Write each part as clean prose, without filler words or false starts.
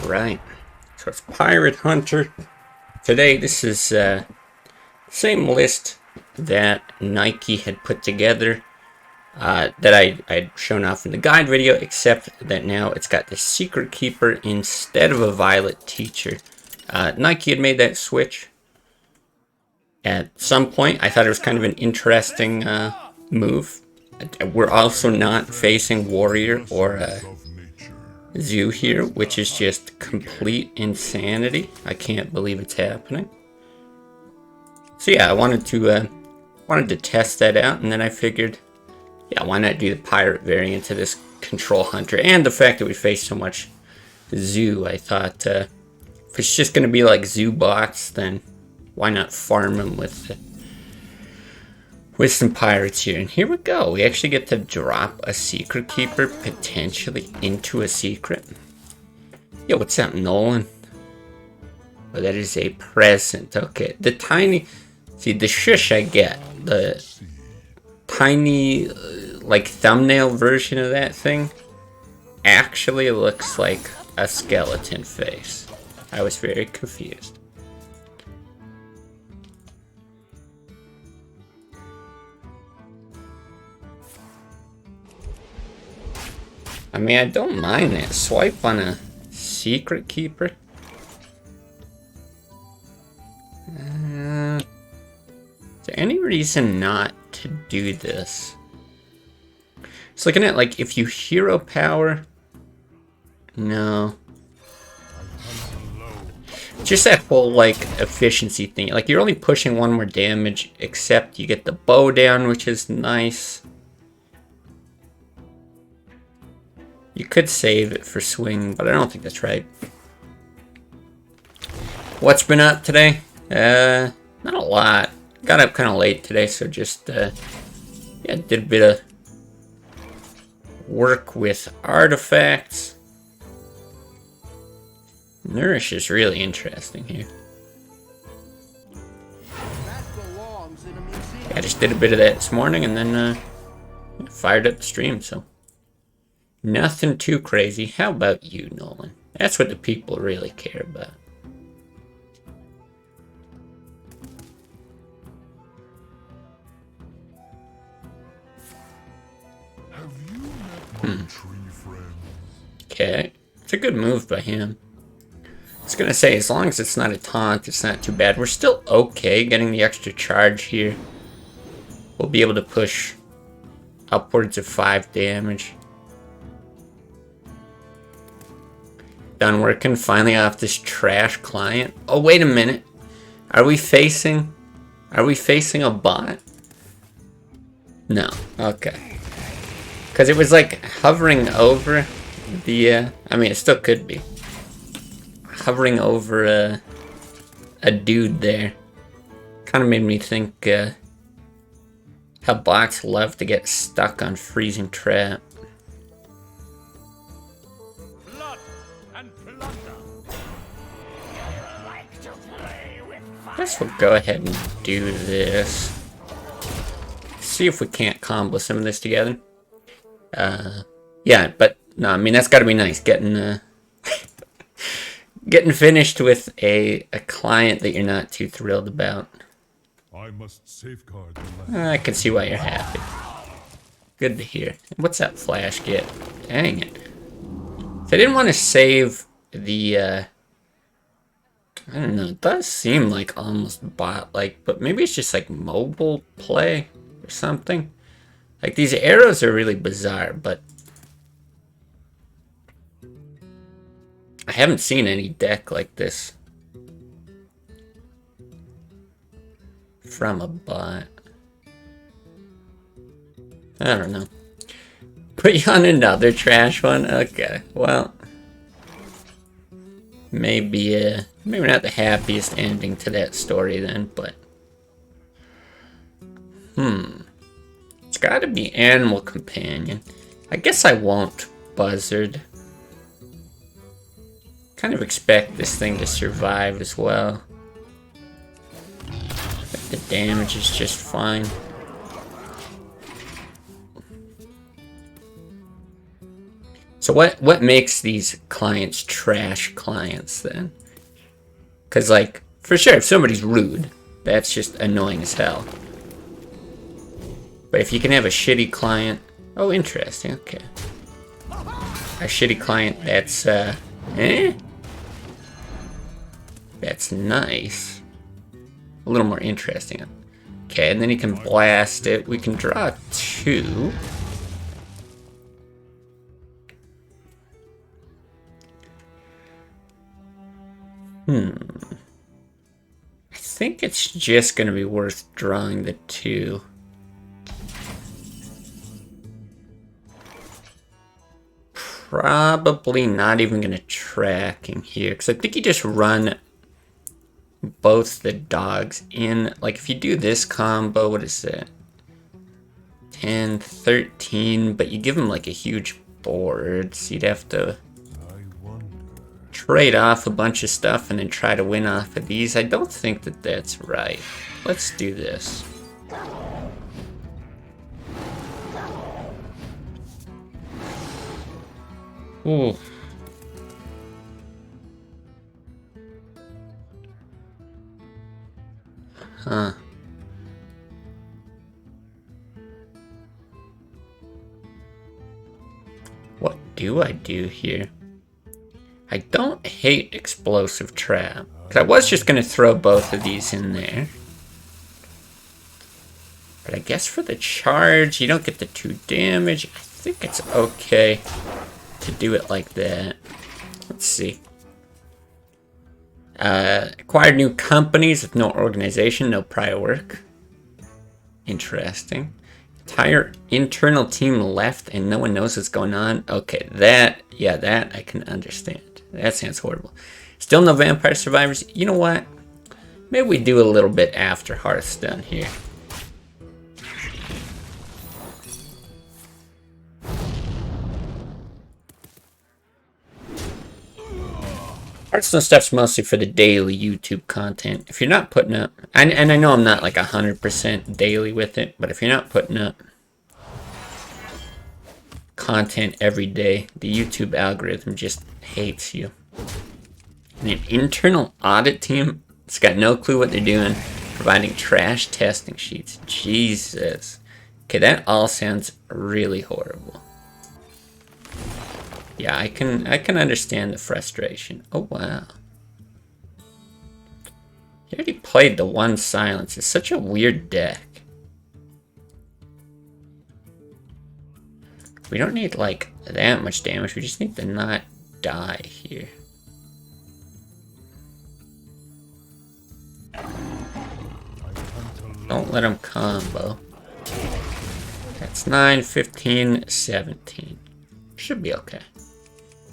Right. So it's Pirate Hunter. Today, this is same list that Nike had put together that I'd shown off in the guide video, except that now it's got the Secretkeeper instead of a Violet Teacher. Nike had made that switch at some point. I thought it was kind of an interesting move. We're also not facing Warrior or Zoo here, which is just complete insanity. I can't believe it's happening. So yeah, I wanted to test that out, and then I figured, yeah, why not do the pirate variant to this Control Hunter? And the fact that we face so much Zoo, I thought if it's just going to be like Zoo bots, then why not farm them with some pirates here? And here we go. We actually get to drop a Secretkeeper potentially into a secret. Yo, what's up, Nolan? Oh, that is a present. Okay, the tiny... See, the shush I get. The tiny, like, thumbnail version of that thing actually looks like a skeleton face. I was very confused. I mean, I don't mind that swipe on a Secretkeeper. Is there any reason not to do this? Just looking at, like, if you hero power... No. Just that whole, like, efficiency thing. Like, you're only pushing one more damage, except you get the bow down, which is nice. You could save it for swing, but I don't think that's right. What's been up today? Not a lot. Got up kind of late today, so just, yeah, did a bit of work with artifacts. Nourish is really interesting here. Yeah, I just did a bit of that this morning, and then, fired up the stream, so... Nothing too crazy. How about you, Nolan? That's what the people really care about. Have you met my tree friend? Okay. It's a good move by him. I was gonna say, as long as it's not a taunt, it's not too bad. We're still okay getting the extra charge here. We'll be able to push upwards of 5 damage. Done working, finally off this trash client. Oh, wait a minute. Are we facing a bot? No. Okay. Because it was like hovering over the, I mean, it still could be. Hovering over a dude there. Kind of made me think how bots love to get stuck on freezing trap. Guess we'll go ahead and do this. See if we can't combo some of this together. Yeah, but no, I mean that's got to be nice getting getting finished with a client that you're not too thrilled about. I must safeguard the land. I can see why you're happy. Good to hear. What's that flash get? Dang it! So I didn't want to save the. I don't know, it does seem like almost bot-like, but maybe it's just like mobile play or something. Like these arrows are really bizarre, but I haven't seen any deck like this from a bot. I don't know. Put you on another trash one? Okay, well... Maybe not the happiest ending to that story then, but... It's gotta be Animal Companion. I guess I won't Buzzard. Kind of expect this thing to survive as well. But the damage is just fine. So So what makes these clients trash clients then? Because, like, for sure, if somebody's rude, that's just annoying as hell. But if you can have a shitty client... Oh, interesting, okay. A shitty client that's, that's nice. A little more interesting. Okay, and then you can blast it. We can draw 2. I think it's just going to be worth drawing the 2. Probably not even going to tracking here, because I think you just run both the dogs in. Like, if you do this combo, what is that? 10, 13, but you give them like a huge board, so you'd have to trade off a bunch of stuff and then try to win off of these. I don't think that that's right. Let's do this. Ooh. Huh. What do I do here? I don't hate explosive trap, because I was just going to throw both of these in there. But I guess for the charge, you don't get the 2 damage. I think it's okay to do it like that. Let's see. Acquired new companies with no organization, no prior work. Interesting. Entire internal team left and no one knows what's going on. Okay, that I can understand. That sounds horrible. Still no vampire survivors. You know what? Maybe we do a little bit after Hearthstone here. Hearthstone stuff's mostly for the daily YouTube content. If you're not putting up... And I know I'm not like 100% daily with it, but if you're not putting up content every day, the YouTube algorithm just hates you. And an internal audit team that's got no clue what they're doing, providing trash testing sheets. Jesus. Okay, that all sounds really horrible. Yeah, I can understand the frustration. Oh, wow. He already played the 1 silence. It's such a weird deck. We don't need, like, that much damage. We just need to not die here. Don't let him combo. That's 9, 15, 17. Should be okay.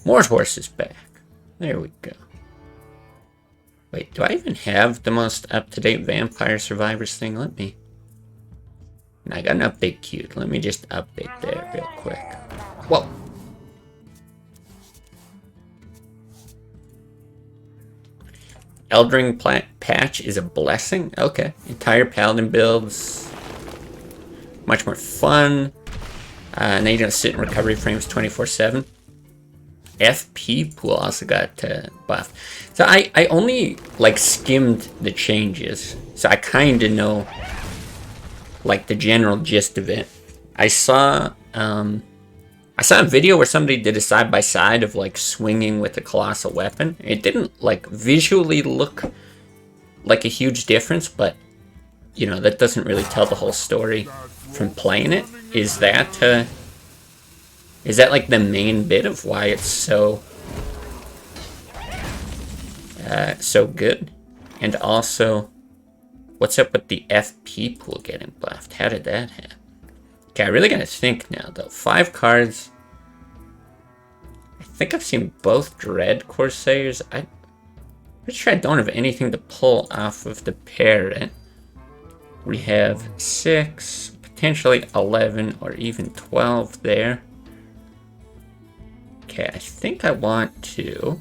More horses back. There we go. Wait, do I even have the most up-to-date Vampire Survivors thing? Let me... I got an update queued. Let me just update that real quick. Whoa! Eldring patch is a blessing? Okay. Entire Paladin builds. Much more fun. Now you don't sit in recovery frames 24/7. FP pool also got buffed. So I only like skimmed the changes, so I kind of know like the general gist of it. I saw a video where somebody did a side by side of like swinging with a colossal weapon. It didn't like visually look like a huge difference, but you know that doesn't really tell the whole story from playing it. Is that like the main bit of why it's so good? And also, what's up with the FP pool getting buffed? How did that happen? Okay, I really gotta think now though. 5 cards. I think I've seen both Dread Corsairs. I'm pretty sure I don't have anything to pull off of the parrot. We have 6, potentially 11 or even 12 there. Okay, I think I want to...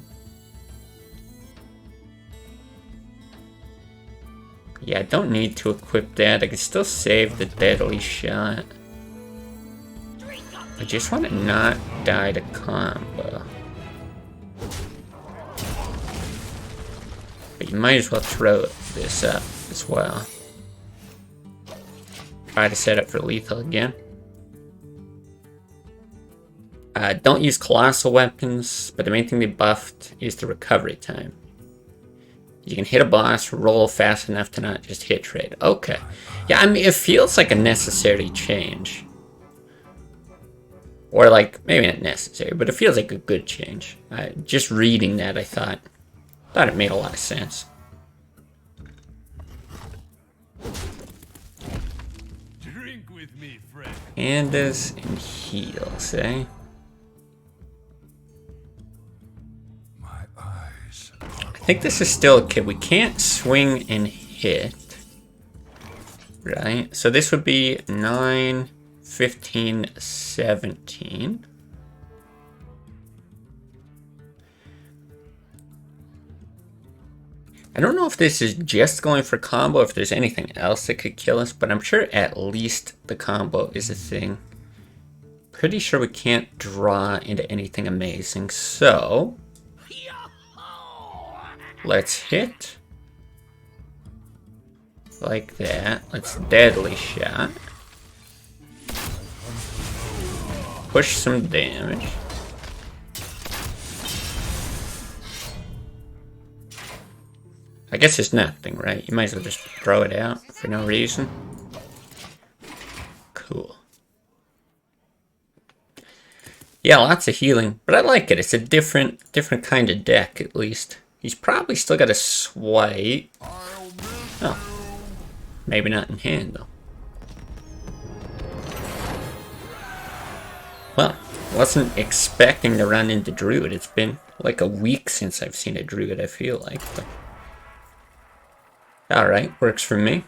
Yeah, I don't need to equip that. I can still save the deadly shot. I just want to not die to combo. But you might as well throw this up as well. Try to set up for lethal again. Don't use colossal weapons, but the main thing they buffed is the recovery time. You can hit a boss, roll fast enough to not just hit trade. Okay. Yeah, I mean, it feels like a necessary change. Or like, maybe not necessary, but it feels like a good change. Just reading that, I thought it made a lot of sense. Drink with me, friend. Pandas and heals, eh? My eyes. I think this is still okay. We can't swing and hit. Right? So this would be 9, 15, 17. I don't know if this is just going for combo, if there's anything else that could kill us, but I'm sure at least the combo is a thing. Pretty sure we can't draw into anything amazing, so let's hit. Like that. Let's deadly shot. Push some damage. I guess it's nothing, right? You might as well just throw it out for no reason. Cool. Yeah, lots of healing, but I like it. It's a different kind of deck, at least. He's probably still got a swipe. Oh. Maybe not in hand, though. Well, wasn't expecting to run into Druid. It's been like a week since I've seen a Druid, I feel like. But alright, works for me.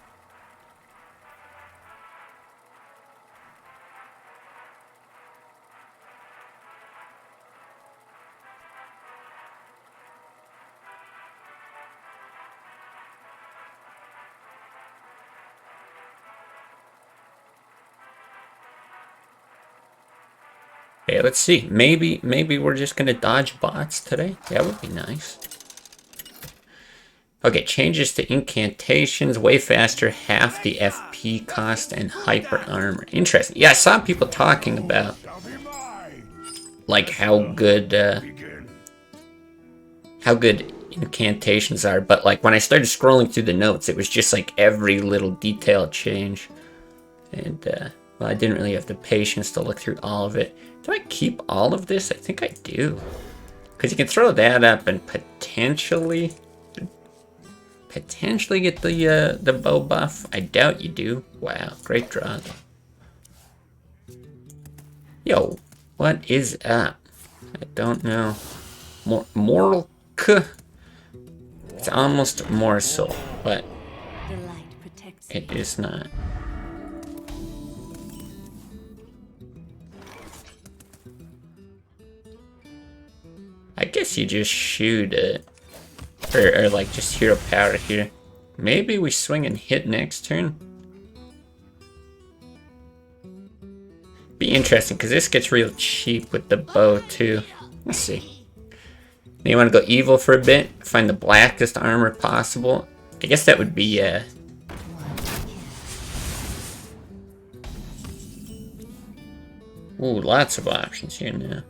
Okay, let's see. Maybe we're just gonna dodge bots today. That would be nice. Okay, changes to incantations, way faster, half the FP cost, and hyper armor. Interesting. Yeah, I saw people talking about like how good incantations are, but like when I started scrolling through the notes, it was just like every little detail change, and well, I didn't really have the patience to look through all of it. Do I keep all of this? I think I do, because you can throw that up and potentially get the bow buff. I doubt you do. Wow, great draw though. Yo, what is up? I don't know. Moral K. It's almost morsel, but it is not. I guess you just shoot it. Or like just hero power here. Maybe we swing and hit next turn. Be interesting, because this gets real cheap with the bow too. Let's see. You want to go evil for a bit? Find the blackest armor possible. I guess that would be ooh, lots of options here now.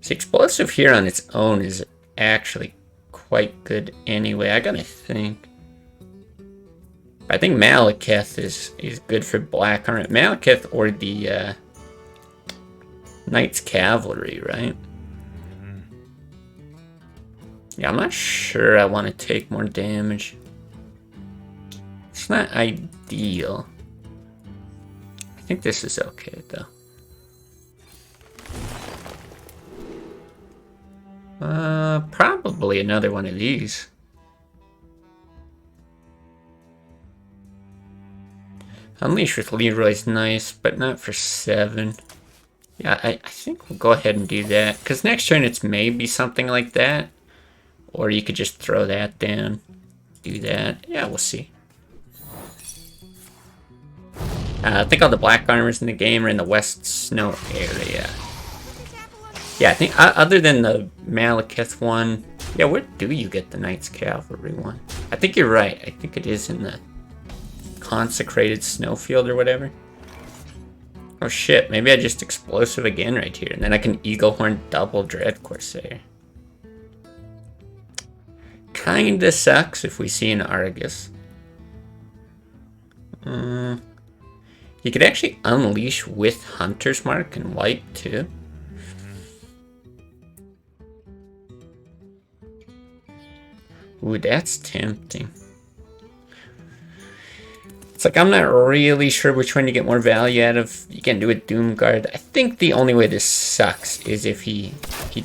See, explosive here on its own is actually quite good anyway, I gotta think. I think Malekith is good for black armor. Malekith or the Knight's Cavalry, right? Yeah, I'm not sure I want to take more damage. It's not ideal. I think this is okay, though. Probably another one of these. Unleash with Leroy's nice, but not for 7. Yeah, I think we'll go ahead and do that, because next turn it's maybe something like that. Or you could just throw that down. Do that. Yeah, we'll see. I think all the black armors in the game are in the West Snow area. Yeah, I think other than the Malekith one, yeah, where do you get the Knights Cavalry one? I think you're right. I think it is in the Consecrated Snowfield or whatever. Oh shit, maybe I just explosive again right here, and then I can Eaglehorn double Dread Corsair. Kinda sucks if we see an Argus. You could actually unleash with Hunter's Mark and wipe too. Ooh, that's tempting. It's like I'm not really sure which one you get more value out of. You can do a Doomguard. I think the only way this sucks is if he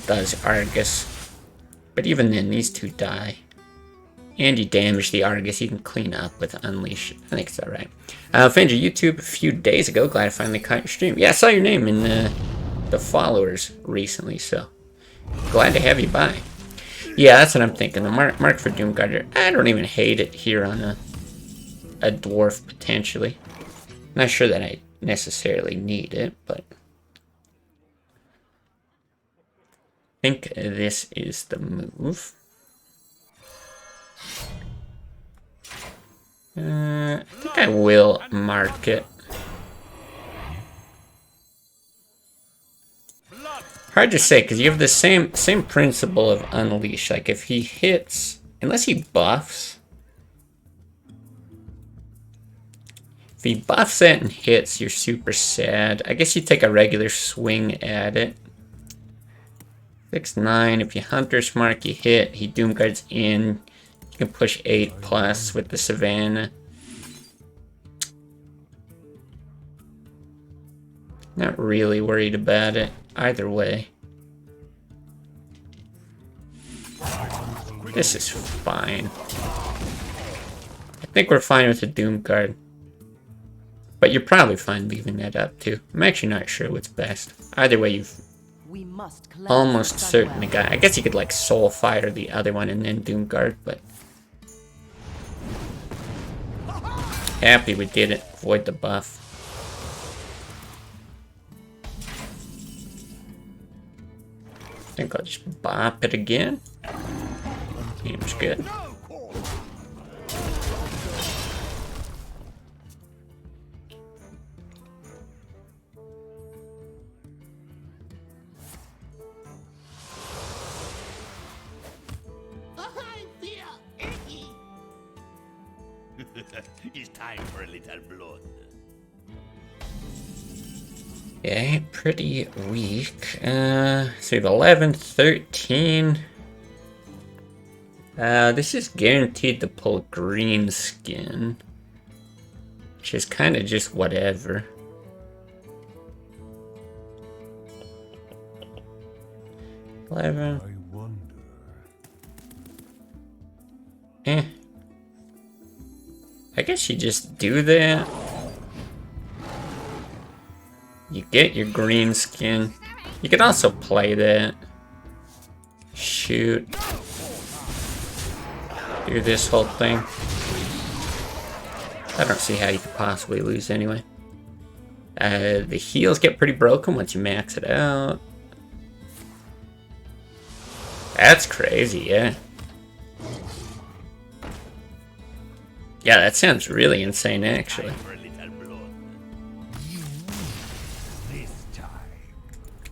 does Argus. But even then, these two die. And you damage the Argus, you can clean up with Unleash. I think it's alright. Found your YouTube a few days ago. Glad I finally caught your stream. Yeah, I saw your name in the followers recently, so glad to have you by. Yeah, that's what I'm thinking. The mark for Doomguarder. I don't even hate it here on a dwarf, potentially. Not sure that I necessarily need it, but I think this is the move. I think I will mark it. Hard to say, because you have the same principle of Unleash. Like, if he hits, unless he buffs. If he buffs it and hits, you're super sad. I guess you take a regular swing at it. 6-9, if you Hunter's Mark, you hit, he Doomguards in. You can push 8+ with the Savannah. Not really worried about it either way. This is fine. I think we're fine with the Doomguard. But you're probably fine leaving that up too. I'm actually not sure what's best. Either way, you've almost certainly got. I guess you could like Soulfire the other one and then Doomguard, but happy we did it. Avoid the buff. I think I'll just bop it again. Seems good. It's time for a little blood. Yeah, pretty weak. So we have 11, 13. This is guaranteed to pull green skin. Which is kind of just whatever. I wonder. I guess you just do that. You get your green skin. You can also play that. Shoot. Do this whole thing. I don't see how you could possibly lose anyway. The heals get pretty broken once you max it out. That's crazy, yeah. Yeah, that sounds really insane, actually.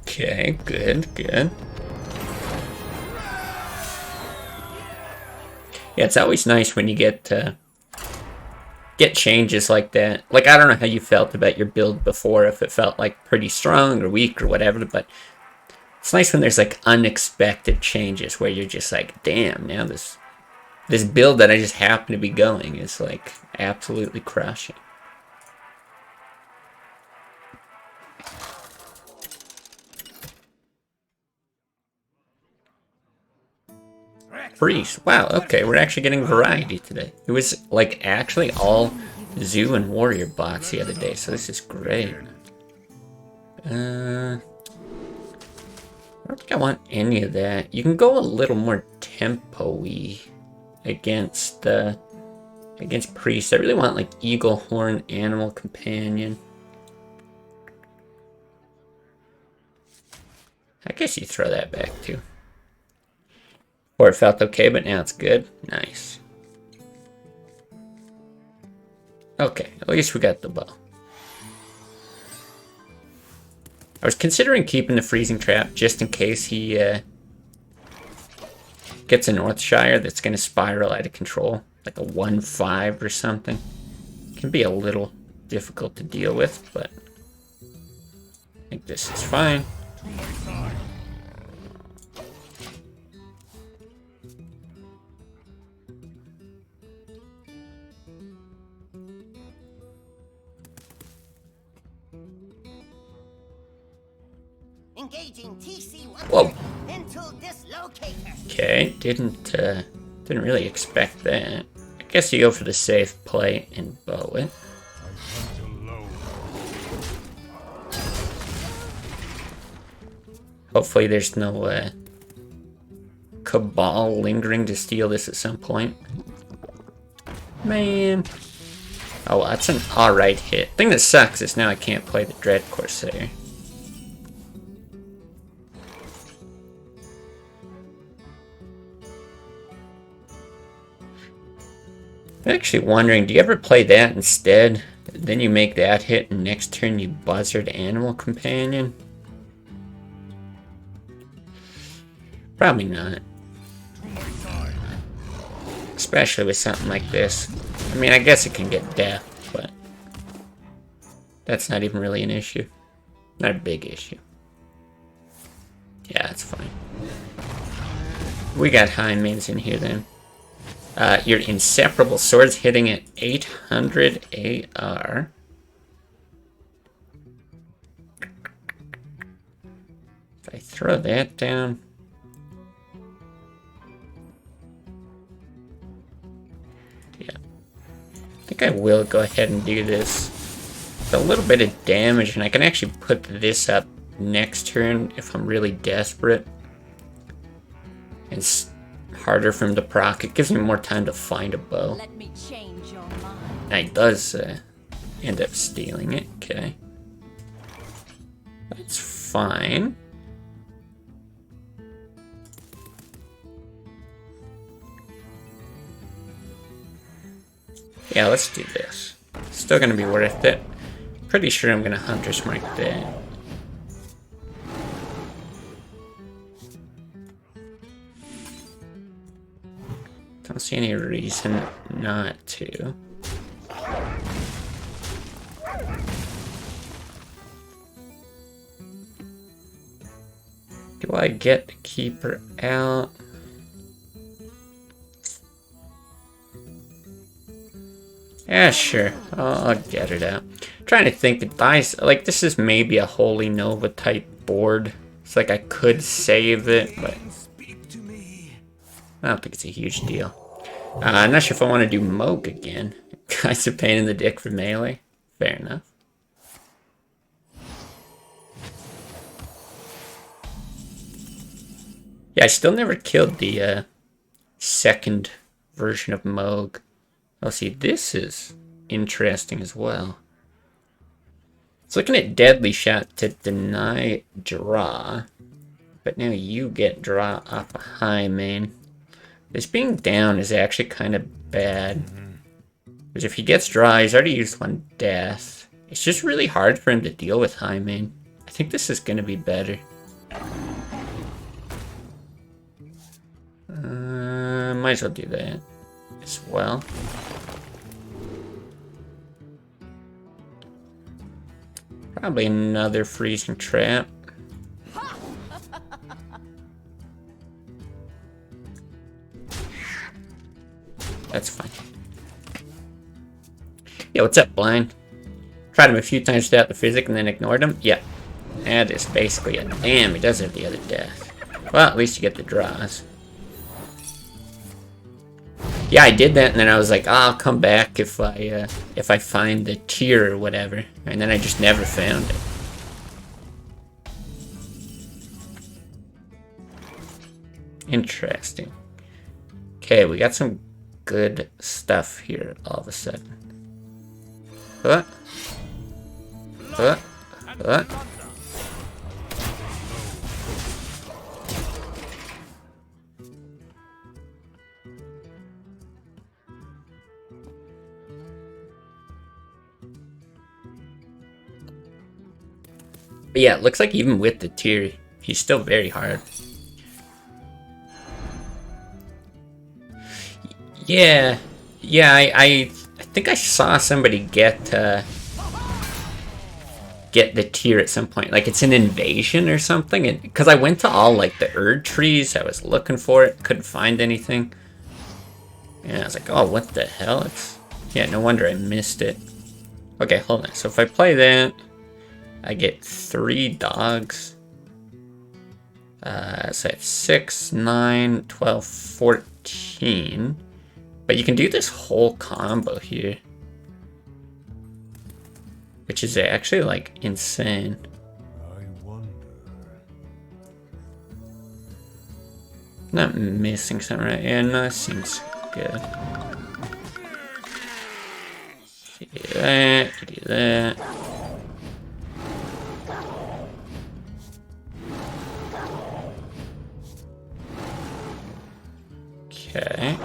Okay, good, good. Yeah, it's always nice when you get changes like that. Like, I don't know how you felt about your build before, if it felt like pretty strong or weak or whatever, but it's nice when there's like unexpected changes where you're just like, damn, now this build that I just happen to be going is like absolutely crushing. Priest. Wow, okay, we're actually getting variety today. It was like actually all Zoo and Warrior bots the other day, so this is great. I don't think I want any of that. You can go a little more tempo-y against Against Priest, I really want like Eagle Horn, Animal Companion. I guess you throw that back too. Or it felt okay, but now it's good. Nice. Okay, at least we got the bow. I was considering keeping the freezing trap just in case he gets a Northshire that's going to spiral out of control. Like a 1-5 or something. Can be a little difficult to deal with, but I think this is fine. Engaging TC-1 Whoa. into dislocator. Okay, didn't really expect that. I guess you go for the safe play and bow it. Hopefully there's no cabal lingering to steal this at some point. Man. Oh, well, that's an alright hit. Thing that sucks is now I can't play the Dread Corsair. I'm actually wondering, do you ever play that instead? Then you make that hit, and next turn you buzzard Animal Companion? Probably not. Especially with something like this. I mean, I guess it can get death, but that's not even really an issue. Not a big issue. Yeah, it's fine. We got high mids in here then. Your inseparable swords hitting at 800 AR. If I throw that down. Yeah. I think I will go ahead and do this. It's a little bit of damage, and I can actually put this up next turn if I'm really desperate. It's harder for him to proc. It gives me more time to find a bow. Let me change your mind. Now he does end up stealing it. Okay. That's fine. Yeah, let's do this. Still gonna be worth it. Pretty sure I'm gonna Hunter's Mark that. Don't see any reason not to. Do I get the Keeper out? Yeah, sure. I'll get it out. I'm trying to think if like this is maybe a Holy Nova type board. It's like I could save it, but I don't think it's a huge deal. I'm not sure if I want to do Moog again. Guy's a pain in the dick for melee. Fair enough. Yeah, I still never killed the second version of Moog. Oh, see, this is interesting as well. It's looking at Deadly Shot to deny draw. But now you get draw off a high main. This being down is actually kind of bad. Because if he gets draw, he's already used one death. It's just really hard for him to deal with high main. I think this is going to be better. Might as well do that as well. Probably another freezing trap. That's fine. Yeah, what's up, Blind? Tried him a few times without the physic and then ignored him. Yeah, that is basically it. Damn, he does have the other death. Well, at least you get the draws. Yeah, I did that, and then I was like, oh, I'll come back if I find the tier or whatever. And then I just never found it. Interesting. Okay, we got some good stuff here all of a sudden. Huh? Huh? Huh? But yeah, it looks like even with the tier, he's still very hard. Yeah, I think I saw somebody get the tier at some point. Like it's an invasion or something. And because I went to all like the Erd trees, I was looking for it, couldn't find anything. And I was like, oh, what the hell? Yeah, no wonder I missed it. Okay, hold on. So if I play that, I get 3 dogs. So that's 6, 9, 12, 14. But you can do this whole combo here. Which is actually like insane. I wonder. Not missing something, right? Yeah, no, that seems good. Do that, do that. Okay.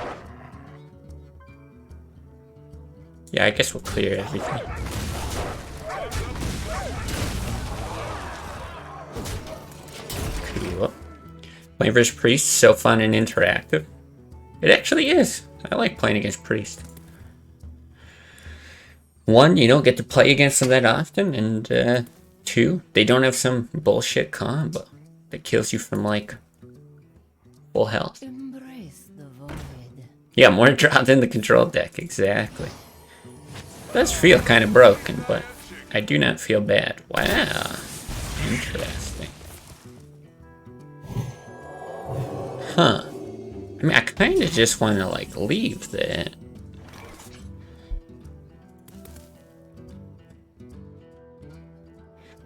Yeah, I guess we'll clear everything. Cool. Playing versus Priest, so fun and interactive. It actually is. I like playing against Priest. 1, you don't get to play against them that often, and 2, they don't have some bullshit combo that kills you from like full health. Embrace the void. Yeah, more draw than the control deck, exactly. It does feel kind of broken, but I do not feel bad. Wow, interesting. Huh. I mean, I kind of just want to like leave that.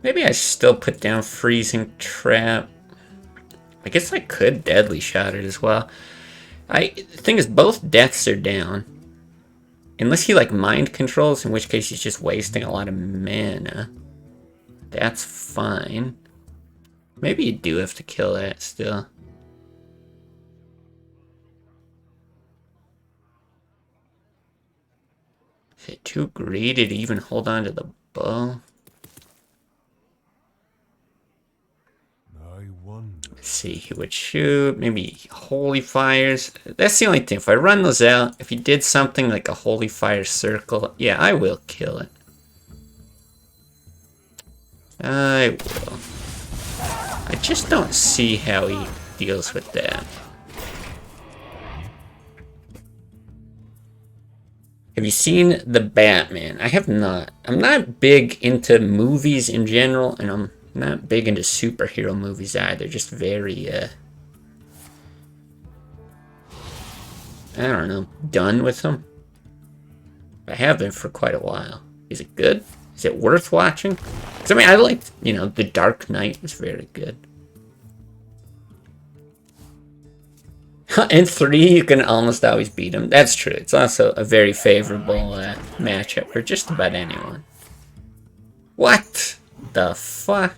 Maybe I still put down Freezing Trap. I guess I could Deadly Shot it as well. The thing is, both deaths are down. Unless he like mind controls, in which case he's just wasting a lot of mana. That's fine. Maybe you do have to kill that still. Is it too greedy to even hold on to the bow? I wonder. Let's see, he would shoot, maybe Holy Fires. That's the only thing. If I run those out, if he did something like a Holy Fire Circle, yeah, I will kill it. I will. I just don't see how he deals with that. Have you seen The Batman? I have not. I'm not big into movies in general, and I'm not big into superhero movies either. Just very, I don't know, done with them. I have been for quite a while. Is it good? Is it worth watching? Because, I mean, I liked, you know, The Dark Knight was very good. In 3, you can almost always beat him. That's true. It's also a very favorable matchup for just about anyone. What the fuck?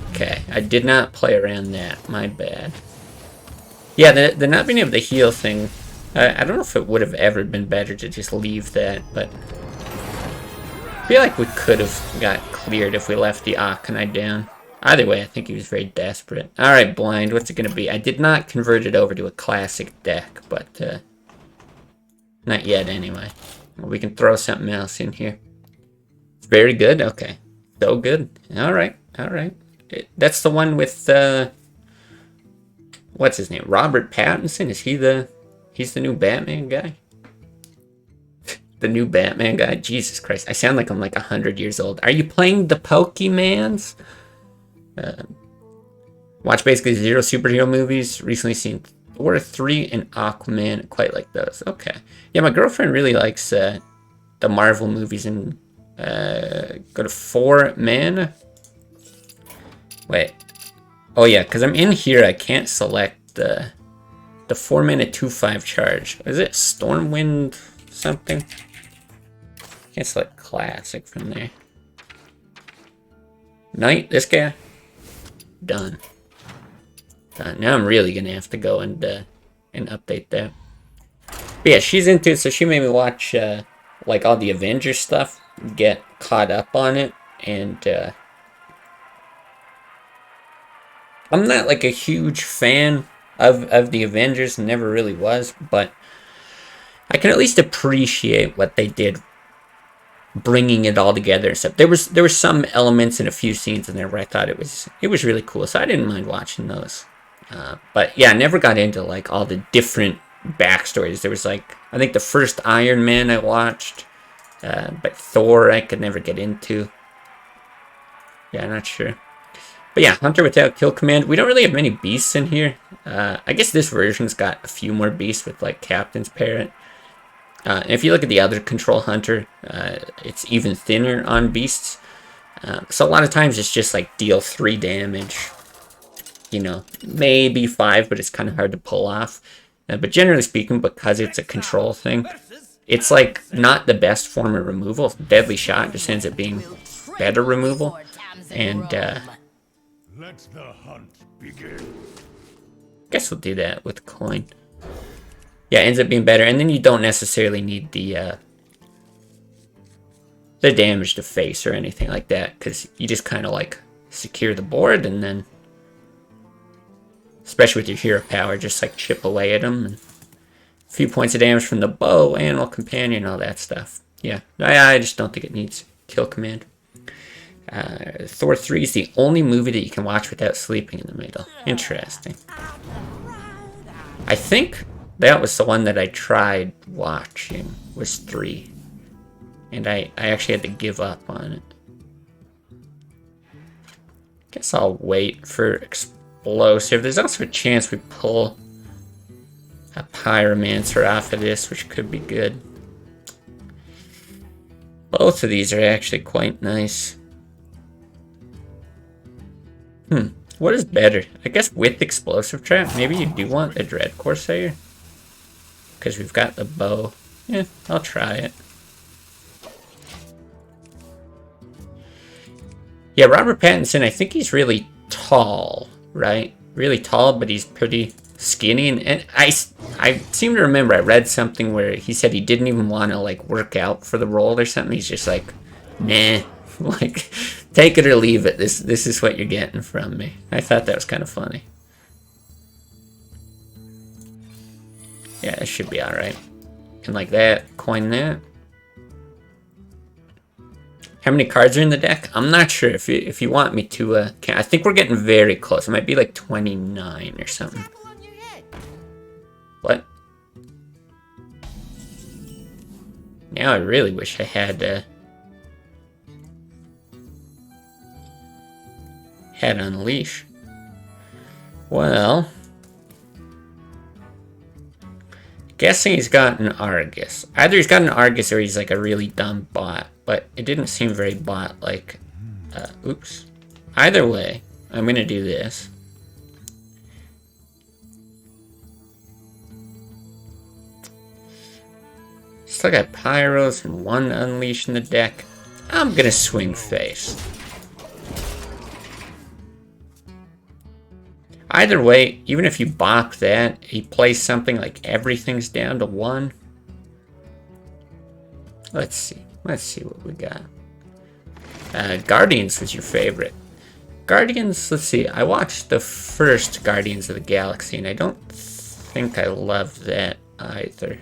Okay, I did not play around that. My bad. Yeah, the not being able to heal thing, I don't know if it would have ever been better to just leave that, but I feel like we could have got cleared if we left the Arcanine down. Either way, I think he was very desperate. Alright, Blind, what's it going to be? I did not convert it over to a classic deck, but not yet anyway. We can throw something else in here. Very good? Okay. So good. Alright, alright. That's the one with, what's his name? Robert Pattinson? Is he he's the new Batman guy? The new Batman guy? Jesus Christ. I sound like I'm like 100 years old. Are you playing the Pokemans? Watch basically 0 superhero movies. Recently seen Thor 3 and Aquaman. Quite like those. Okay. Yeah, my girlfriend really likes the Marvel movies and go to 4 mana. Wait. Oh yeah, because I'm in here, I can't select the the 4-mana 2/5 charge. Is it Stormwind something? Can't select classic from there. Knight, this guy. Done. Done. Now I'm really gonna have to go and update that. But yeah, she's into it, so she made me watch like all the Avengers stuff, get caught up on it, and I'm not like a huge fan of the Avengers, never really was, but I can at least appreciate what they did, bringing it all together and stuff. There were some elements in a few scenes in there where I thought it was really cool, so I didn't mind watching those. But yeah, I never got into like all the different backstories. There was like, I think the first Iron Man I watched, but Thor I could never get into. Yeah, I'm not sure. But yeah, Hunter without kill command. We don't really have many beasts in here. I guess this version's got a few more beasts with like Captain's Parrot. If you look at the other control Hunter, it's even thinner on beasts. So a lot of times it's just like deal 3 damage. You know, maybe 5, but it's kind of hard to pull off. But generally speaking, because it's a control thing, it's like not the best form of removal. Deadly Shot just ends up being better removal. And Let the hunt begin. guess we'll do that with coin. Yeah, it ends up being better, and then you don't necessarily need the damage to face or anything like that, because you just kind of like secure the board, and then, especially with your hero power, just like chip away at them, and a few points of damage from the bow, animal companion, all that stuff. Yeah, I just don't think it needs kill command. Thor 3 is the only movie that you can watch without sleeping in the middle. Interesting. I think that was the one that I tried watching, was 3. And I actually had to give up on it. Guess I'll wait for explosive. There's also a chance we pull a pyromancer off of this, which could be good. Both of these are actually quite nice. What is better? I guess with explosive trap, maybe you do want the Dread Corsair, because we've got the bow. Yeah, I'll try it. Yeah, Robert Pattinson, I think he's really tall, right? Really tall, but he's pretty skinny. And I seem to remember I read something where he said he didn't even want to like work out for the role or something. He's just like, nah, like take it or leave it. This is what you're getting from me. I thought that was kind of funny. Yeah, it should be all right. And like that, coin that. How many cards are in the deck? I'm not sure. If you want me to, I think we're getting very close. It might be like 29 or something. What? Now I really wish I had Unleash. Well, guessing he's got an Argus. Either he's got an Argus or he's like a really dumb bot, but it didn't seem very bot-like. Oops. Either way, I'm gonna do this. Still got Pyros and 1 Unleash in the deck. I'm gonna swing face. Either way, even if you bop that, he plays something like everything's down to 1. Let's see. Let's see what we got. Guardians was your favorite. Guardians, let's see. I watched the first Guardians of the Galaxy, and I don't think I loved that either.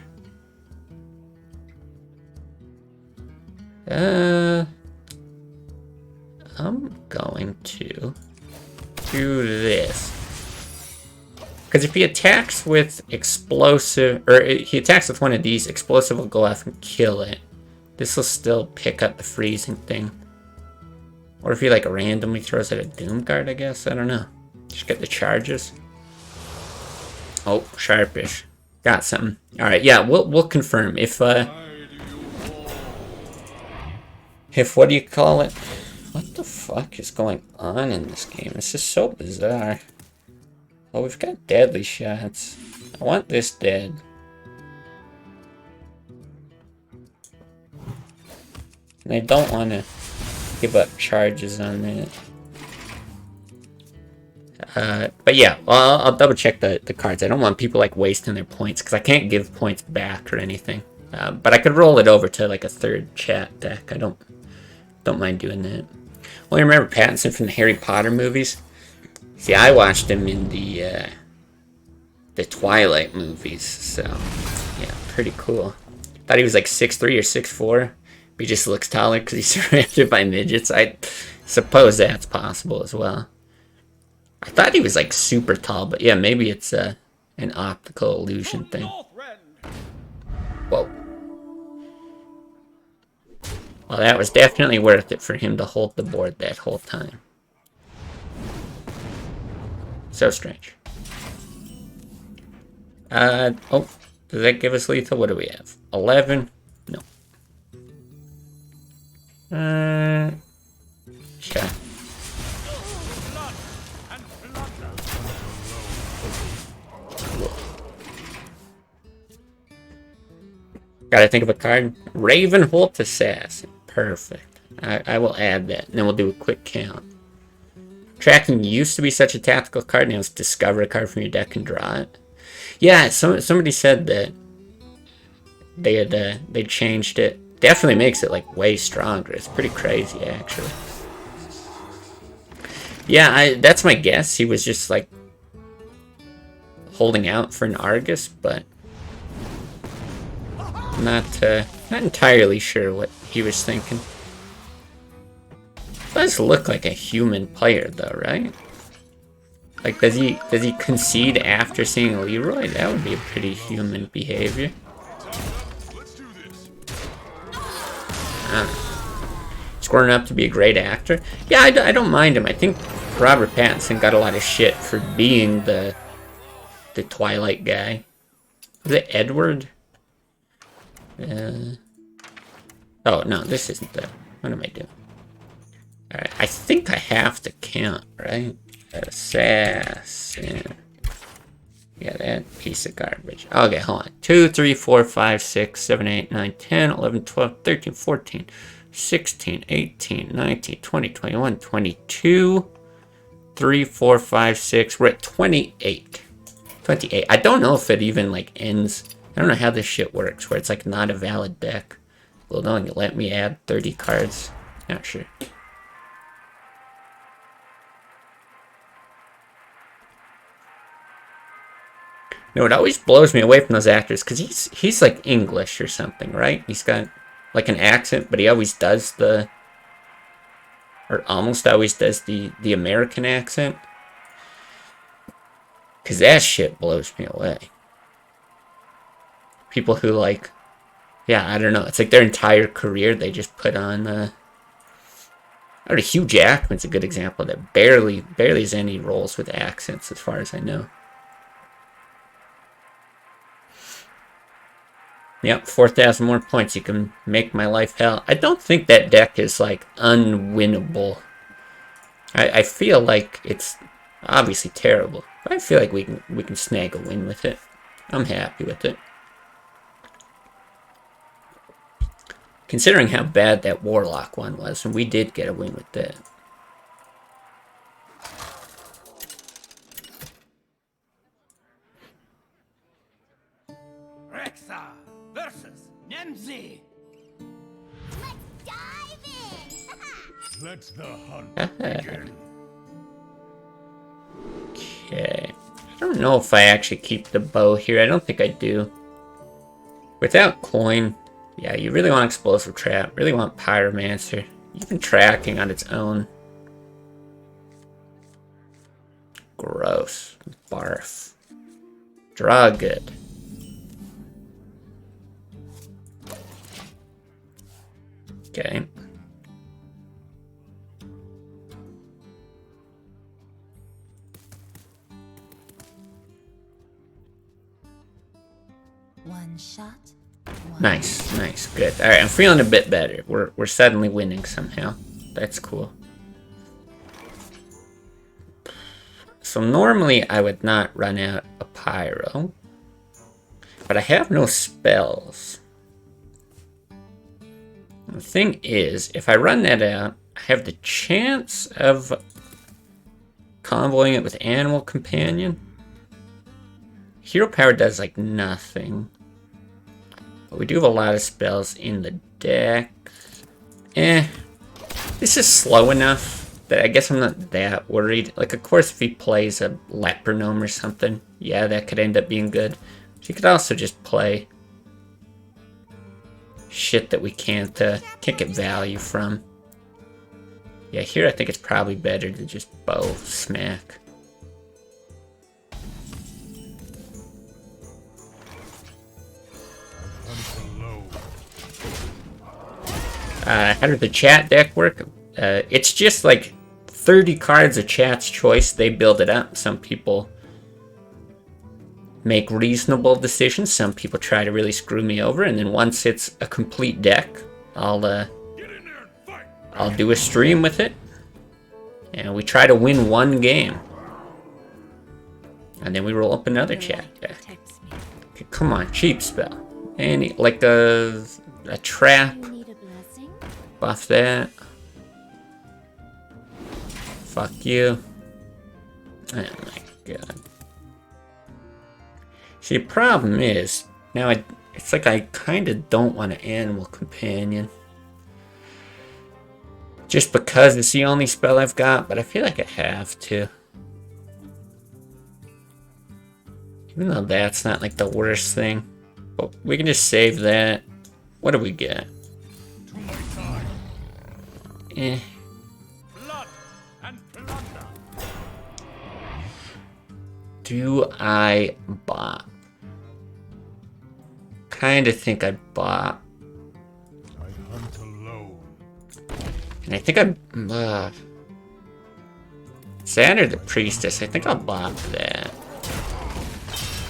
I'm going to do this. Because if he attacks with explosive, or he attacks with one of these, explosive will go off and kill it. This will still pick up the freezing thing. Or if he like randomly throws out a Doomguard, I guess. I don't know. Just get the charges. Oh, sharpish. Got something. Alright, yeah, we'll confirm. If what do you call it? What the fuck is going on in this game? This is so bizarre. Oh, we've got deadly shots. I want this dead. And I don't want to give up charges on that. But yeah, well, I'll double check the cards. I don't want people like wasting their points because I can't give points back or anything. But I could roll it over to like a third chat deck. I don't mind doing that. Well, you remember Pattinson from the Harry Potter movies? See, I watched him in the Twilight movies, so yeah, pretty cool. Thought he was like 6'3" or 6'4". But he just looks taller because he's surrounded by midgets. I suppose that's possible as well. I thought he was like super tall, but yeah, maybe it's an optical illusion thing. Whoa. Well, that was definitely worth it for him to hold the board that whole time. So strange. Oh, does that give us lethal? What do we have? 11? No. Okay. Gotta think of a card. Ravenholt Assassin. Perfect. I will add that, and then we'll do a quick count. Tracking used to be such a tactical card, now it's discover a card from your deck and draw it. Yeah, somebody said that they changed it. Definitely makes it like way stronger. It's pretty crazy, actually. Yeah, that's my guess. He was just like holding out for an Argus, but not entirely sure what he was thinking. Does look like a human player though, right? Like, does he concede after seeing Leroy? That would be a pretty human behavior. Scoring up to be a great actor. Yeah, I don't mind him. I think Robert Pattinson got a lot of shit for being the Twilight guy. Was it Edward? Oh, no, this isn't the... What am I doing? Alright, I think I have to count, right? Assassin. Yeah, that piece of garbage. Okay, hold on. 2, 3, 4, 5, 6, 7, 8, 9, 10, 11, 12, 13, 14, 16, 18, 19, 20, 21, 22, 3, 4, 5, 6. We're at 28. 28. I don't know if it even, like, ends... I don't know how this shit works, where it's, like, not a valid deck. Well, no, you let me add 30 cards. Not sure. No, it always blows me away from those actors, because he's like English or something, right? He's got like an accent, but he always does or almost always does the American accent. Because that shit blows me away. People who like, yeah, I don't know, it's like their entire career they just put on, Hugh Jackman's a good example that barely has any roles with accents as far as I know. Yep, 4,000 more points. You can make my life hell. I don't think that deck is, like, unwinnable. I feel like it's obviously terrible. But I feel like we can snag a win with it. I'm happy with it. Considering how bad that Warlock one was, and we did get a win with that. Let the hunt begin. Okay. I don't know if I actually keep the bow here. I don't think I do. Without coin, yeah, you really want Explosive Trap. Really want Pyromancer. Even Tracking on its own. Gross. Barf. Draw good. Okay. One shot. Nice, good. All right, I'm feeling a bit better. We're suddenly winning somehow. That's cool. So So normally I would not run out a pyro. But I have no spells. The thing is, if I run that out, I have the chance of convoying it with Animal Companion. Hero Power does like nothing. But we do have a lot of spells in the deck. This is slow enough that I guess I'm not that worried. Like, of course, if he plays a Leper Gnome or something, yeah, that could end up being good. But you could also just play shit that we can't get value from. Yeah, here I think it's probably better to just bow smack. How did the chat deck work? It's just like 30 cards of chat's choice. They build it up. Some people make reasonable decisions. Some people try to really screw me over. And then once it's a complete deck, I'll do a stream with it. And we try to win one game. And then we roll up another chat deck. Okay, come on, cheap spell. Any, like a trap. Buff that. Fuck you. Oh my god. See, the problem is, now it's like I kind of don't want an Animal Companion. Just because it's the only spell I've got, but I feel like I have to. Even though that's not like the worst thing. But we can just save that. What do we get? Blood and plunder. Do I bot? Kinda think I bot. I hunt alone. And I think I'm Xander the Priestess. I think I'll bot that.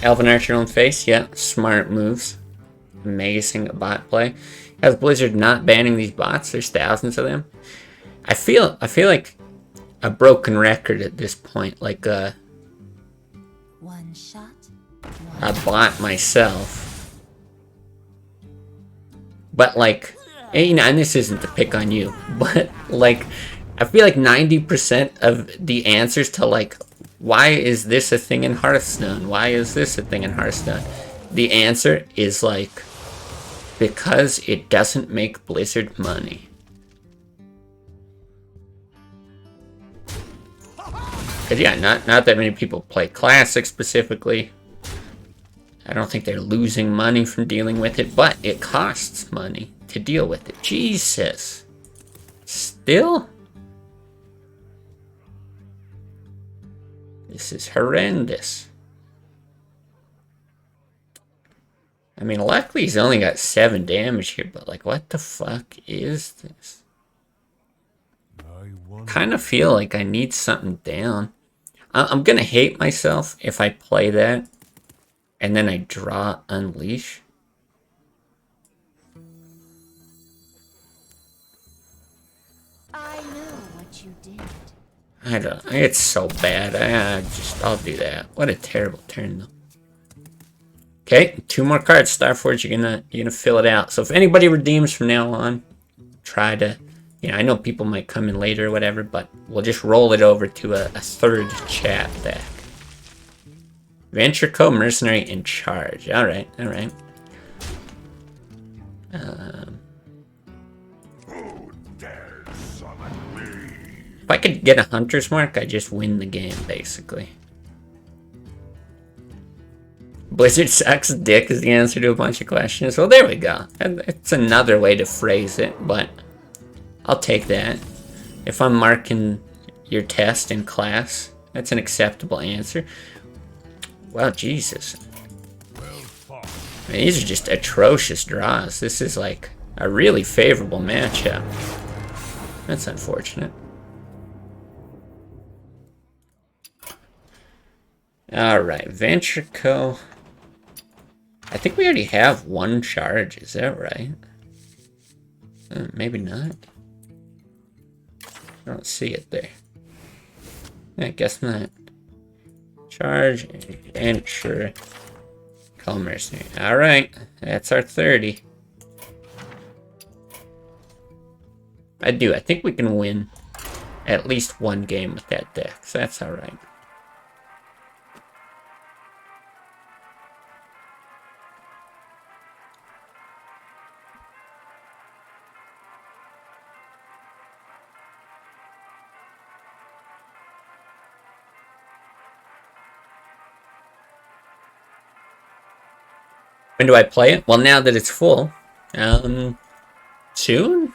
Elven Archer on face, yeah, smart moves. Amazing bot play. Has Blizzard not banning these bots? There's thousands of them. I feel like a broken record at this point. Like One shot. I bot myself. But like, you know, and this isn't to pick on you, but like, I feel like 90% of the answers to like, why is this a thing in Hearthstone? Why is this a thing in Hearthstone? The answer is like, because it doesn't make Blizzard money. Because yeah, not that many people play Classic specifically. I don't think they're losing money from dealing with it, but it costs money to deal with it. Jesus. Still? This is horrendous. I mean, luckily he's only got 7 damage here, but like, what the fuck is this? I kind of feel like I need something down. I'm gonna hate myself if I play that and then I draw Unleash. I know what you did. I don't. It's so bad. I'll do that. What a terrible turn, though. Okay, 2 more cards. Starforge, you're gonna fill it out. So if anybody redeems from now on, try to. You know, I know people might come in later or whatever, but we'll just roll it over to a 3rd chat deck. Venture Co. Mercenary in charge. Alright, alright. If I could get a Hunter's Mark, I just win the game, basically. Blizzard sucks dick is the answer to a bunch of questions. Well, there we go. It's another way to phrase it, but I'll take that. If I'm marking your test in class, that's an acceptable answer. Wow, Jesus. I mean, these are just atrocious draws. This is like a really favorable matchup. That's unfortunate. Alright, Venture Co. I think we already have 1 charge, is that right? Maybe not. I don't see it there. I guess not. Charge, adventure, commerce. Alright, that's our 30. I think we can win at least one game with that deck, so that's alright. When do I play it? Well, now that it's full. Soon? Soon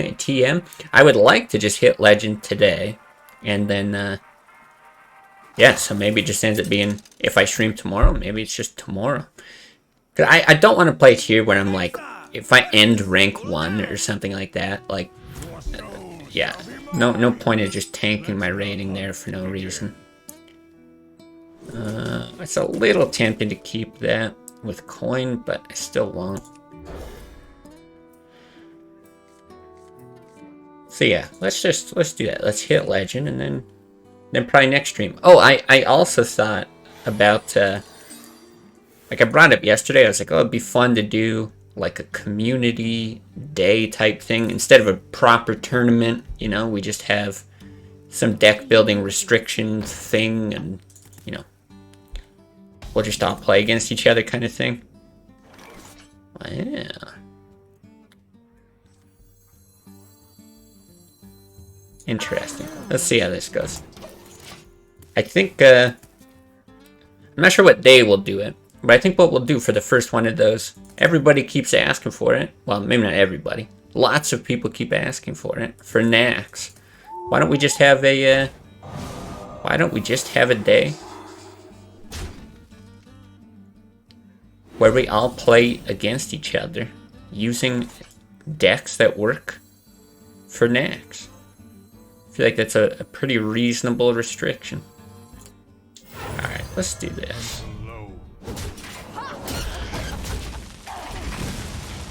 at TM. I would like to just hit Legend today. And then, yeah, so maybe it just ends up being, if I stream tomorrow, maybe it's just tomorrow. Cause I don't want to play it here when I'm like, if I end rank 1 or something like that, like, yeah. No point of just tanking my rating there for no reason. It's a little tempting to keep that with coin, but I still won't. So yeah, let's do that. Let's hit Legend and then probably next stream. Oh, I also thought about like I brought up yesterday. I was like, oh, it'd be fun to do like a community day type thing instead of a proper tournament. You know, we just have some deck building restrictions thing, and you know, we'll just all play against each other kind of thing. Yeah. Interesting. Let's see how this goes. I think, I'm not sure what day we'll do it, but I think what we'll do for the first one of those, everybody keeps asking for it. Well, maybe not everybody. Lots of people keep asking for it. For Nax. Why don't we just have a, day where we all play against each other using decks that work for Nax? I feel like that's a pretty reasonable restriction. Alright, let's do this.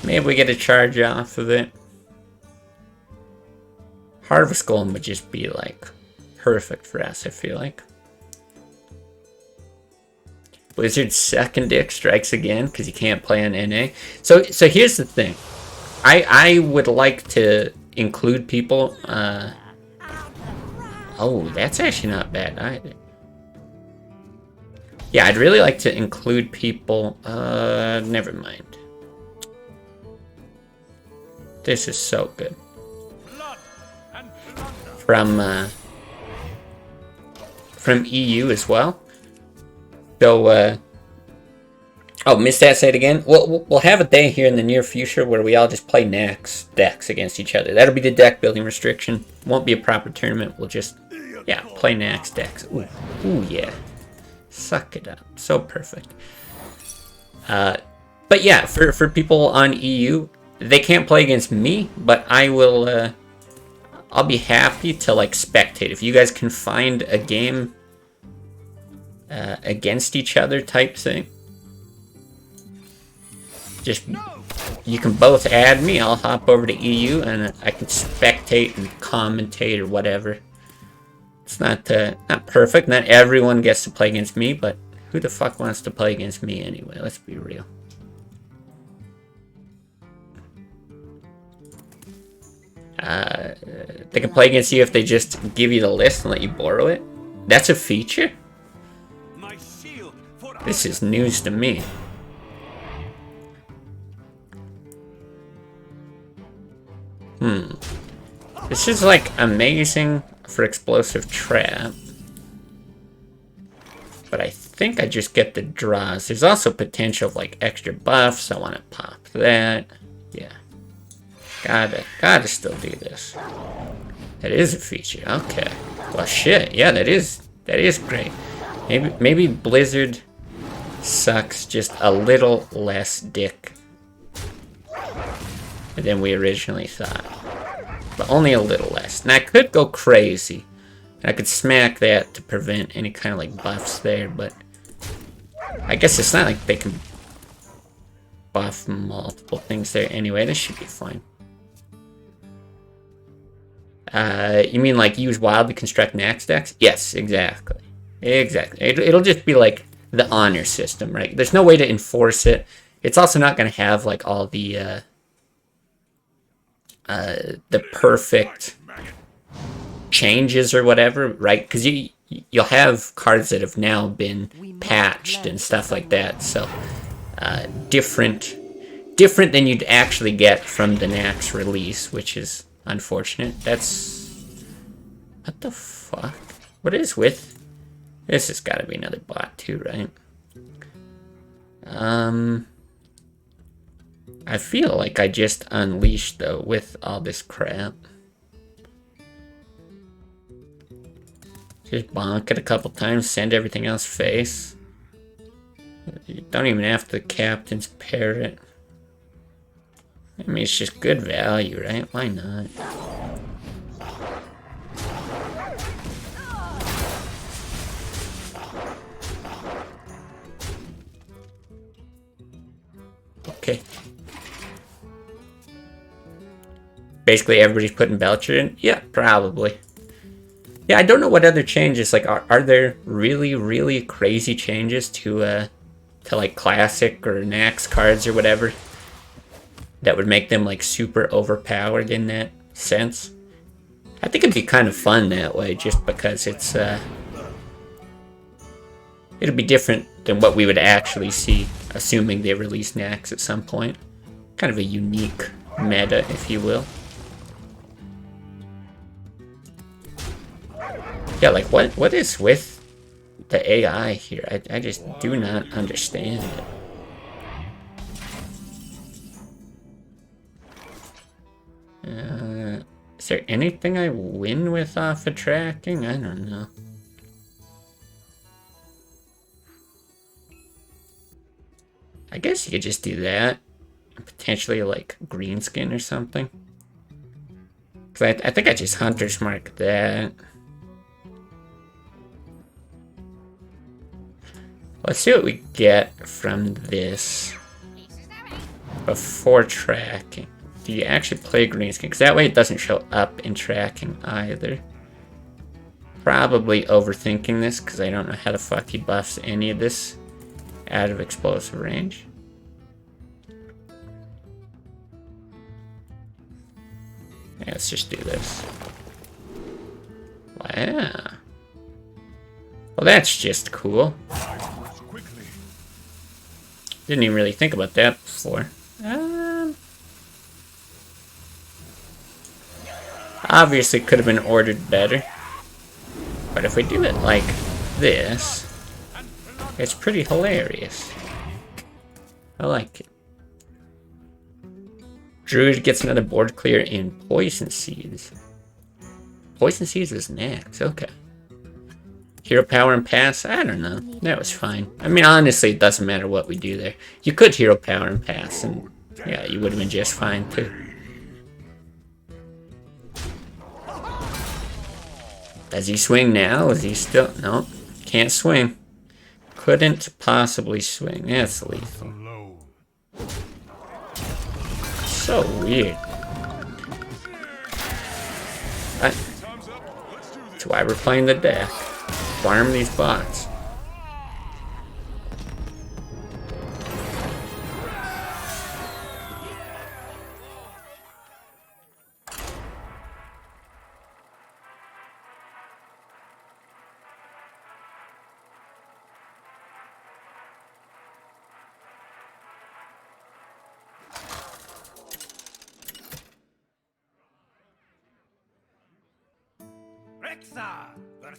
Maybe we get a charge off of it. Harvest Golem would just be like perfect for us, I feel like. Blizzard's second deck strikes again because you can't play on NA. So here's the thing. I would like to include people. Oh, that's actually not bad either. Yeah, I'd really like to include people. Never mind. This is so good. From EU as well. So, oh, missed that. Say it again. We'll have a day here in the near future where we all just play Nax decks against each other. That'll be the deck building restriction. Won't be a proper tournament. We'll just, yeah, play Nax decks. Ooh, yeah. Suck it up. So perfect. But yeah, for people on EU, they can't play against me, but I will, I'll be happy to, like, spectate. If you guys can find a game against each other type thing, just, you can both add me. I'll hop over to EU and I can spectate and commentate or whatever. It's not perfect. Not everyone gets to play against me, but who the fuck wants to play against me anyway? Let's be real. They can play against you if they just give you the list and let you borrow it. That's a feature? This is news to me. This is like amazing for explosive trap. But I think I just get the draws. There's also potential of like extra buffs. I want to pop that. Yeah. Gotta still do this. That is a feature. Okay. Well, shit. Yeah, that is great. Maybe Blizzard sucks just a little less dick than we originally thought. But only a little less. And I could go crazy. I could smack that to prevent any kind of like buffs there, but I guess it's not like they can buff multiple things there anyway. This should be fine. You mean like use wild to construct Nax decks? Yes, exactly. Exactly. It'll just be like the honor system, right? There's no way to enforce it. It's also not going to have like all the perfect changes or whatever, right? Because you'll have cards that have now been patched and stuff like that. So different than you'd actually get from the Nax release, which is unfortunate. That's what the fuck. What is with? This has got to be another bot too, right? I feel like I just unleashed though with all this crap. Just bonk it a couple times, send everything else face. You don't even have the captain's parrot. I mean, it's just good value, right? Why not? Okay. Basically, everybody's putting Belcher in? Yeah, probably. Yeah, I don't know what other changes, like, are there really, really crazy changes to like, Classic or Nax cards or whatever that would make them, like, super overpowered in that sense? I think it'd be kind of fun that way, just because it's, it'll be different than what we would actually see, assuming they release Nax at some point. Kind of a unique meta, if you will. Yeah, like, what is with the AI here? I just do not understand it. Is there anything I win with off of tracking? I don't know. I guess you could just do that. Potentially, like, green skin or something. Because I think I just Hunter's Mark that. Let's see what we get from this before tracking. Do you actually play green skin? Because that way it doesn't show up in tracking either. Probably overthinking this because I don't know how the fuck he buffs any of this out of explosive range. Yeah, let's just do this. Wow. Well, that's just cool. Didn't even really think about that before. Obviously could have been ordered better. But if we do it like this, it's pretty hilarious. I like it. Druid gets another board clear in Poison Seeds. Poison Seeds is next, okay. Hero Power and Pass? I don't know. That was fine. I mean, honestly, it doesn't matter what we do there. You could Hero Power and Pass, and yeah, you would have been just fine, too. Does he swing now? Is he still... Nope. Can't swing. Couldn't possibly swing. That's lethal. So weird. That's why we're playing the deck. Farm these bots.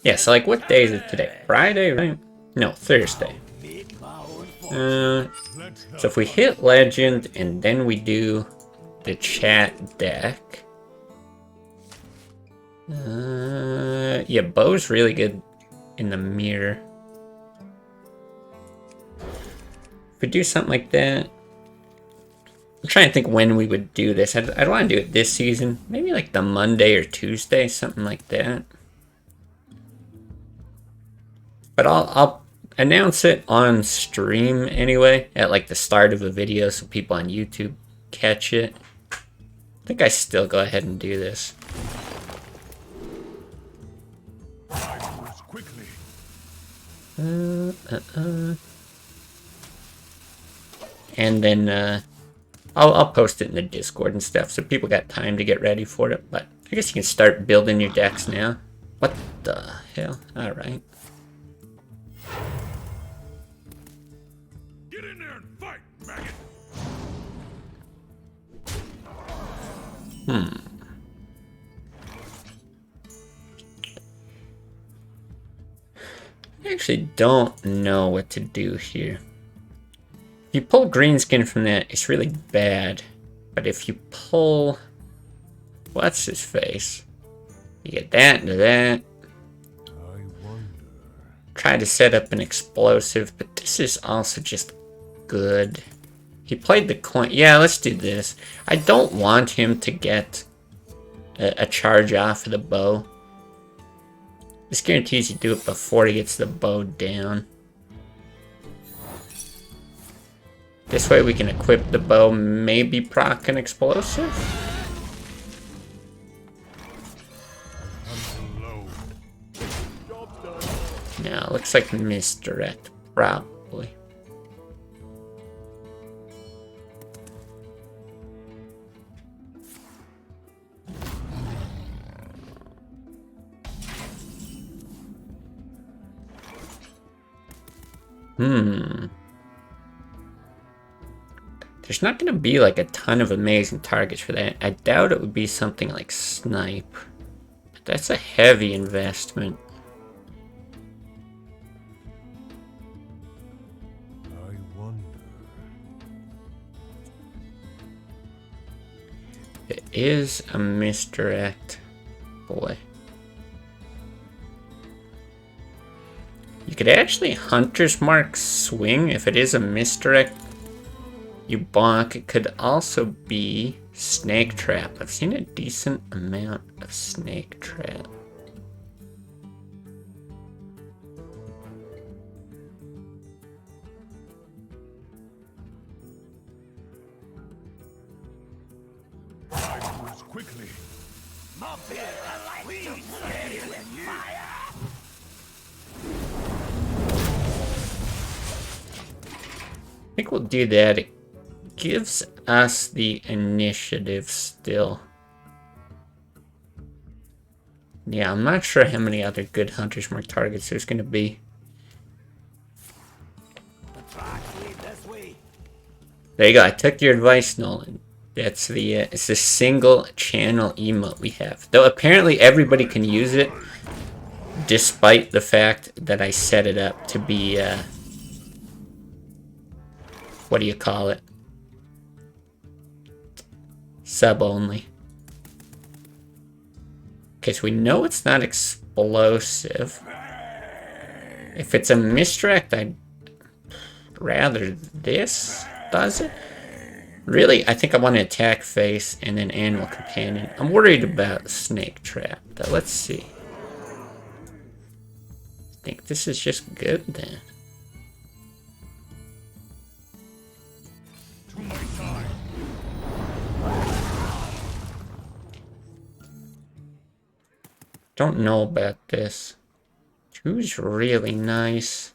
Yeah, so like what day is it today? Friday, right? No, Thursday. So if we hit Legend and then we do the chat deck. Yeah, Bo's really good in the mirror. If we do something like that. I'm trying to think when we would do this. I'd want to do it this season. Maybe like the Monday or Tuesday, something like that. But I'll announce it on stream anyway, at like the start of a video so people on YouTube catch it. I think I still go ahead and do this. And then I'll post it in the Discord and stuff, so people got time to get ready for it. But I guess you can start building your decks now. What the hell? All right. Get in there and fight, maggot! I actually don't know what to do here. If you pull Greenskin from that, it's really bad. But if you pull... what's his face? You get that into that. I wonder. Try to set up an explosive, but this is also just good. He played the coin. Yeah, let's do this. I don't want him to get a charge off of the bow. This guarantees you do it before he gets the bow down. This way we can equip the bow, maybe proc an explosive. No, looks like misdirect, probably. There's not going to be like a ton of amazing targets for that. I doubt it would be something like Snipe. But that's a heavy investment. I wonder. It is a misdirect. Boy. You could actually Hunter's Mark swing if it is a misdirect. You bonk. It could also be Snake Trap. I've seen a decent amount of Snake Trap. Moves quickly. I think we'll do that. It gives us the initiative still. Yeah, I'm not sure how many other good Hunter's Mark targets there's going to be. There you go. I took your advice, Nolan. That's the it's a single channel emote we have. Though apparently everybody can use it, despite the fact that I set it up to be what do you call it? Sub only. Okay, so we know it's not explosive. If it's a misdirect, I'd rather this does it. Really, I think I want to attack face and then animal companion. I'm worried about snake trap, but let's see. I think this is just good then. Don't know about this. Drew's really nice.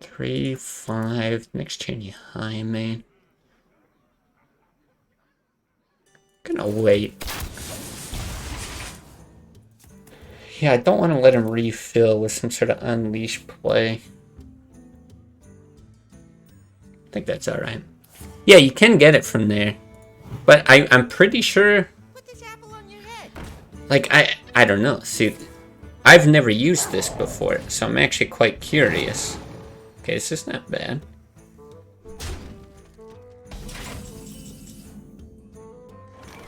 3, 5. Next turn you high, man. Gonna wait. Yeah, I don't want to let him refill with some sort of unleash play. I think that's alright. Yeah, you can get it from there. But I'm pretty sure... Put this apple on your head. Like, I don't know. See, I've never used this before, so I'm actually quite curious. Okay, this is not bad.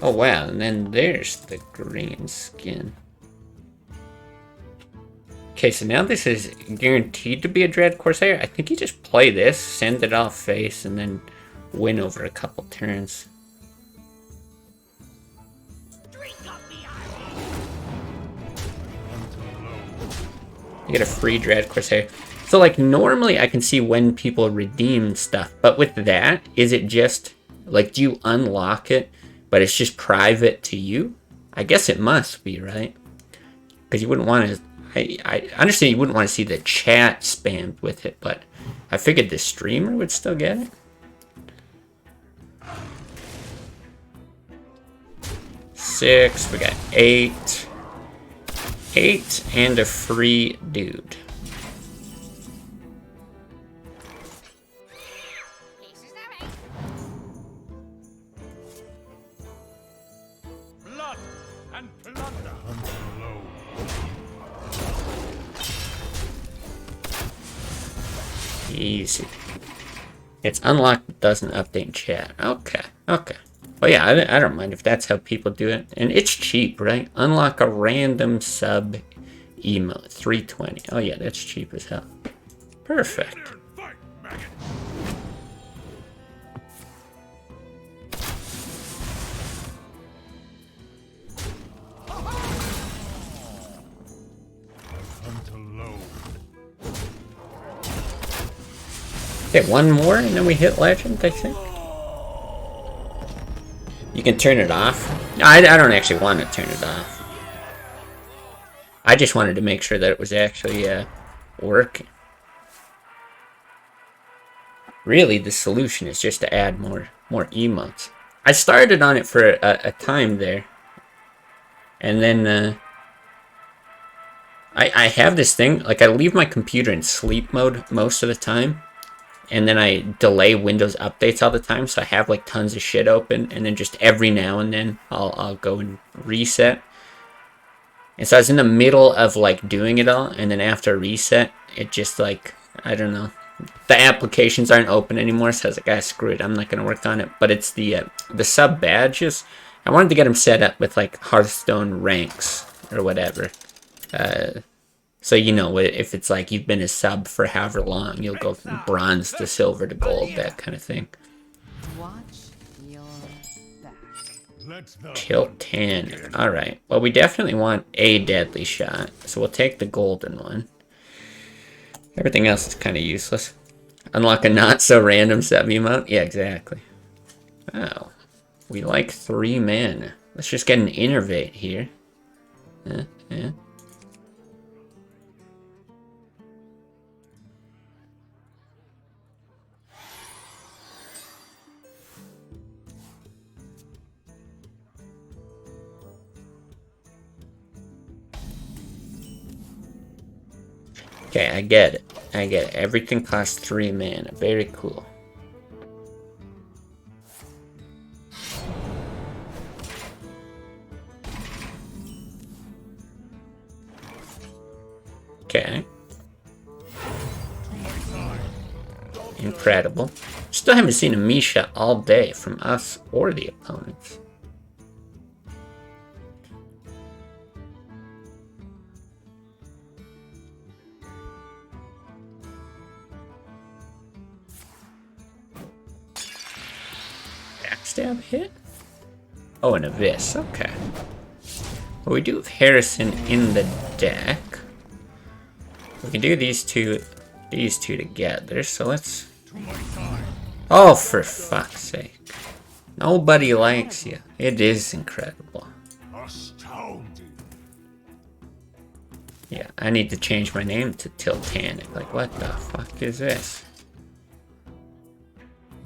Oh, wow, and then there's the green skin. Okay, so now this is guaranteed to be a Dread Corsair. I think you just play this, send it off face, and then win over a couple turns. You get a free Dread Corsair. So, like, normally I can see when people redeem stuff, but with that, is it just, like, do you unlock it, but it's just private to you? I guess it must be, right? Because you wouldn't want to... I understand you wouldn't want to see the chat spammed with it, but I figured the streamer would still get it. 6, we got 8. 8 and a free dude. Blood and plunder. Low. Easy. It's unlocked, but doesn't update in chat. Okay, okay. Well, yeah, I don't mind if that's how people do it. And it's cheap, right? Unlock a random sub emote. 320. Oh, yeah, that's cheap as hell. Perfect. Fight, maggot. Come to load. Okay, one more, and then we hit legend, I think. You can turn it off. I don't actually want to turn it off. I just wanted to make sure that it was actually working. Really, the solution is just to add more emotes. I started on it for a time there. And then I have this thing, like I leave my computer in sleep mode most of the time. And then I delay Windows updates all the time, so I have like tons of shit open, and then just every now and then I'll go and reset. And so I was in the middle of like doing it all, and then after reset, it just like, I don't know, the applications aren't open anymore, so I was like, ah, screw it, I'm not gonna work on it. But it's the sub badges. I wanted to get them set up with like Hearthstone ranks or whatever. So, you know, if it's like you've been a sub for however long, you'll go from bronze to silver to gold, that kind of thing. Watch your back. Let's the Tilt 10. Alright. Well, we definitely want a deadly shot. So we'll take the golden one. Everything else is kind of useless. Unlock a not so random sub emote? Yeah, exactly. Oh. We like 3 mana. Let's just get an innervate here. Yeah. Okay, I get it. Everything costs 3 mana. Very cool. Okay. Incredible. Still haven't seen a Misha all day from us or the opponents. Backstab hit? Oh, an Abyss. Okay. Well, we do have Harrison in the deck. We can do these two together, so let's... Oh, for fuck's sake. Nobody likes you. It is incredible. astounding. Yeah, I need to change my name to Tiltanic. Like, what the fuck is this?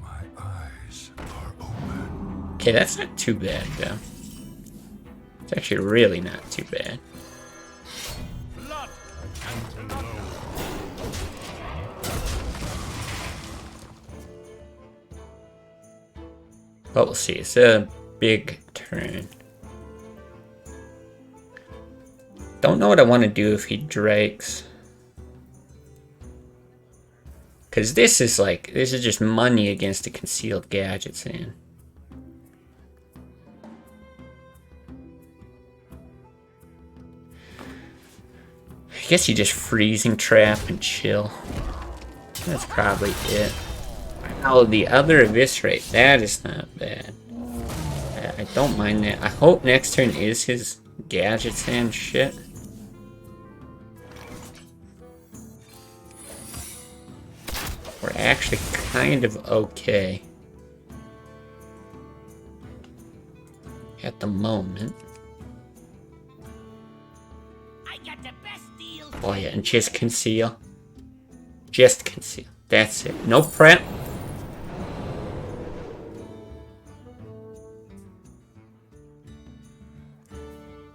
My eyes are open. Okay, that's not too bad, though. It's actually really not too bad. Blood and low. But we'll see. It's a big turn. Don't know what I want to do if he drakes. Because this is just money against the concealed gadgets in. I guess you just freezing trap and chill. That's probably it. Oh, the other eviscerate. That is not bad. I don't mind that. I hope next turn is his gadgets and shit. We're actually kind of okay. At the moment. I Oh yeah, and just conceal. Just conceal. That's it. No prep.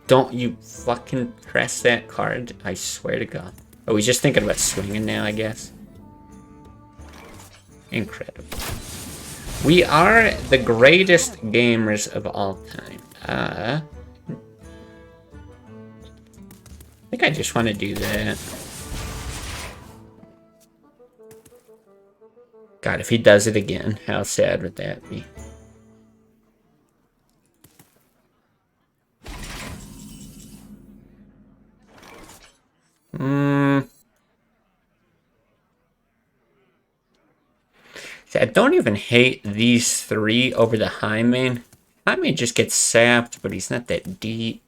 Don't you fucking press that card. I swear to God. Oh, he's just thinking about swinging now, I guess. Incredible. We are the greatest gamers of all time. I think I just want to do that. God, if he does it again, how sad would that be? See, I don't even hate these three over the high main. High main just gets sapped, but he's not that deep.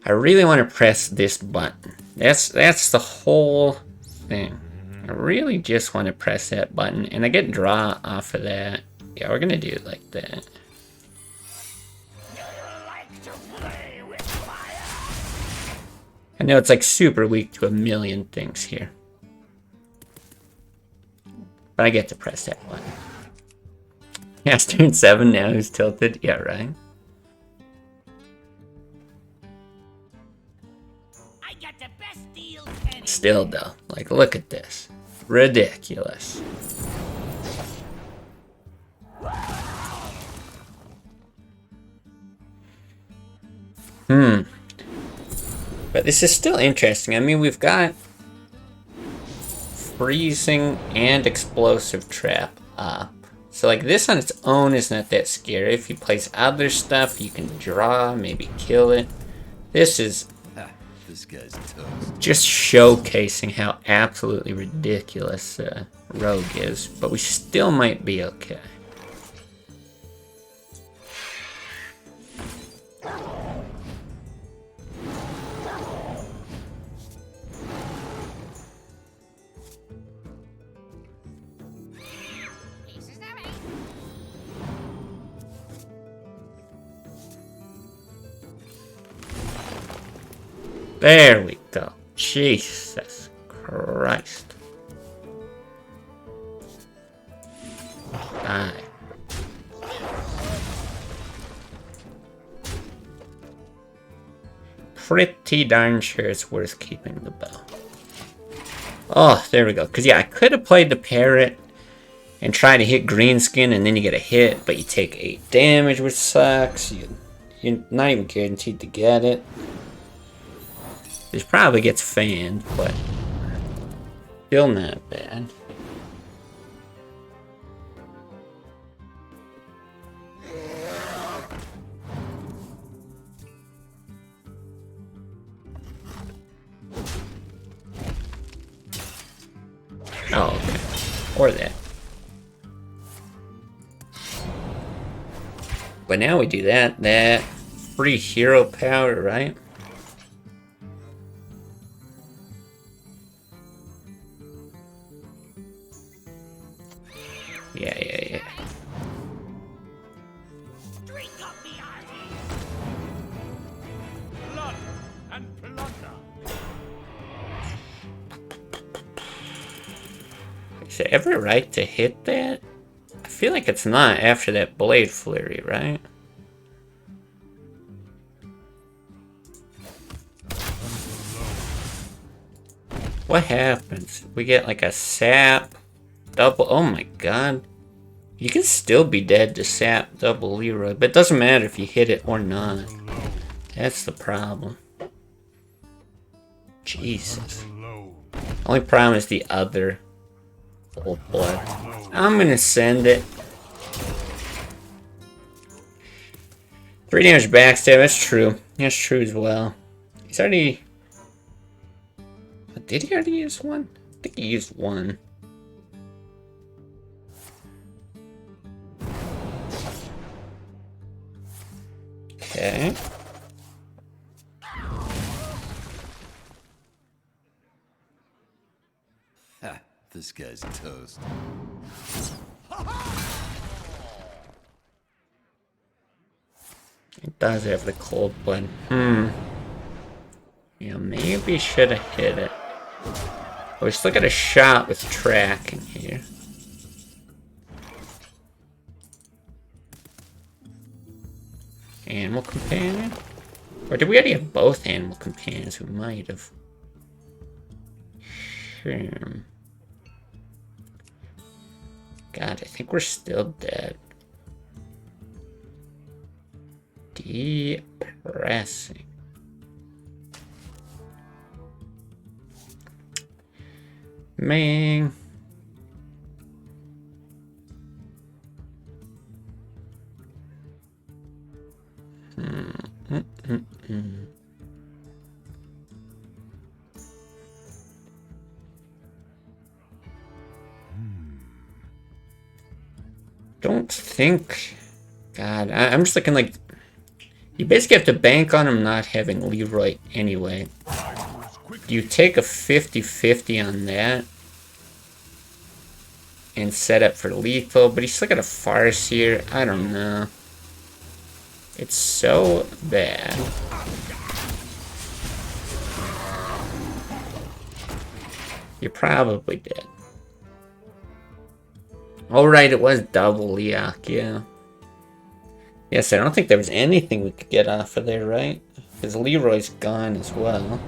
I really want to press this button. That's the whole thing. I really just want to press that button, and I get draw off of that. Yeah, we're gonna do it like that. I know it's like super weak to a million things here. But I get to press that button. Yeah, it's turn 7 now, who's tilted? Yeah, right? I got the best deal. Still though, like look at this. Ridiculous. But this is still interesting. I mean, we've got freezing and explosive trap up. So like this on its own is not that scary. If he plays other stuff, you can draw, maybe kill it. This is This guy's toast. just showcasing how absolutely ridiculous Rogue is. But we still might be okay. There we go. Jesus Christ. Die. Pretty darn sure it's worth keeping the bow. Oh, there we go. Because, yeah, I could have played the parrot and tried to hit Greenskin, and then you get a hit, but you take 8 damage, which sucks. You're not even guaranteed to get it. This probably gets fanned, but still not bad. Oh, okay. Or that. But now we do that free hero power, right? Yeah. Drink up the army. Blood and plunder. Is it ever right to hit that? I feel like it's not after that Blade Flurry, right? What happens? We get like a sap double. Oh my god. You can still be dead to sap double Leroy, but it doesn't matter if you hit it or not. That's the problem. Jesus. Only problem is the other old blood. I'm gonna send it. 3 damage backstab, that's true. That's true as well. He's already... Did he already use one? I think he used one. Okay. Ha, this guy's toast. It does have the cold blood. Yeah, maybe should have hit it. Oh, we still got a shot with tracking here. Animal companion? Or did we already have both animal companions? We might have. Sure. God, I think we're still dead. Depressing. Man. Don't think. God, I'm just looking like. You basically have to bank on him not having Leroy anyway. Do you take a 50-50 on that? And set up for lethal, but he's still got a farce here. I don't know. It's so bad. You're probably dead. Alright, it was double Leok, yeah. Yes, I don't think there was anything we could get off of there, right? Because Leroy's gone as well.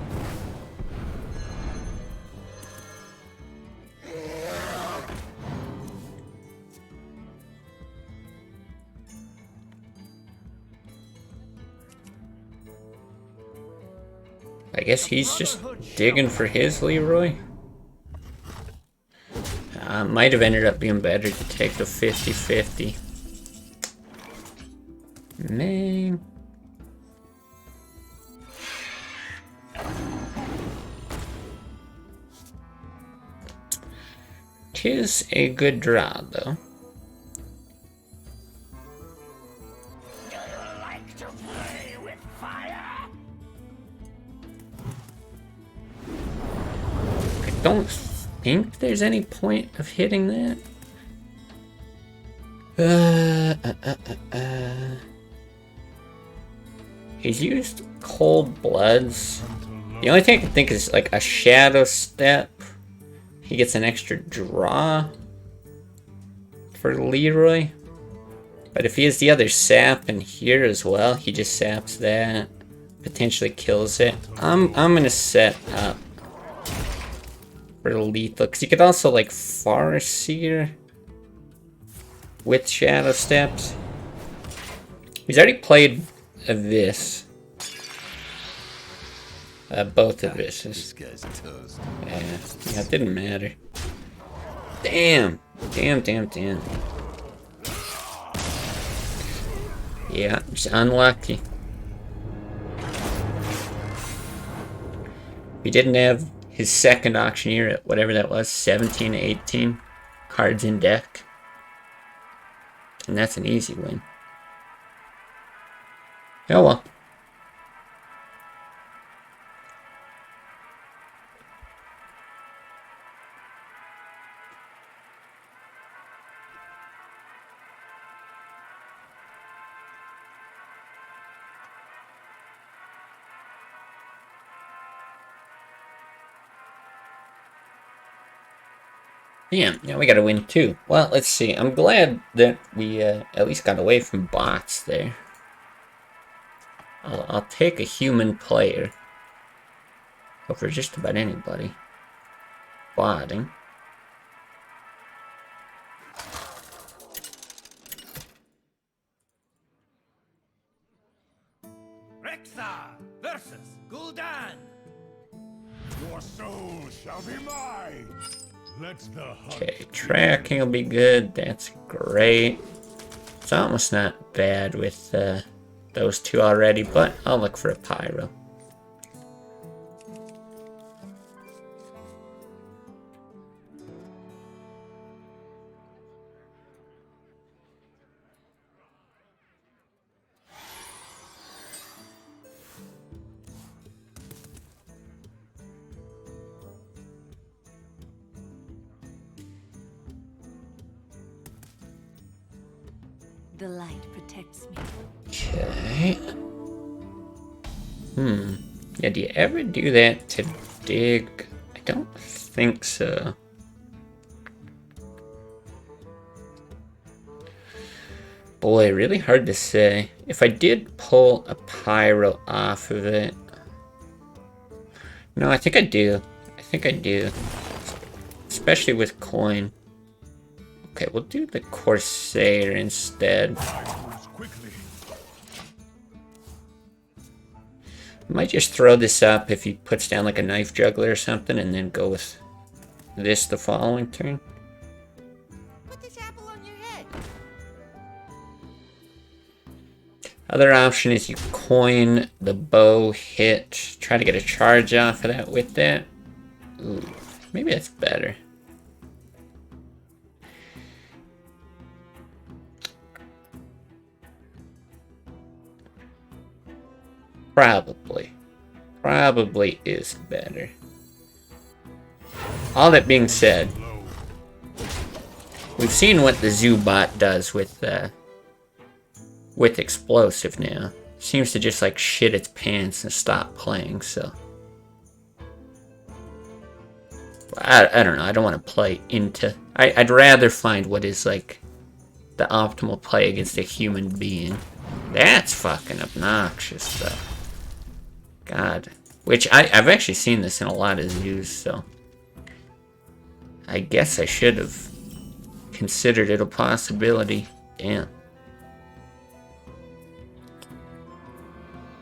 I guess he's just digging for his Leroy. Might have ended up being better to take the 50-50. Man. Tis a good draw, though. I don't think there's any point of hitting that. He's used Cold Bloods. The only thing I can think is like a Shadow Step. He gets an extra draw for Leroy. But if he has the other sap in here as well, he just saps that. Potentially kills it. I'm gonna set up for lethal, because you could also like Farseer with Shadow Steps. He's already played this. Both of this. This guy's toast. Yeah, it didn't matter. Damn. Damn. Yeah, just unlucky. He didn't have his second auctioneer at whatever that was, 17 to 18 cards in deck. And that's an easy win. Oh well. Yeah, we got to win too. Well, let's see. I'm glad that we at least got away from bots there. I'll take a human player over just about anybody. Botting. Rexar versus Gul'dan. Your soul shall be mine. Let the hunt. Okay, tracking will be good. That's great. It's almost not bad with those two already, but I'll look for a pyro. The light protects me. Okay. Yeah, do you ever do that to dig? I don't think so. Boy, really hard to say. If I did pull a pyro off of it... No, I think I do. I think I do. Especially with coin. Okay, we'll do the Corsair instead. Might just throw this up if he puts down like a knife juggler or something, and then go with this the following turn. Put this apple on your head. Other option is you coin the bow hit, try to get a charge off of that with that. Ooh, maybe that's better. Probably is better. All that being said, we've seen what the Zoobot does with explosive now. Seems to just like shit its pants and stop playing, so. I don't know, I don't want to play into... I'd rather find what is like the optimal play against a human being. That's fucking obnoxious, though. God. Which, I've actually seen this in a lot of zoos, so... I guess I should have considered it a possibility. Damn.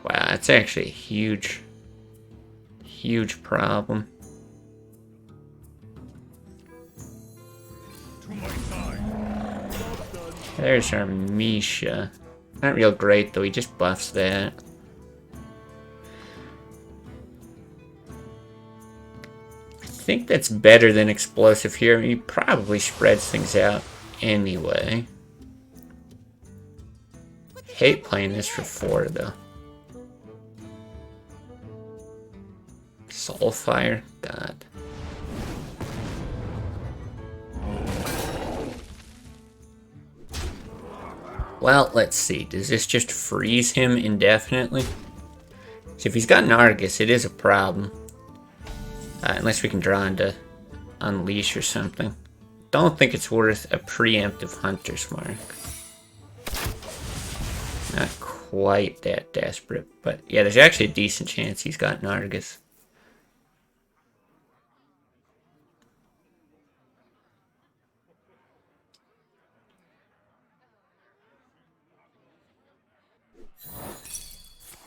Wow, that's actually a huge problem. There's our Misha. Not real great, though. He just buffs that. I think that's better than explosive here. I mean, he probably spreads things out anyway. Hate playing this for 4, though. Soulfire? God. Well, let's see. Does this just freeze him indefinitely? So if he's got an Argus, it is a problem. Unless we can draw into Unleash or something. Don't think it's worth a preemptive Hunter's Mark. Not quite that desperate, but yeah, there's actually a decent chance he's got an Argus.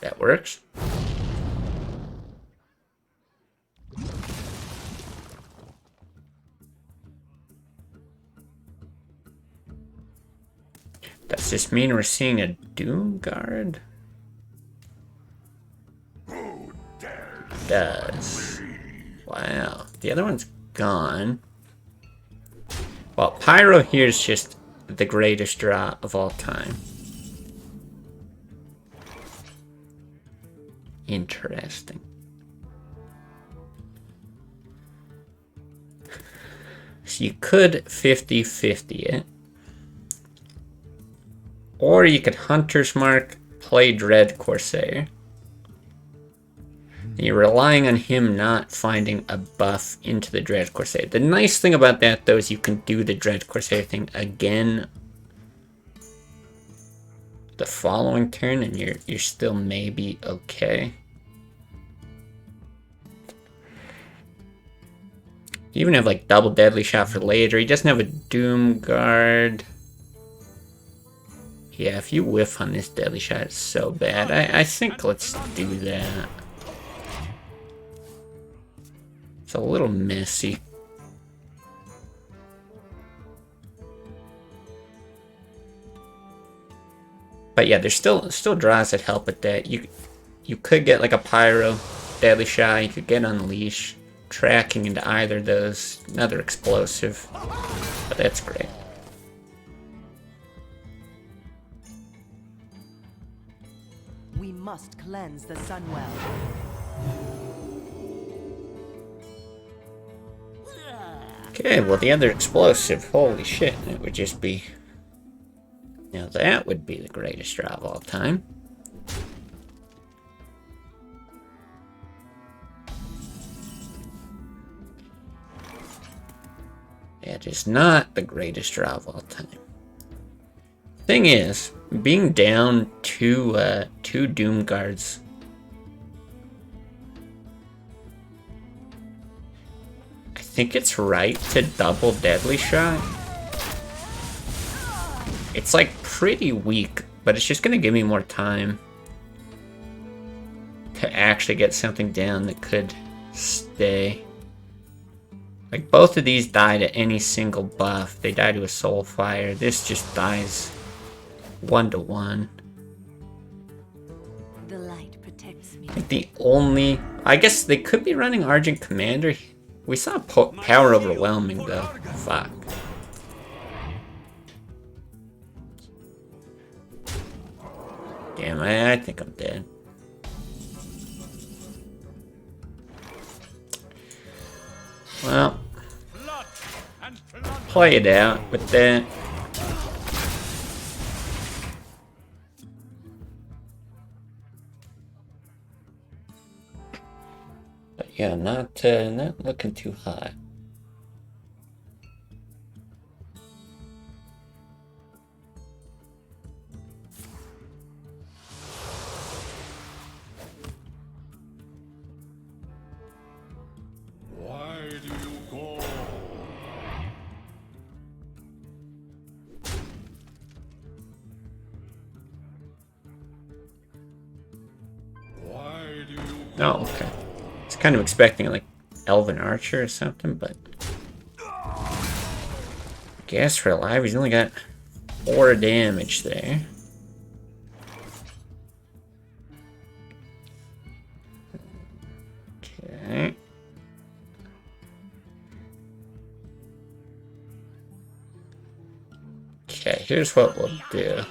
That works. Does this mean we're seeing a Doom Guard? Does. Wow. The other one's gone. Well, Pyro here is just the greatest draw of all time. Interesting. So you could 50-50 it. Or you could Hunter's Mark, play Dread Corsair. And you're relying on him not finding a buff into the Dread Corsair. The nice thing about that, though, is you can do the Dread Corsair thing again the following turn, and you're still maybe okay. You even have like double Deadly Shot for later. He doesn't have a Doom Guard. Yeah, if you whiff on this Deadly Shot, it's so bad. I think let's do that. It's a little messy. But yeah, there's still draws that help with that. You could get like a Pyro, Deadly Shot. You could get Unleash, tracking into either of those. Another explosive, but that's great. We must cleanse the Sunwell. Okay, well the other explosive, holy shit, it would just be... Now that would be the greatest draw of all time. It is not the greatest draw of all time. Thing is, being down two Doom Guards, I think it's right to double Deadly Shot. It's like pretty weak, but it's just gonna give me more time to actually get something down that could stay. Like, both of these die to any single buff. They die to a Soulfire. This just dies 1-to-1. The light protects me. Like, the only... I guess they could be running Argent Commander. We saw Power Overwhelming, though. Fuck. Damn, I think I'm dead. Well, play it out with that. But yeah, not looking too hot. Why do you go? Why do you go? Oh, okay. I was kind of expecting like Elven Archer or something, but I guess for alive he's only got 4 damage there. Okay. Okay, here's what we'll do.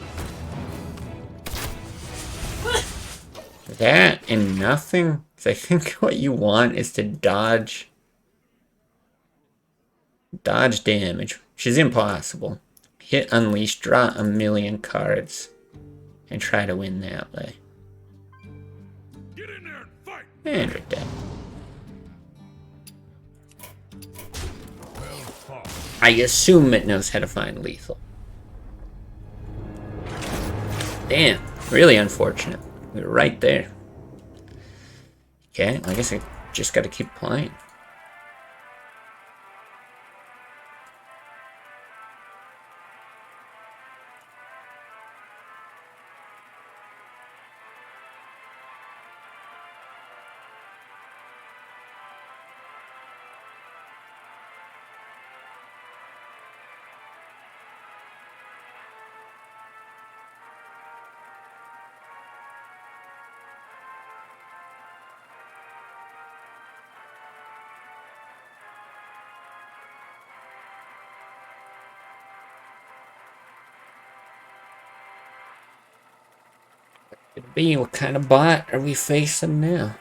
That and nothing. So I think what you want is to dodge damage, which is impossible. Hit Unleash, draw 1,000,000 cards, and try to win that way. Get in there and fight! And you're dead. Well fought. I assume it knows how to find lethal. Damn, really unfortunate. We were right there. Okay, I guess I just gotta keep playing. Could be. What kind of bot are we facing now?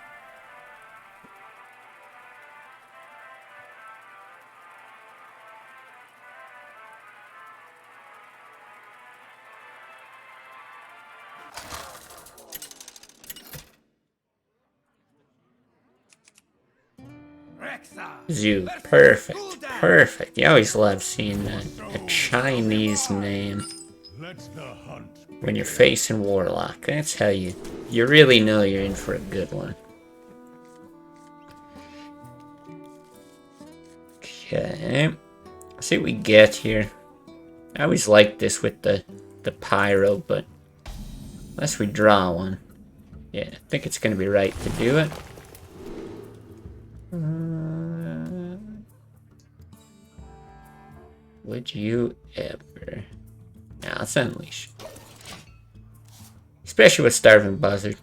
Zoo, perfect, perfect. You always love seeing a Chinese name Let's the hunt. when you're facing Warlock. That's how you really know you're in for a good one. Okay, let's see what we get here. I always like this with the Pyro, but unless we draw one, yeah, I think it's gonna be right to do it. Would you ever? Nah, let's Unleash. Especially with Starving Buzzard.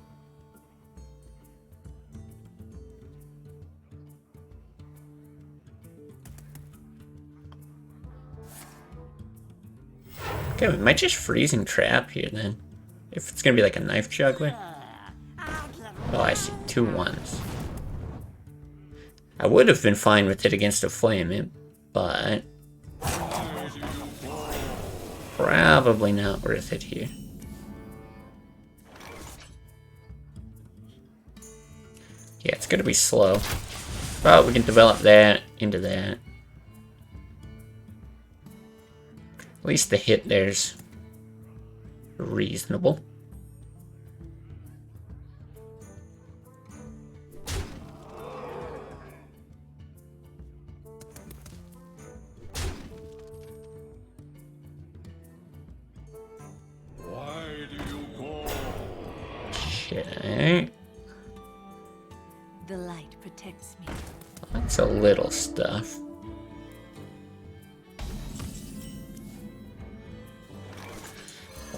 Okay, we might just Freezing Trap here then. If it's gonna be like a Knife Juggler. Oh, I see. 2 1s. I would have been fine with it against a Flame Imp, but probably not worth it here. Yeah, it's gonna be slow. But we can develop that into that. At least the hit there's reasonable. Why do you call? Okay. The light protects me. That's a little stuff.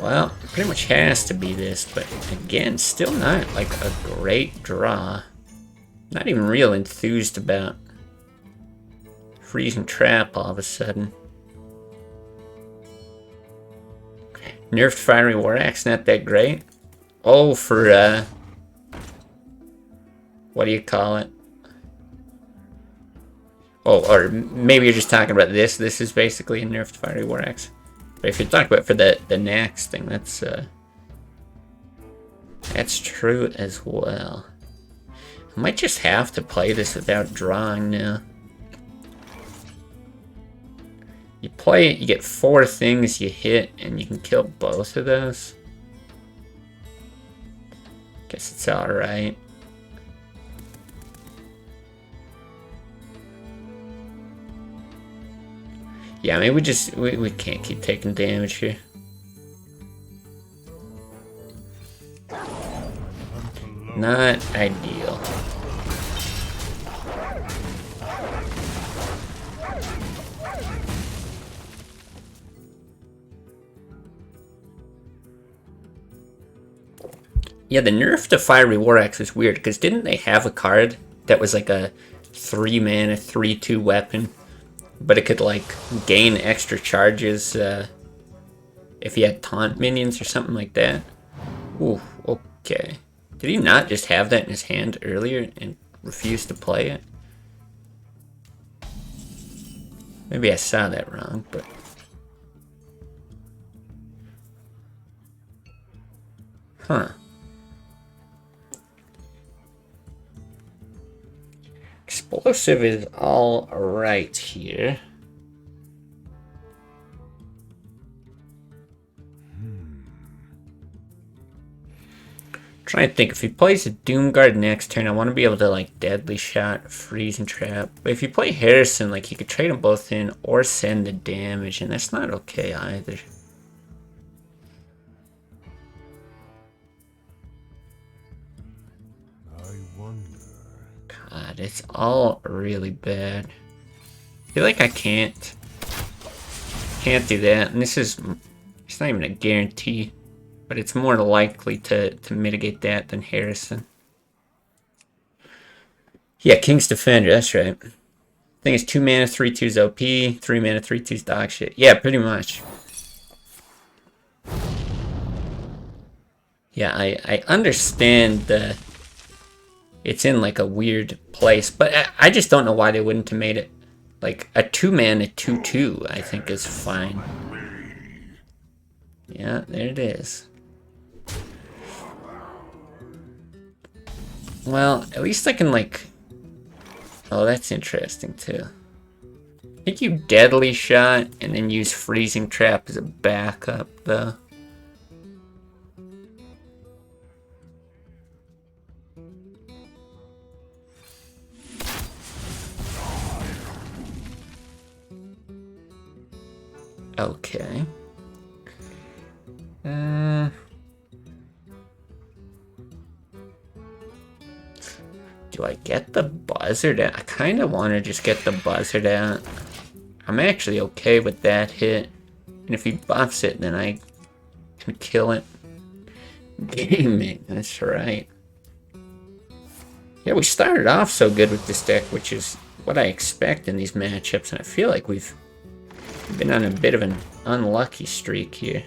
Well, it pretty much has to be this, but again, still not like a great draw. Not even real enthused about freezing trap all of a sudden. Nerfed fiery war axe, not that great. Oh, for what do you call it? Oh, or maybe you're just talking about this. This is basically a nerfed fiery war axe. But if you're talking about for the next thing, that's true as well. I might just have to play this without drawing now. You play it, you get 4 things you hit, and you can kill both of those. Guess it's alright. Yeah, maybe we can't keep taking damage here. Not ideal. Yeah, the nerf to Fiery War Axe is weird, because didn't they have a card that was like a 3-mana, 3/2 weapon, but it could like gain extra charges if he had taunt minions or something like that? Ooh, okay. Did he not just have that in his hand earlier and refuse to play it? Maybe I saw that wrong, but... Huh. Explosive is all right here. Trying to think, if he plays a Doomguard next turn, I want to be able to like Deadly Shot, Freeze and Trap. But if you play Harrison, like he could trade them both in or send the damage, and that's not okay either. I wonder. God, it's all really bad. I feel like I can't do that, and it's not even a guarantee, but it's more likely to mitigate that than Harrison. Yeah, King's Defender, that's right. I think it's 2 mana, 3/2's OP, 3 mana, 3/2's dog shit. Yeah, pretty much. Yeah, I understand the... It's in like a weird place, but I just don't know why they wouldn't have made it like a 2 mana 2/2. I think is fine. Yeah, there it is. Well, at least I can like... Oh, that's interesting too. I think you Deadly Shot and then use Freezing Trap as a backup though. Okay. Do I get the Buzzard out? I kind of want to just get the Buzzard out. I'm actually okay with that hit. And if he buffs it, then I can kill it. Gaming, that's right. Yeah, we started off so good with this deck, which is what I expect in these matchups. And I feel like we've been on a bit of an unlucky streak here.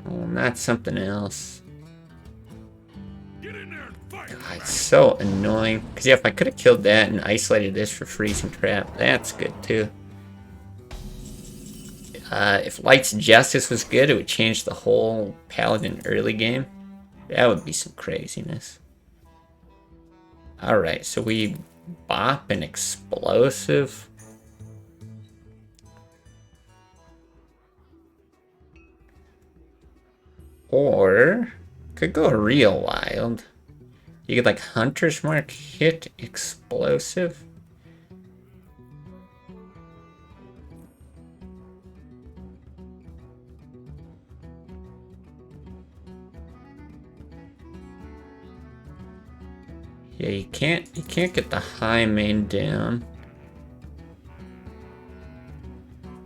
Oh, not something else. Get in there and fight. God, it's so annoying. Because yeah, if I could have killed that and isolated this for Freezing Trap, that's good too. If Light's Justice was good, it would change the whole Paladin early game. That would be some craziness. Alright, so we bop an Explosive. Or could go real wild. You get like Hunter's Mark, hit, explosive. Yeah, you can't get the high main down.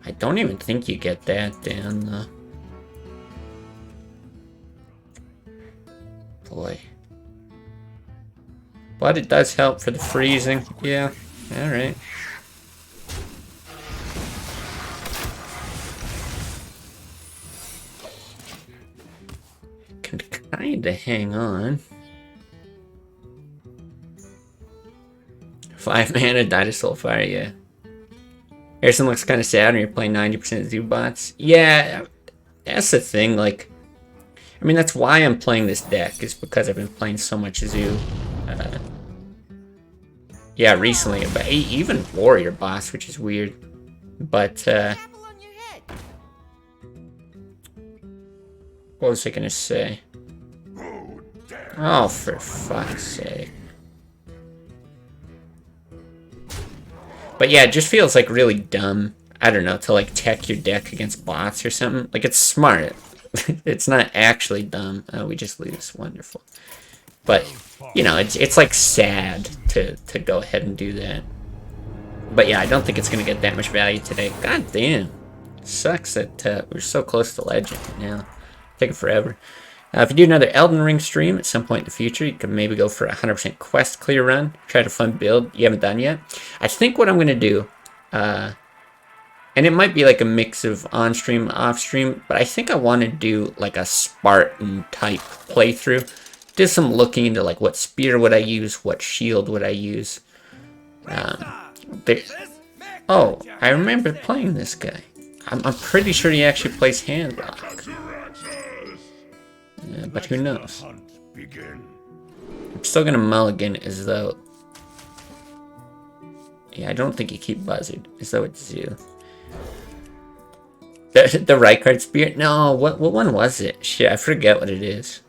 I don't even think you get that down though. Boy. But it does help for the freezing. Yeah, alright. Can kinda hang on. 5 mana, died of Soulfire, yeah. Harrison looks kind of sad when you're playing 90% Zoo bots. Yeah, that's the thing, like... I mean, that's why I'm playing this deck, is because I've been playing so much Zoo. Yeah, recently, but even Warrior boss, which is weird. But, what was I gonna say? Oh, for fuck's sake. But yeah, it just feels like really dumb, I don't know, to like tech your deck against bots or something. Like, it's smart. It's not actually dumb. Oh, we just lose. Wonderful. But, you know, it's like sad to go ahead and do that. But yeah, I don't think it's going to get that much value today. God damn. Sucks that we're so close to Legend now. Taking forever. If you do another Elden Ring stream at some point in the future, you could maybe go for a 100% quest clear run. Try to fun build you haven't done yet. I think what I'm going to do, and it might be like a mix of on-stream, off-stream, but I think I want to do like a Spartan-type playthrough. Do some looking into like what spear would I use, what shield would I use. Oh, I remember playing this guy. I'm pretty sure he actually plays handlock. Yeah, but who knows? I'm still gonna mulligan as though... Yeah, I don't think you keep Buzzard, as though it's Zoo. The right card spear? No, what one was it? Shit, I forget what it is.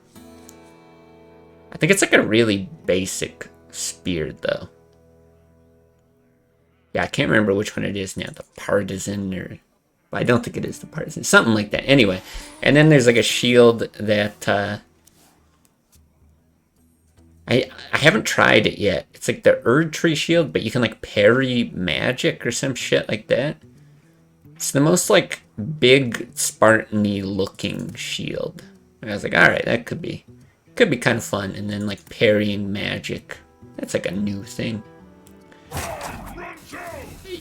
I think it's like a really basic spear, though. Yeah, I can't remember which one it is now. The Partisan or... But I don't think it is the Partisan. Something like that. Anyway. And then there's like a shield that... I haven't tried it yet. It's like the Erd Tree shield, but you can like parry magic or some shit like that. It's the most like big Spartan-y looking shield. And I was like, alright, that could be kind of fun. And then like parrying magic. That's like a new thing.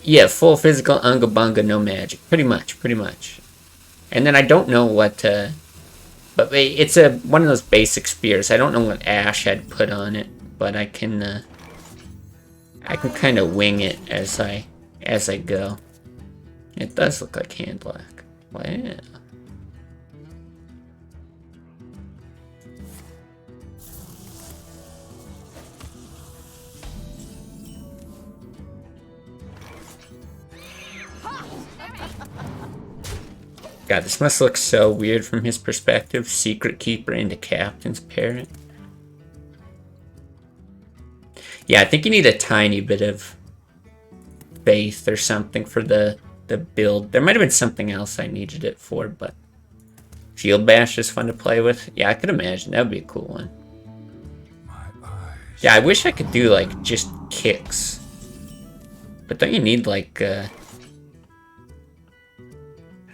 Yeah, full physical, unga bunga, no magic. Pretty much. And then I don't know what, but it's one of those basic spears. I don't know what Ash had put on it, but I can kind of wing it as I go. It does look like handlock. Wow. God, this must look so weird from his perspective. Secretkeeper into Captain's Parent. Yeah, I think you need a tiny bit of faith or something for the build. There might have been something else I needed it for, but Shield Bash is fun to play with. Yeah, I could imagine. That would be a cool one. Yeah, I wish I could do, like, just kicks. But don't you need, like, do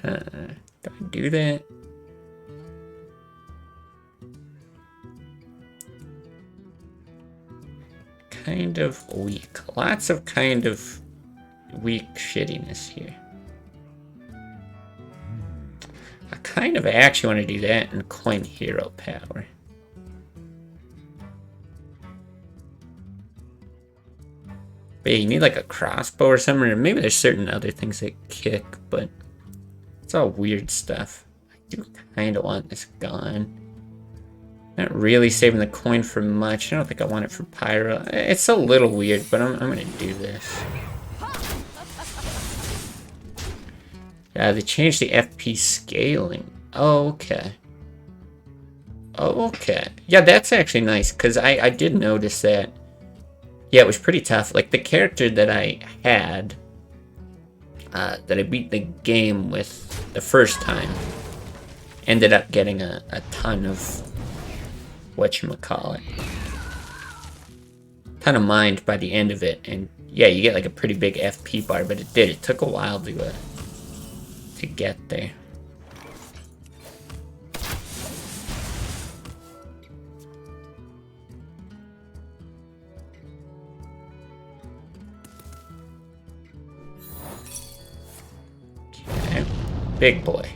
I do that? Kind of weak. Lots of kind of weak shittiness here. I kind of actually want to do that and coin hero power. But yeah, you need like a crossbow or something, or maybe there's certain other things that kick, but it's all weird stuff. I do kind of want this gone. Not really saving the coin for much. I don't think I want it for pyro. It's a little weird, but I'm gonna do this. Yeah, they changed the FP scaling. Oh, okay. Okay. Yeah, that's actually nice, because I did notice that. Yeah, it was pretty tough. Like, the character that I had, that I beat the game with the first time, ended up getting a ton of whatchamacallit. Ton of mind by the end of it, and yeah, you get like a pretty big FP bar, but it took a while to get there. Okay, big boy.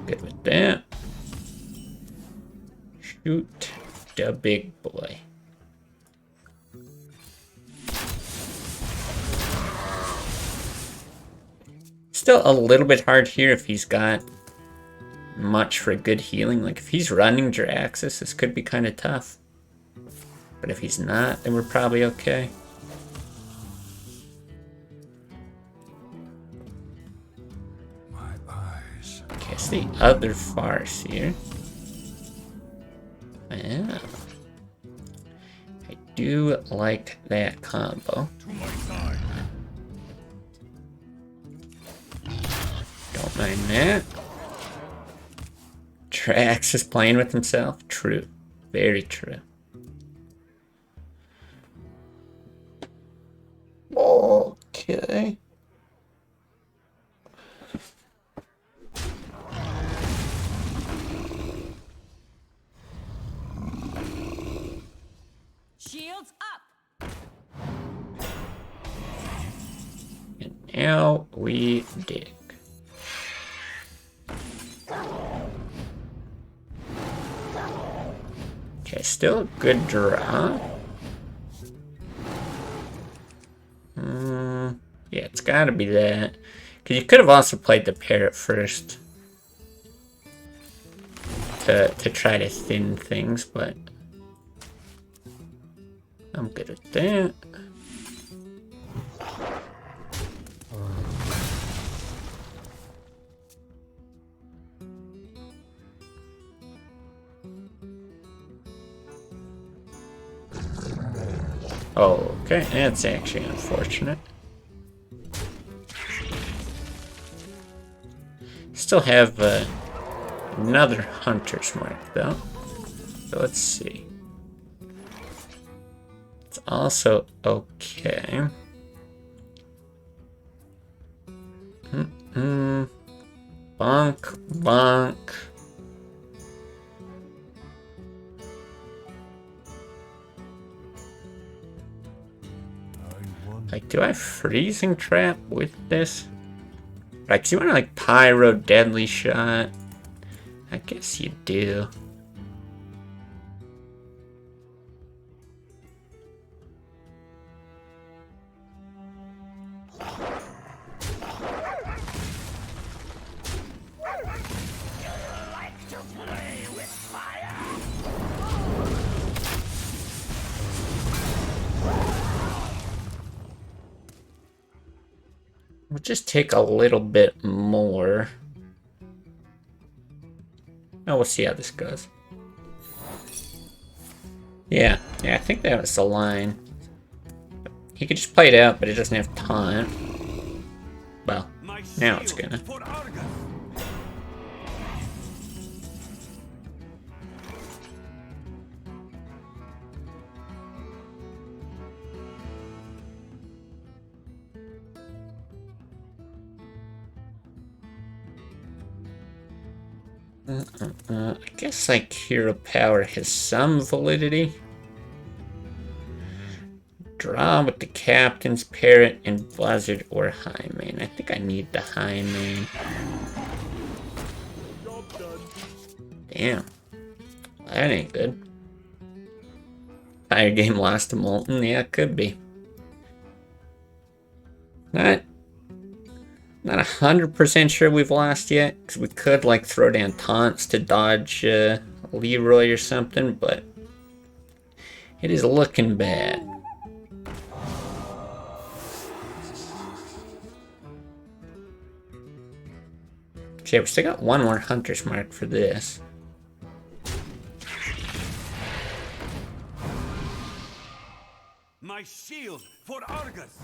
Good with that. Shoot the big boy. Still a little bit hard here if he's got much for good healing. Like, if he's running Jiraxis, this could be kind of tough. But if he's not, then we're probably okay. My eyes. Okay, it's the other farce here. Yeah. I do like that combo. To my side. Don't mind that. Trax is playing with himself. True. Very true. Okay. Shields up. And now we dig. Okay, still a good draw. Yeah, it's gotta be that. Because you could have also played the parrot first. To try to thin things, but I'm good at that. Oh, okay, that's actually unfortunate. Still have another hunter's mark though. So let's see. It's also okay. Bonk, bonk. Like, do I freezing trap with this? Like, do you want to like pyro deadly shot? I guess you do. We'll just take a little bit more. Oh, we'll see how this goes. Yeah, I think that was the line. He could just play it out, but it doesn't have taunt. Well, now it's gonna. I guess like hero power has some validity. Draw with the captain's parrot and buzzard or high main. I think I need the high main. Damn, that ain't good. Fire game lost to Molten. Yeah, it could be. Not 100% sure we've lost yet, because we could like throw down taunts to dodge Leroy or something, but it is looking bad. So yeah, we still got one more Hunter's Mark for this. My shield for Argus.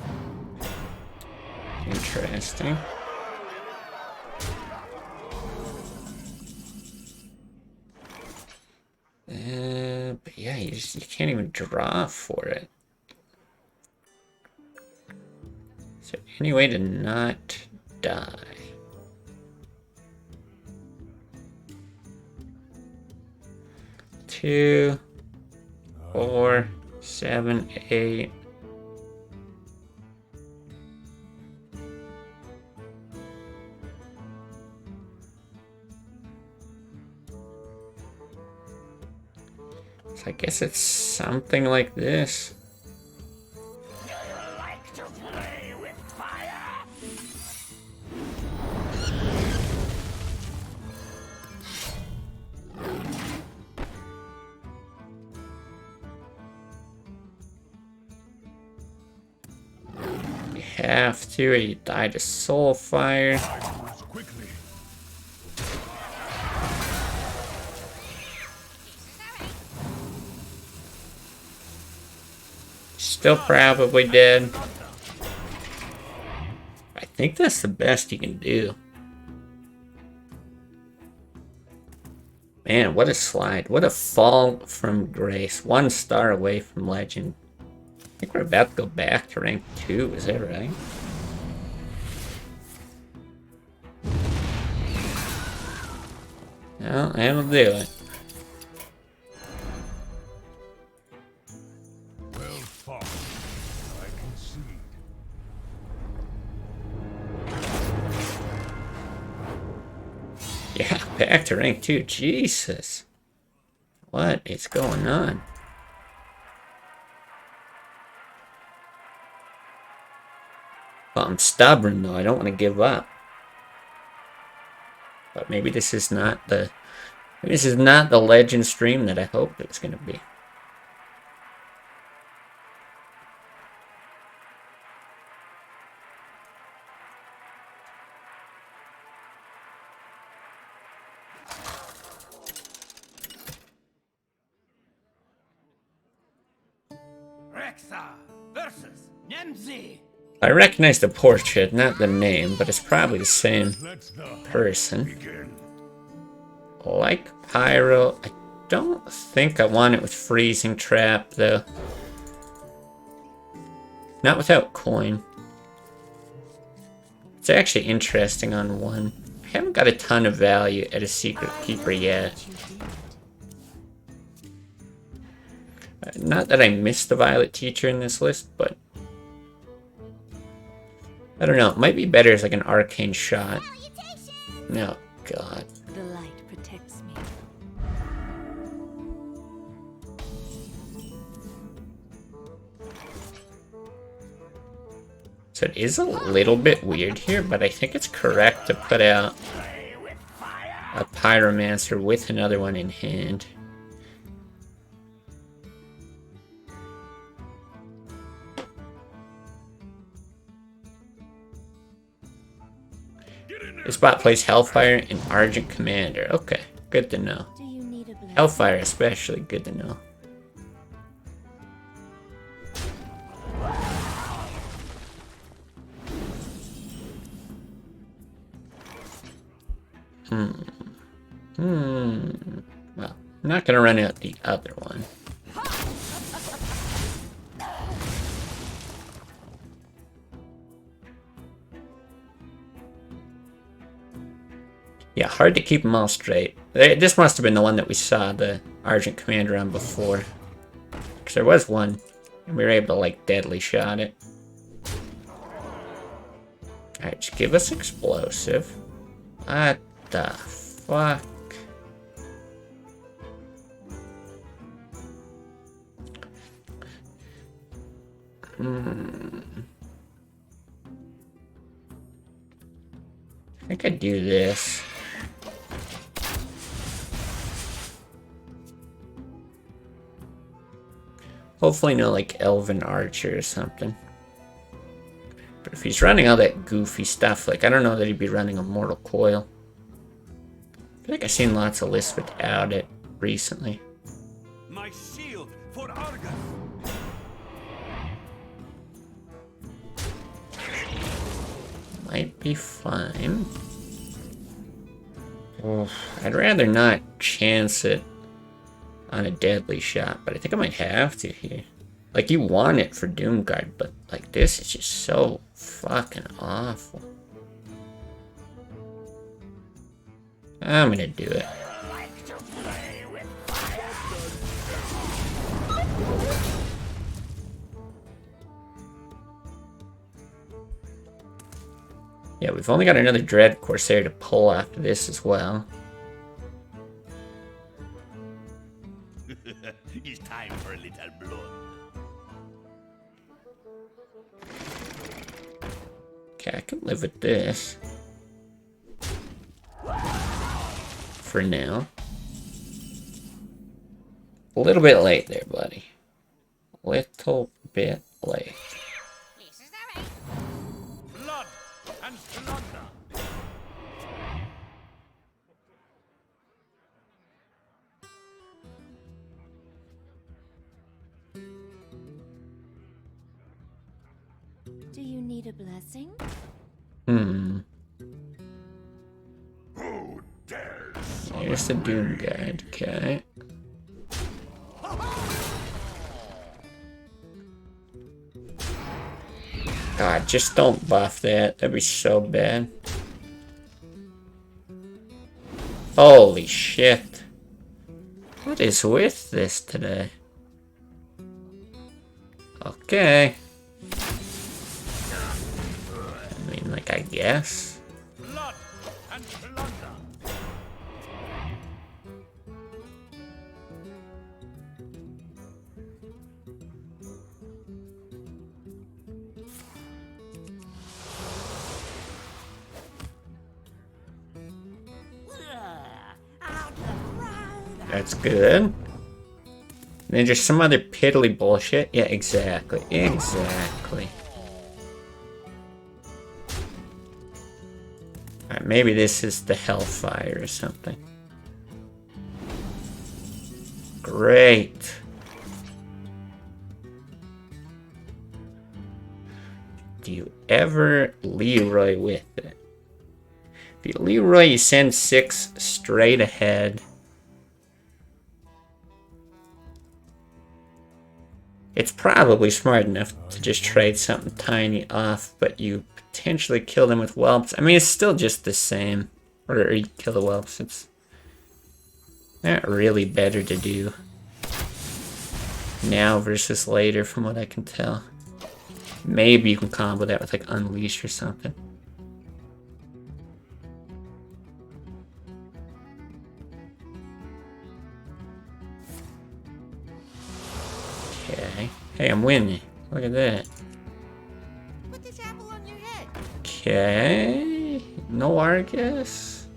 Interesting. But yeah, you can't even draw for it. Is there any way to not die? Two, 4, 7, 8. So I guess it's something like this. Like to play with fire? You have to, or you die to soul fire. Quickly. Still probably dead. I think that's the best you can do. Man, what a slide. What a fall from grace. 1 star away from legend. I think we're about to go back to rank 2, is that right? Well, that'll do it. Well fought. I concede. Yeah, back to rank 2. Jesus. What is going on? Well, I'm stubborn though. I don't want to give up. But maybe this is not the legend stream that I hoped it was going to be. Rexa versus Nemzi. I recognize the portrait, not the name, but it's probably the same Let the hunt person. begin. Like Pyro, I don't think I want it with Freezing Trap, though. Not without coin. It's actually interesting on 1. I haven't got a ton of value at a Secretkeeper yet. Not that I missed the Violet Teacher in this list, but I don't know. It might be better as like an arcane shot. No, God. The light protects me. So it is a little bit weird here, but I think it's correct to put out a Pyromancer with another one in hand. This bot plays Hellfire and Argent Commander. Okay, good to know. Do you need a blade? Hellfire especially, good to know. Well, I'm not gonna run out the other one. Yeah, hard to keep them all straight. This must have been the one that we saw the Argent Commander on before. Because there was one, and we were able to, like, deadly shot it. Alright, just give us explosive. What the fuck? I think I'd do this. Hopefully no, like, Elven Archer or something. But if he's running all that goofy stuff, like, I don't know that he'd be running a Mortal Coil. I think I've seen lots of lists without it recently. My shield for Argus. Might be fine. Oh, I'd rather not chance it on a deadly shot, but I think I might have to here. Like, you want it for Doomguard, but like this is just so fucking awful. I'm gonna do it. Yeah, we've only got another Dread Corsair to pull after this as well. It's time for a little blood. Okay, I can live with this. For now. A little bit late there, buddy. Little bit late. Blood and plunder. Do you need a blessing? Hmm. Who dares? Here's the Doom Guide, okay. God, just don't buff that. That'd be so bad. Holy shit. What is with this today? Okay. I mean, like, I guess. Blood and plunder. That's good. Then just some other piddly bullshit. Yeah, exactly. Exactly. Alright, maybe this is the Hellfire or something. Great. Do you ever Leroy with it? If you Leroy, you send 6 straight ahead. It's probably smart enough to just trade something tiny off, but you potentially kill them with whelps. I mean, it's still just the same. Or you kill the whelps. It's not really better to do now versus later, from what I can tell. Maybe you can combo that with like Unleash or something. Okay. Hey, I'm winning. Look at that. Put this apple on your head. Okay. No Argus.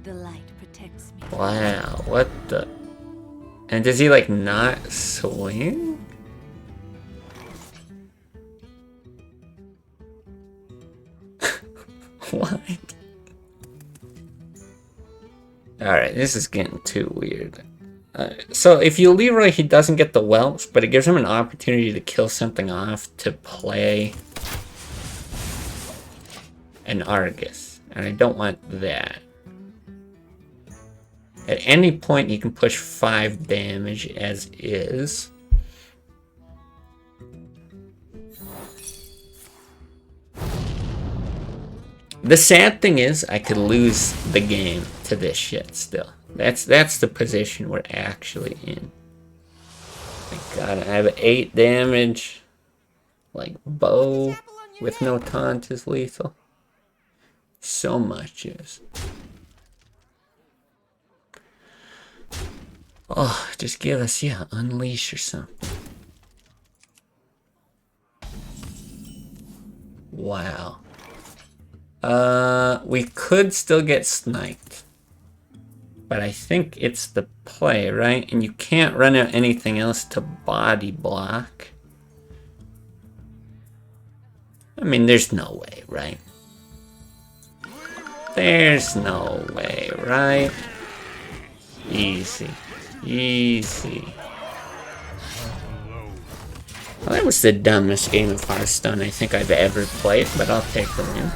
The light protects me. Wow, what the... And does he, like, not swing? What? Alright, this is getting too weird. So if you Leroy, he doesn't get the whelps, but it gives him an opportunity to kill something off to play an Argus. And I don't want that. At any point, you can push 5 damage as is. The sad thing is, I could lose the game to this shit still. That's the position we're actually in. My God, I have 8 damage. Like, bow with no taunt is lethal. So much is. Oh, just give us, yeah, Unleash or something. Wow. We could still get sniped. But I think it's the play, right? And you can't run out anything else to body block. I mean, there's no way, right? There's no way, right? Easy. Easy. Well, that was the dumbest game of Hearthstone I think I've ever played, but I'll take the win.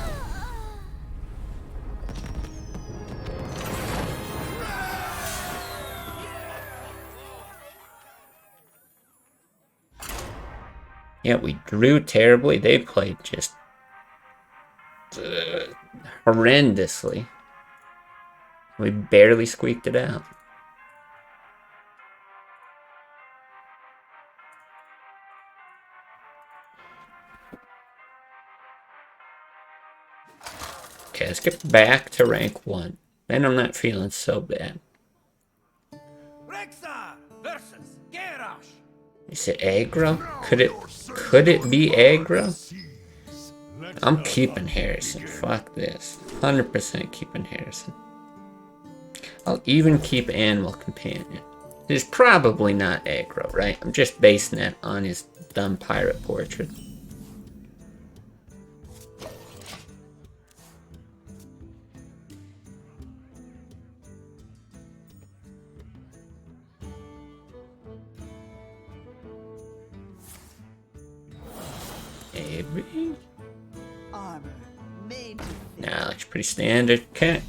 Yeah, we drew terribly. They played just horrendously. We barely squeaked it out. Okay, let's get back to rank 1. Then I'm not feeling so bad. Rexar versus Garrosh. Is it aggro? Could it be aggro? I'm keeping Harrison. Fuck this. 100% keeping Harrison. I'll even keep Animal Companion. It's probably not aggro, right? I'm just basing that on his dumb pirate portrait. Maybe? Armor made to fit. Nah, looks pretty standard. Okay.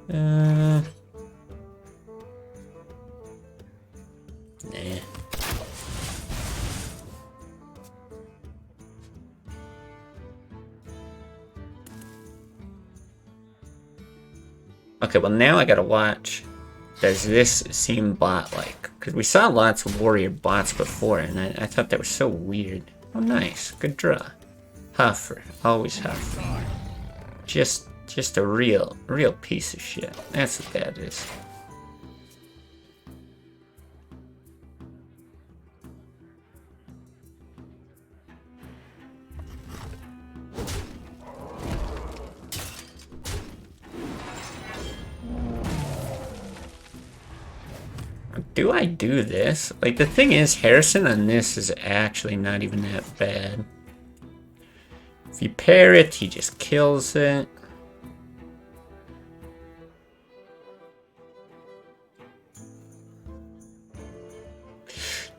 Nah. Okay, well now I gotta watch. Does this seem bot-like? Because we saw lots of warrior bots before, and I thought that was so weird. Oh, nice. Good draw. Huffer. Always Huffer. Just a real piece of shit. That's what that is. Do I do this? Like, the thing is, Harrison on this is actually not even that bad. If you pair it, he just kills it.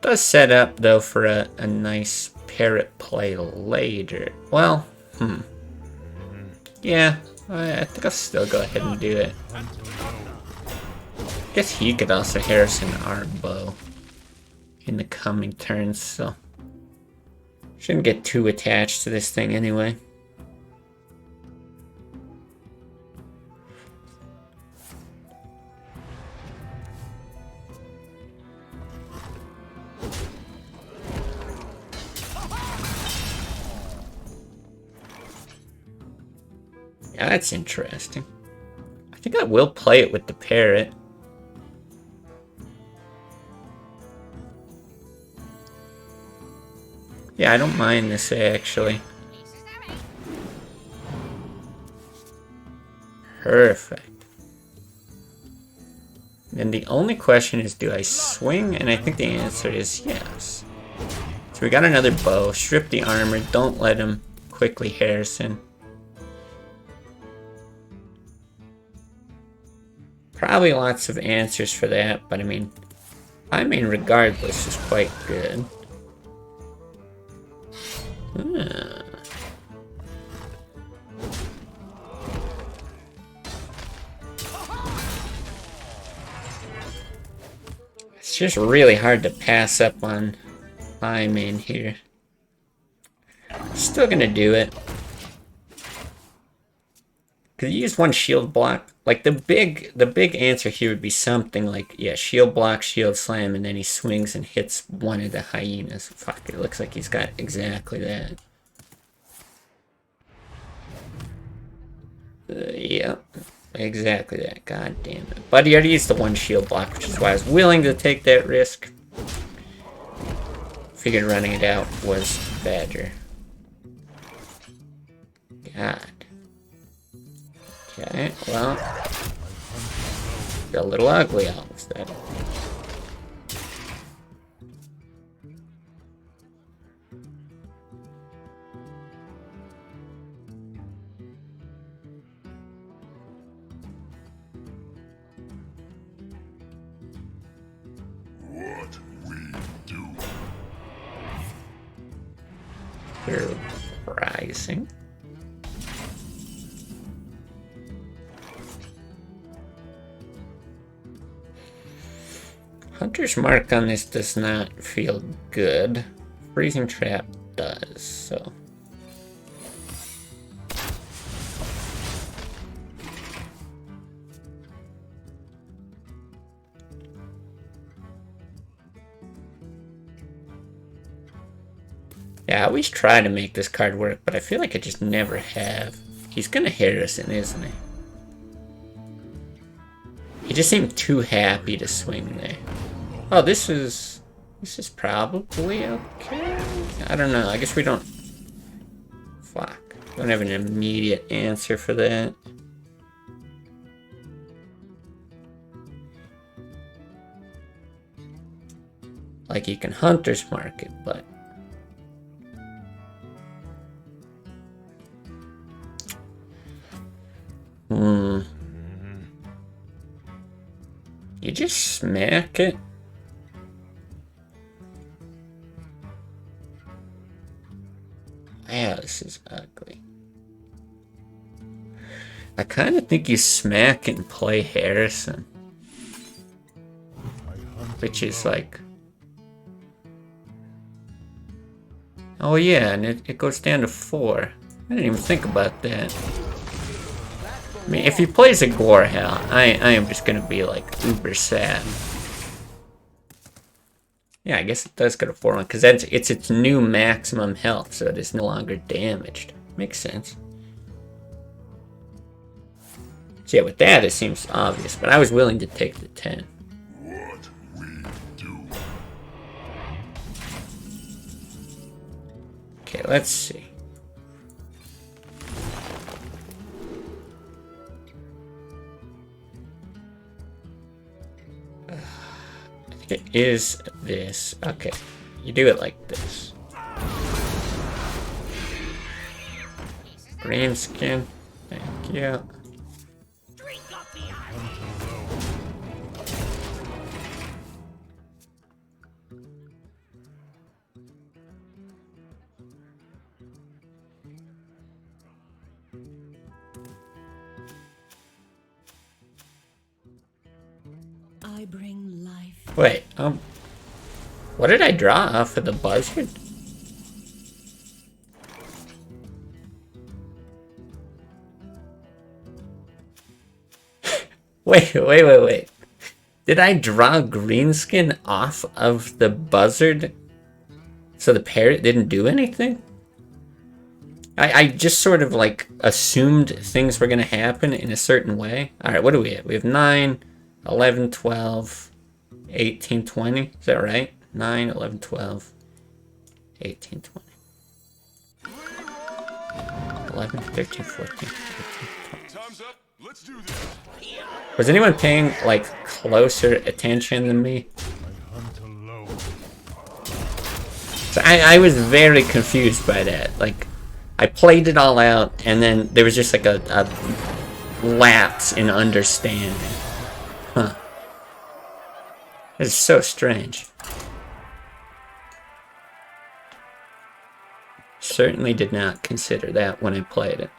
Does set up, though, for a nice parrot play later. Well, yeah, I think I'll still go ahead and do it. I guess he could also Harrison our bow in the coming turns, so shouldn't get too attached to this thing anyway. Yeah, that's interesting. I think I will play it with the parrot. Yeah, I don't mind this actually. Perfect. Then the only question is, do I swing? And I think the answer is yes. So we got another bow. Strip the armor. Don't let him quickly Harrison. Probably lots of answers for that, but I mean regardless is quite good. It's just really hard to pass up on my main here. Still gonna do it. Cause you use one shield block. Like the big answer here would be something like, yeah, shield block, shield slam, and then he swings and hits one of the hyenas. Fuck, it looks like he's got exactly that. Yep, exactly that. God damn it. But he already used the one shield block, which is why I was willing to take that risk. Figured running it out was better. God. Okay, well, got a little ugly all of a sudden. Surprising. Hunter's Mark on this does not feel good. Freezing Trap does, so... Yeah, I always try to make this card work, but I feel like I just never have. He's gonna Harrison, isn't he? He just seemed too happy to swing there. Oh, this is probably okay. I don't know. I guess we don't... Fuck. Don't have an immediate answer for that. Like, you can Hunter's Mark it, but... You just smack it? Wow, this is ugly. I kind of think you smack and play Harrison. Which is like... Oh yeah, and it goes down to 4. I didn't even think about that. I mean, if he plays a Gorehell, I am just gonna be like uber sad. Yeah, I guess it does go to 4-1 because it's its new maximum health, so it is no longer damaged. Makes sense. So yeah, with that it seems obvious, but I was willing to take the 10. What we do. Okay, let's see. It is this. Okay, you do it like this. Green skin. Thank you. I bring life. Wait, what did I draw off of the buzzard? Wait. Did I draw Greenskin off of the buzzard? So the parrot didn't do anything? I just sort of like assumed things were gonna happen in a certain way. Alright, what do we have? We have 9, 11, 12, 18, 20. Is that right? 9, 11, 12, 18, 20. 11, 13, 14, 15, 20. Time's up. Let's do this. Was anyone paying, like, closer attention than me? I hunt alone. So I was very confused by that. Like, I played it all out, and then there was just like a lapse in understanding. Huh. It's so strange. Certainly did not consider that when I played it.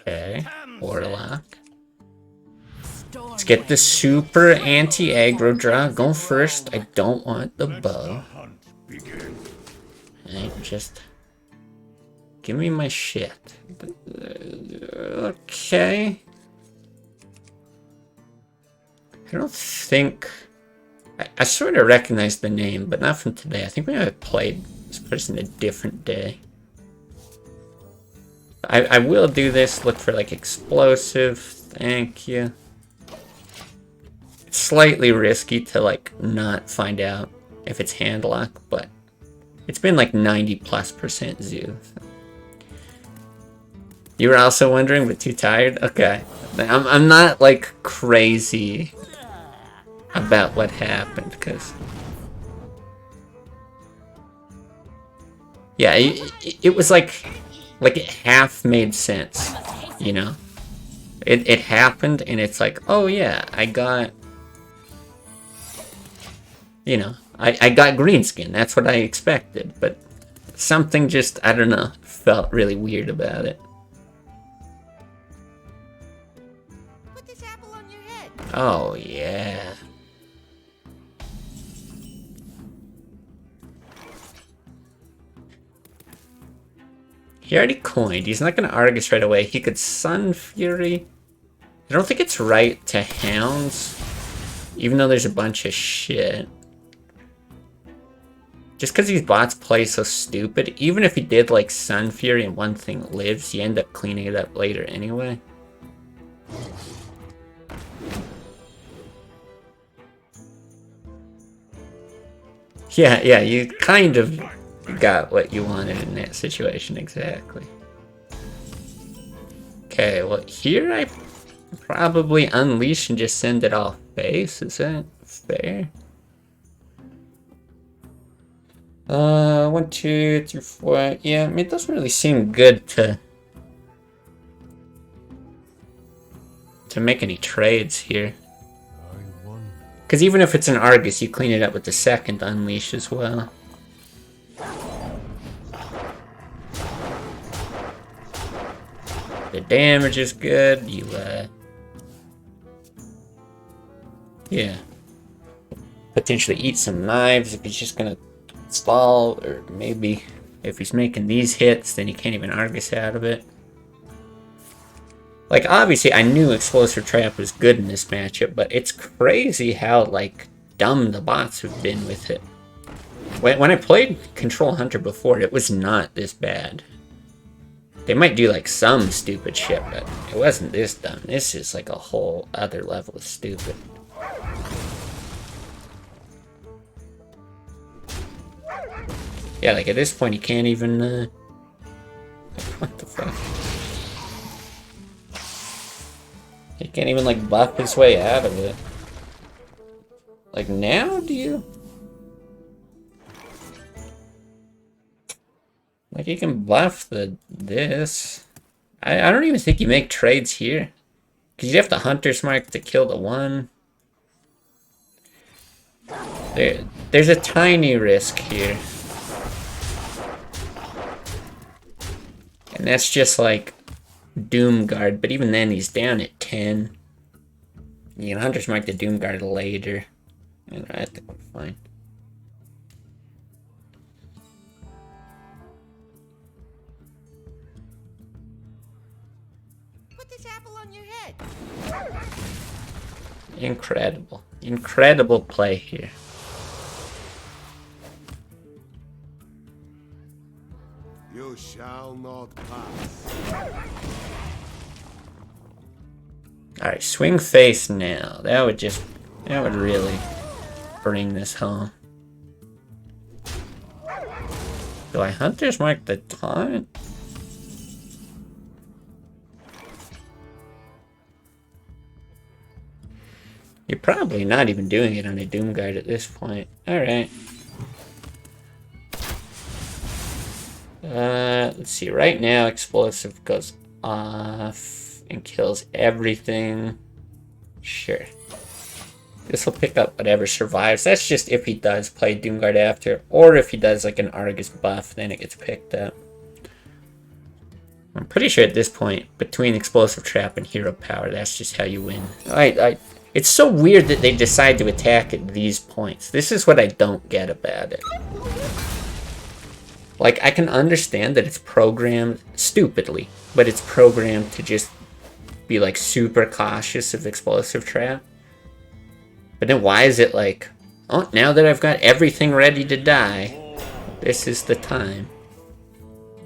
Okay, Warlock. Let's get the super anti-aggro draw. Go first. I don't want the bow. Hunt begins. Hey, just give me my shit. Okay. I don't think... I sort of recognize the name, but not from today. I think we might have played this person a different day. I will do this. Look for like explosive. Thank you. It's slightly risky to like not find out if it's hand lock, but it's been like 90+% zoo. So. You were also wondering, but too tired? Okay. I'm not like crazy about what happened, because Yeah, it was like it half made sense, you know? It happened, and it's like, oh yeah, I got, you know, I got greenskin. That's what I expected, but something just, I don't know, felt really weird about it. Put this apple on your head. Oh yeah. He already coined. He's not going to Argus right away. He could Sun Fury. I don't think it's right to Hounds, even though there's a bunch of shit. Just because these bots play so stupid, even if he did like Sun Fury and one thing lives, you end up cleaning it up later anyway. Yeah, you kind of got what you wanted in that situation, exactly. Okay, well here I probably unleash and just send it off base. Is that fair? 1, 2, 3, 4. Yeah, I mean, it doesn't really seem good to make any trades here. Because even if it's an Argus, you clean it up with the second unleash as well. The damage is good. You, yeah. Potentially eat some knives if he's just gonna stall, or maybe if he's making these hits, then he can't even Argus out of it. Like, obviously, I knew Explosive Trap was good in this matchup, but it's crazy how, like, dumb the bots have been with it. When I played Control Hunter before, it was not this bad. They might do, like, some stupid shit, but it wasn't this dumb. This is, like, a whole other level of stupid. Yeah, like, at this point, he can't even, what the fuck? He can't even, like, buff his way out of it. Like, now, do you? Like, you can buff this. I don't even think you make trades here. Because you have the Hunter's Mark to kill the one. There's a tiny risk here. And that's just, like, Doomguard, but even then he's down at 10. You can Hunter's Mark the Doomguard later. And I think we're fine. Put this apple on your head. Incredible. Incredible play here. You shall not pass. Alright, swing face now. That would really bring this home. Do I Hunter's Mark the taunt? You're probably not even doing it on a Doomguard at this point. Alright. Let's see. Right now, Explosive goes off and kills everything. Sure. This will pick up whatever survives. That's just if he does play Doomguard after, or if he does like an Argus buff, then it gets picked up. I'm pretty sure at this point, between Explosive Trap and Hero Power, that's just how you win. It's so weird that they decide to attack at these points. This is what I don't get about it. Like, I can understand that it's programmed stupidly, but it's programmed to just be, like, super cautious of Explosive Trap. But then why is it like, oh, now that I've got everything ready to die, this is the time?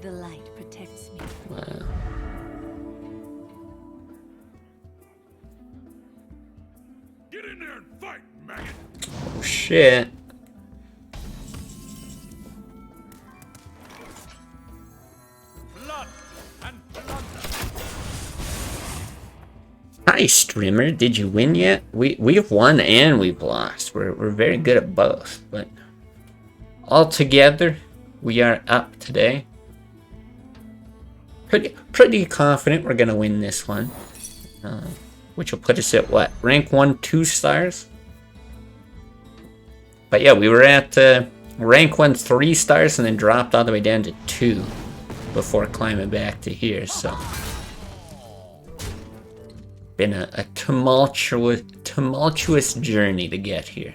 The light protects me. Wow. Get in there and fight, maggot! Oh, shit. Blood and plunder. Hi, streamer. Did you win yet? We've won and we've lost. We're very good at both, but altogether, we are up today. Pretty confident we're gonna win this one. Which will put us at what? Rank 1, 2 stars? But yeah, we were at rank 1, 3 stars and then dropped all the way down to 2 before climbing back to here, so. Been a tumultuous journey to get here.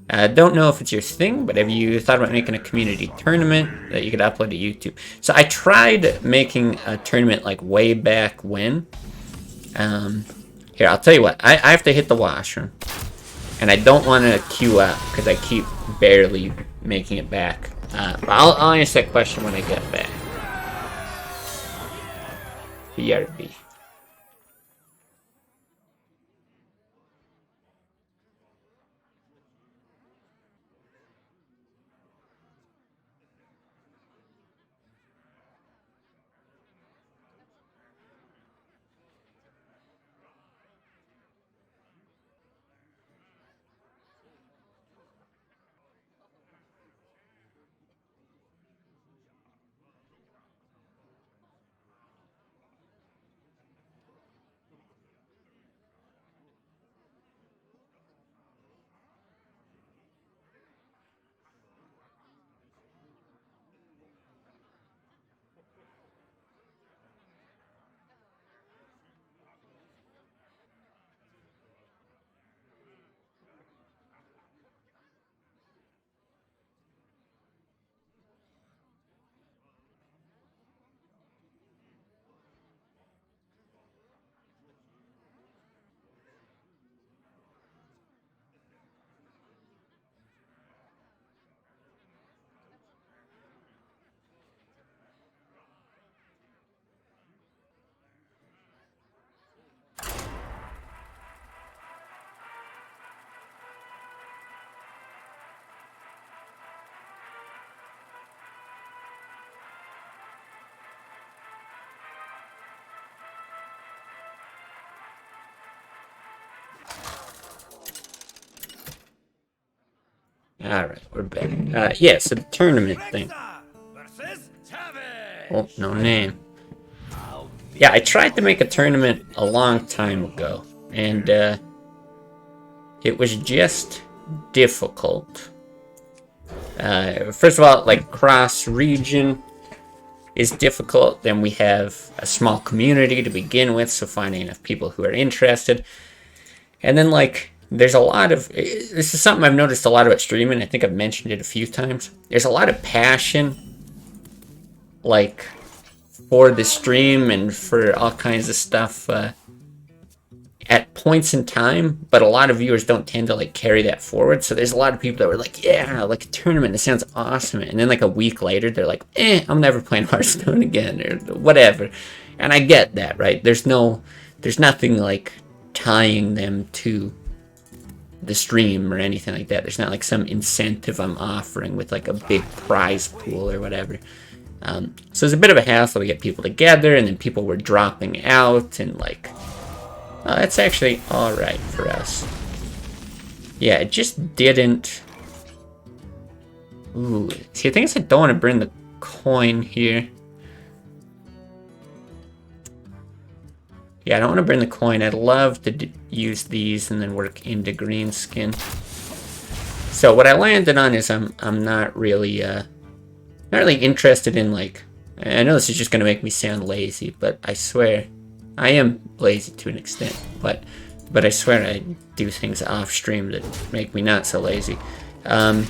I don't know if it's your thing, but have you thought about making a community tournament that you could upload to YouTube? So I tried making a tournament like way back when. Here, I'll tell you what. I have to hit the washroom. And I don't want to queue up because I keep barely making it back. But I'll answer that question when I get back. BRB. Alright, we're back. Yeah, so the tournament thing. Oh, no name. Yeah, I tried to make a tournament a long time ago, and it was just difficult. First of all, like, cross-region is difficult. Then we have a small community to begin with, so finding enough people who are interested. And then, like, there's a lot of... This is something I've noticed a lot about streaming. I think I've mentioned it a few times. There's a lot of passion, like, for the stream and for all kinds of stuff at points in time, but a lot of viewers don't tend to, like, carry that forward. So there's a lot of people that were like, yeah, like a tournament, it sounds awesome. And then, like, a week later, they're like, I'm never playing Hearthstone again, or whatever. And I get that, right? There's nothing, like, tying them to the stream or anything like that. There's not like some incentive I'm offering with like a big prize pool or whatever. So it's a bit of a hassle to get people together, and then people were dropping out, and like, that's actually alright for us. Yeah, it just didn't... Ooh, see, I think I don't want to burn the coin here. Yeah, I don't want to burn the coin. I'd love to use these and then work into green skin. So what I landed on is I'm not really interested in, like... I know this is just going to make me sound lazy, but I swear I am lazy to an extent. But I swear I do things off stream that make me not so lazy. Yeah,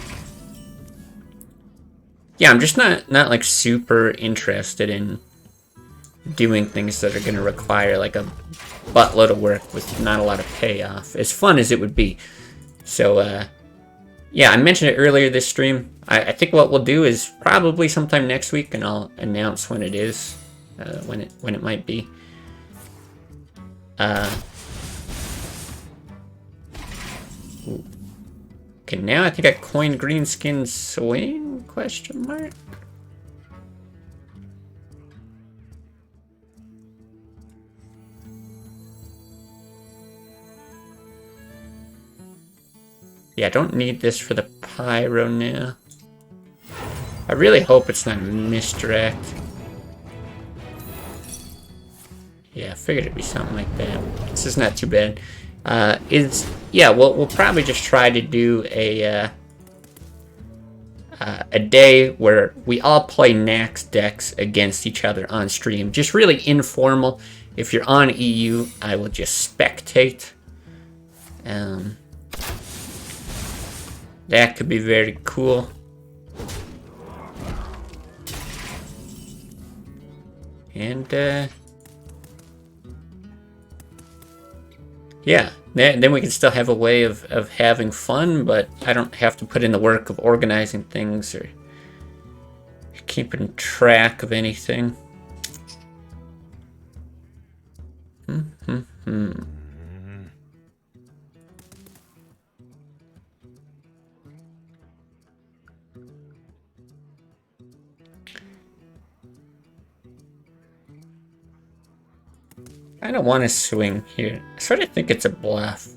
I'm just not like super interested in doing things that are going to require like a buttload of work with not a lot of payoff, as fun as it would be. So yeah, I mentioned it earlier this stream. I think what we'll do is probably sometime next week, and I'll announce when it is, when it might be. Okay, now I think I coined green skin swing, question mark. Yeah, I don't need this for the pyro now. I really hope it's not a misdirect. Yeah, I figured it'd be something like that. This is not too bad. Yeah, we'll probably just try to do a day where we all play Nax decks against each other on stream. Just really informal. If you're on EU, I will just spectate. That could be very cool. And yeah, then we can still have a way of having fun, but I don't have to put in the work of organizing things or keeping track of anything. I don't want to swing here. I sort of think it's a bluff.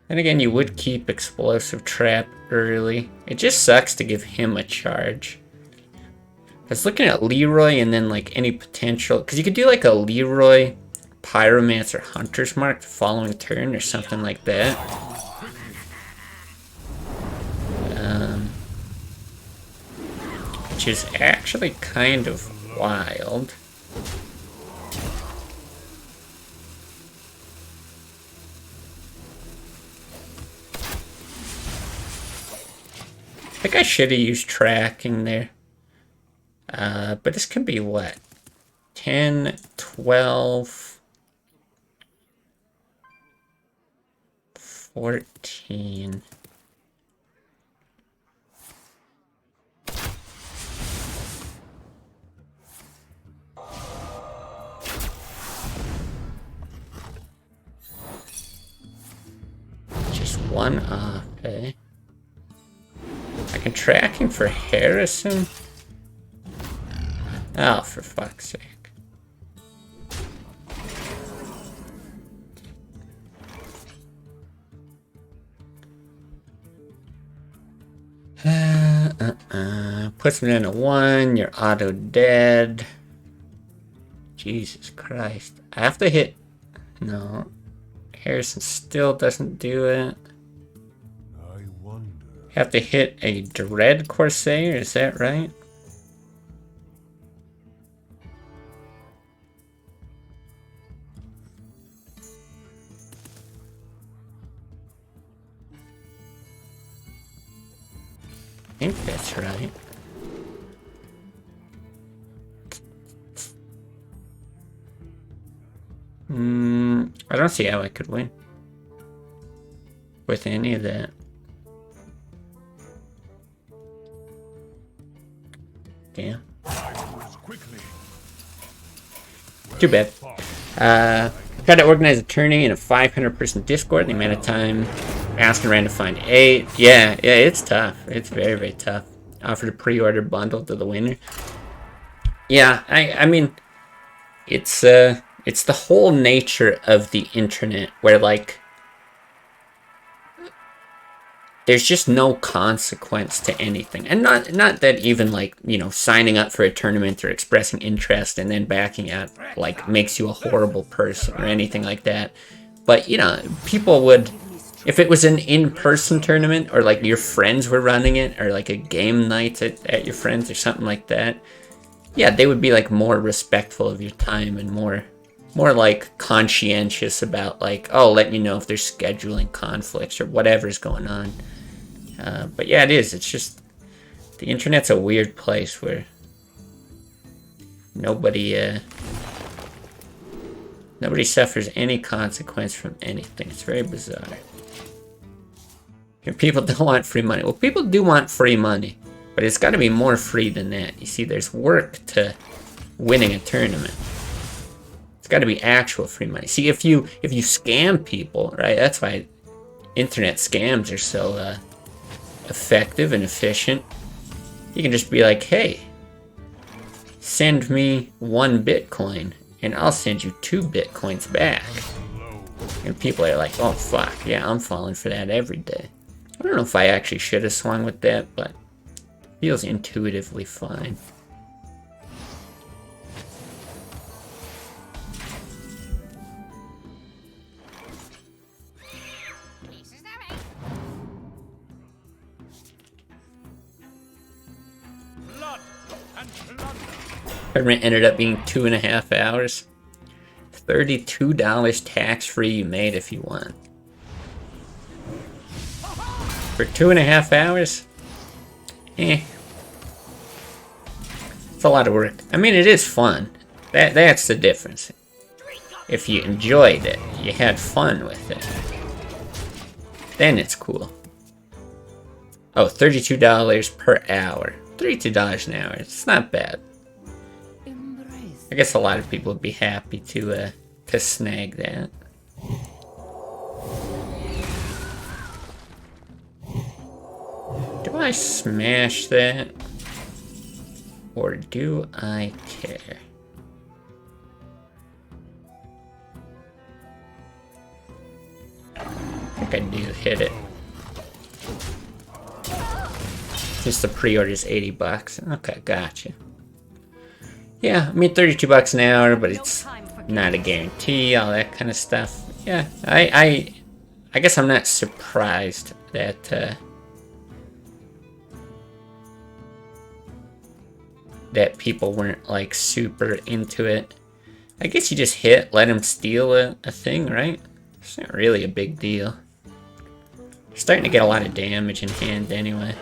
And again, you would keep Explosive Trap early. It just sucks to give him a charge. I was looking at Leroy and then like any potential, because you could do like a Leroy, Pyromancer, Hunter's Mark the following turn or something like that. Which is actually kind of wild. I think I should have used tracking there. But this could be what? 10, 12, 14. Just one off, eh? I can tracking for Harrison? Oh, for fuck's sake. Puts me in a 1, you're auto dead. Jesus Christ. I have to hit... No. Harrison still doesn't do it. I wonder. Have to hit a Dread Corsair, is that right? I think that's right. I don't see how I could win with any of that. Damn. Too bad. Tried to organize a tourney in a 500-person Discord. The amount of time asking around to find 8. Yeah, it's tough. It's very, very tough. Offered a pre-order bundle to the winner. Yeah, I mean, it's the whole nature of the internet where like there's just no consequence to anything. And not that even like, you know, signing up for a tournament or expressing interest and then backing out like makes you a horrible person or anything like that. But, you know, people would, if it was an in-person tournament or like your friends were running it or like a game night at your friends or something like that, yeah, they would be like more respectful of your time and more like conscientious about like, oh, let me know if there's scheduling conflicts or whatever's going on. But yeah, it is. It's just the internet's a weird place where nobody suffers any consequence from anything. It's very bizarre. And people don't want free money. Well, people do want free money, but it's got to be more free than that. You see, there's work to winning a tournament. It's got to be actual free money. See, if you scam people, right? That's why internet scams are so effective and efficient. You can just be like, hey, send me 1 Bitcoin and I'll send you 2 Bitcoins back. And people are like, oh fuck, yeah, I'm falling for that every day. I don't know if I actually should have swung with that, but it feels intuitively fine. Blood and plunder. Tournament ended up being 2.5 hours. $32 tax-free you made if you want. For 2.5 hours? Eh. It's a lot of work. I mean, it is fun. That's the difference. If you enjoyed it, you had fun with it, then it's cool. Oh, $32 per hour. $32 an hour. It's not bad. I guess a lot of people would be happy to snag that. Do I smash that? Or do I care? I think I do hit it. Since the pre-order is $80. Okay, gotcha. Yeah, I mean $32 an hour, but it's not a guarantee, all that kind of stuff. Yeah, I guess I'm not surprised that that people weren't like super into it. I guess you just hit, let him steal a thing, right? It's not really a big deal. You're starting to get a lot of damage in hand anyway.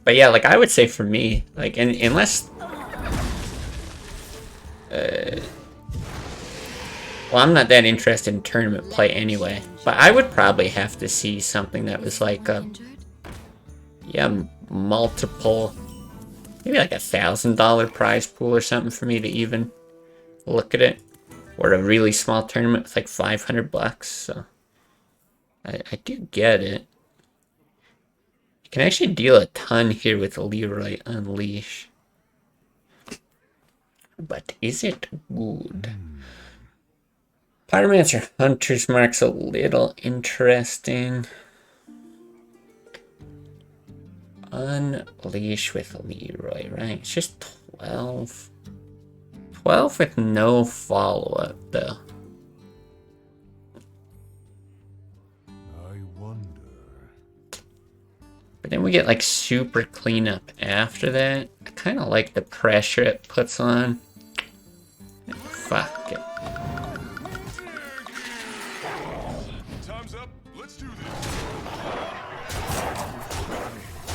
But yeah, like I would say for me, like unless well, I'm not that interested in tournament play anyway, but I would probably have to see something that was like yeah, multiple, maybe like $1,000 prize pool or something for me to even look at it, or a really small tournament with like $500. So I do get it. You can actually deal a ton here with Leroy Unleash, but is it good? Pyromancer Hunter's Mark's a little interesting. Unleash with Leroy, right? It's just 12. 12 with no follow-up, though. I wonder. But then we get like super cleanup after that. I kind of like the pressure it puts on. Fuck it. Time's up. Let's do this.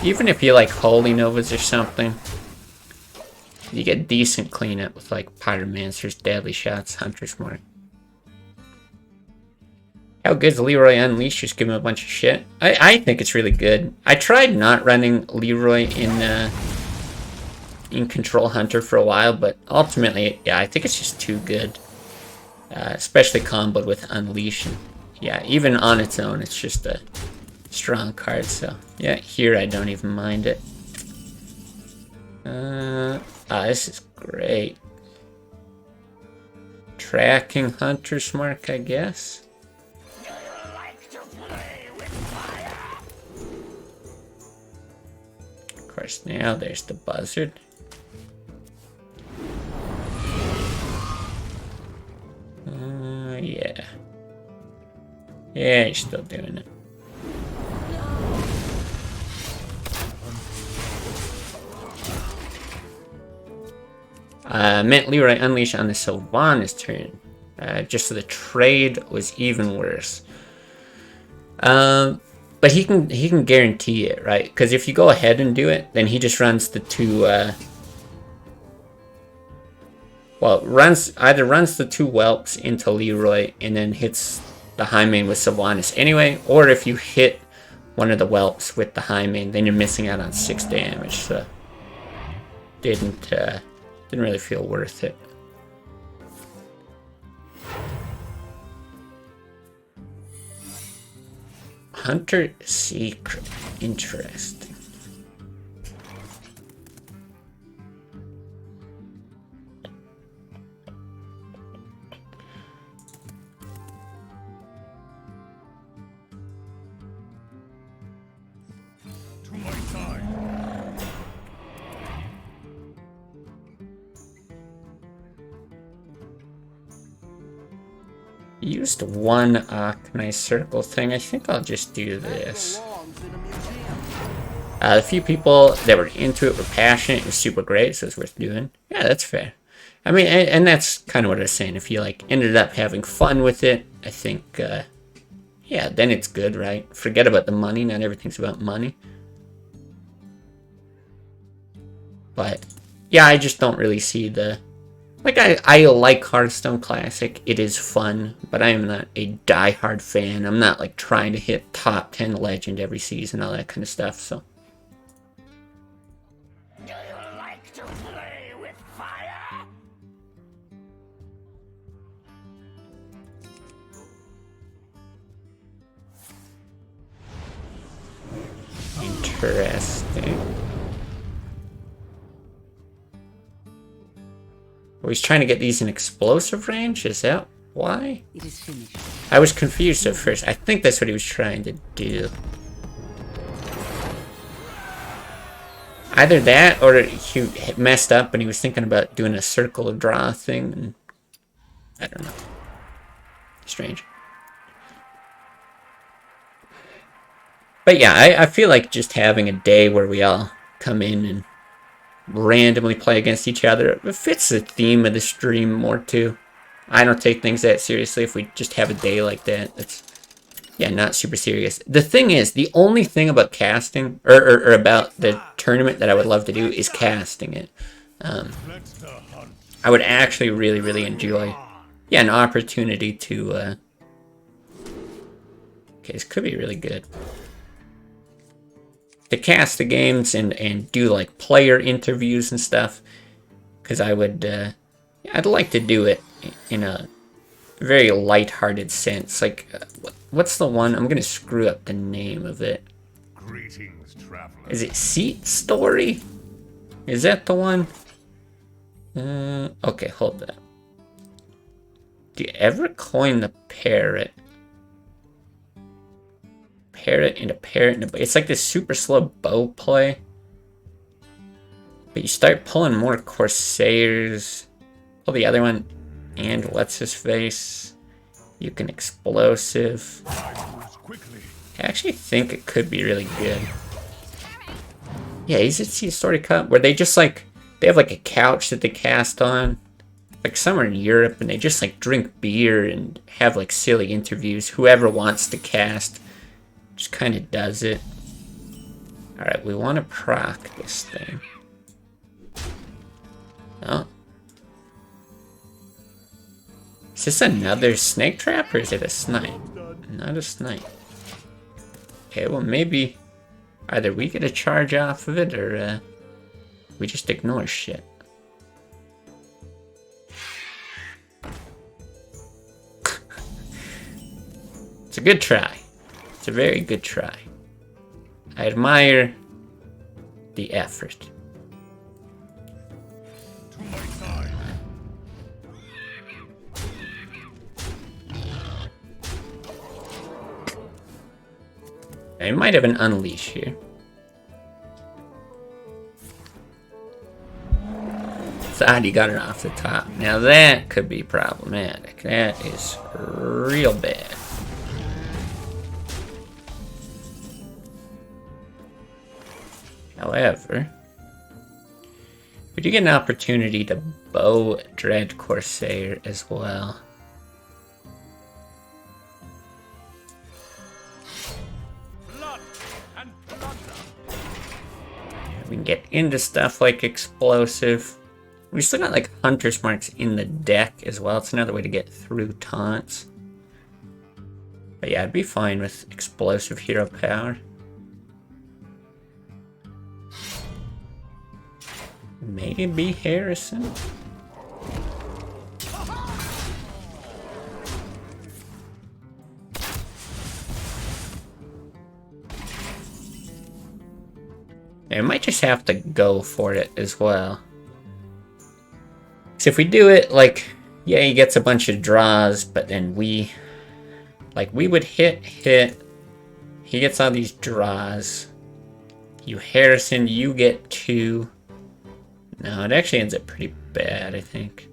Even if you like Holy Novas or something, you get decent cleanup with like Pyromancer's Deadly Shots, Hunter's Mark. How good's Leroy Unleashed? Just give him a bunch of shit. I think it's really good. I tried not running Leroy in Control Hunter for a while, but ultimately, yeah, I think it's just too good. Especially comboed with Unleash. And, yeah, even on its own, it's just a strong card. So, yeah, here I don't even mind it. This is great. Tracking Hunter's Mark, I guess. Of course, now there's the buzzard. Yeah. Yeah, he's still doing it. Meant Leroy Unleash on the Sylvanas turn. Just so the trade was even worse. But he can guarantee it, right? Because if you go ahead and do it, then he just runs the two. Well, either runs the two whelps into Leroy and then hits the Highmane with Sylvanas anyway, or if you hit one of the whelps with the Highmane, then you're missing out on 6 damage. So didn't really feel worth it. Hunter Secret, interesting. side. Used one Nice circle thing. I think I'll just do this. Belongs in a museum. The few people that were into it were passionate. It was super great, so it's worth doing. Yeah, that's fair. I mean, and that's kind of what I was saying. If you like ended up having fun with it, I think, yeah, then it's good, right? Forget about the money. Not everything's about money. But yeah, I just don't really see the like. I like Hearthstone Classic. It is fun, but I am not a diehard fan. I'm not like trying to hit top 10 legend every season, all that kind of stuff. So. Do you like to play with fire? Interesting. Oh, he's trying to get these in explosive range? Is that why? It is finished. I was confused at first. I think that's what he was trying to do. Either that, or he messed up and he was thinking about doing a circle of draw thing. And I don't know. Strange. But yeah, I feel like just having a day where we all come in and randomly play against each other, it fits the theme of the stream more too. I don't take things that seriously if we just have a day like that. It's, yeah, not super serious. The thing is, the only thing about casting, or about the tournament that I would love to do is casting it. Let's the hunt. I would actually really, really enjoy, yeah, an opportunity to, okay, this could be really good. To cast the games and do like player interviews and stuff, because I would, yeah, I'd like to do it in a very lighthearted sense. Like, what's the one? I'm gonna screw up the name of it. Greetings, traveler. Is it Seat Story? Is that the one? Okay, hold that. Do you ever coin the parrot? Parrot and a parrot and a... It's like this super slow bow play. But you start pulling more Corsairs. Pull the other one. And what's his face? You can explosive. Quickly. I actually think it could be really good. Yeah, is it Sea Story Cup? Where they just like... They have like a couch that they cast on. Like somewhere in Europe. And they just like drink beer and have like silly interviews. Whoever wants to cast just kind of does it. Alright, we want to proc this thing. Oh. Is this another snake trap or is it a snipe? Not a snipe. Okay, well maybe either we get a charge off of it or we just ignore shit. It's a good try. It's a very good try. I admire the effort. To my side. I might have an unleash here. Thought he got it off the top. Now that could be problematic. That is real bad. However, we do get an opportunity to bow Dread Corsair as well. Blood and plunder. We can get into stuff like explosive. We still got like Hunter's Marks in the deck as well. It's another way to get through taunts. But yeah, I'd be fine with explosive hero power. Maybe Harrison. I might just have to go for it as well. So if we do it, like, yeah, he gets a bunch of draws, but then we would hit, he gets all these draws. You Harrison, you get 2. No, it actually ends up pretty bad, I think.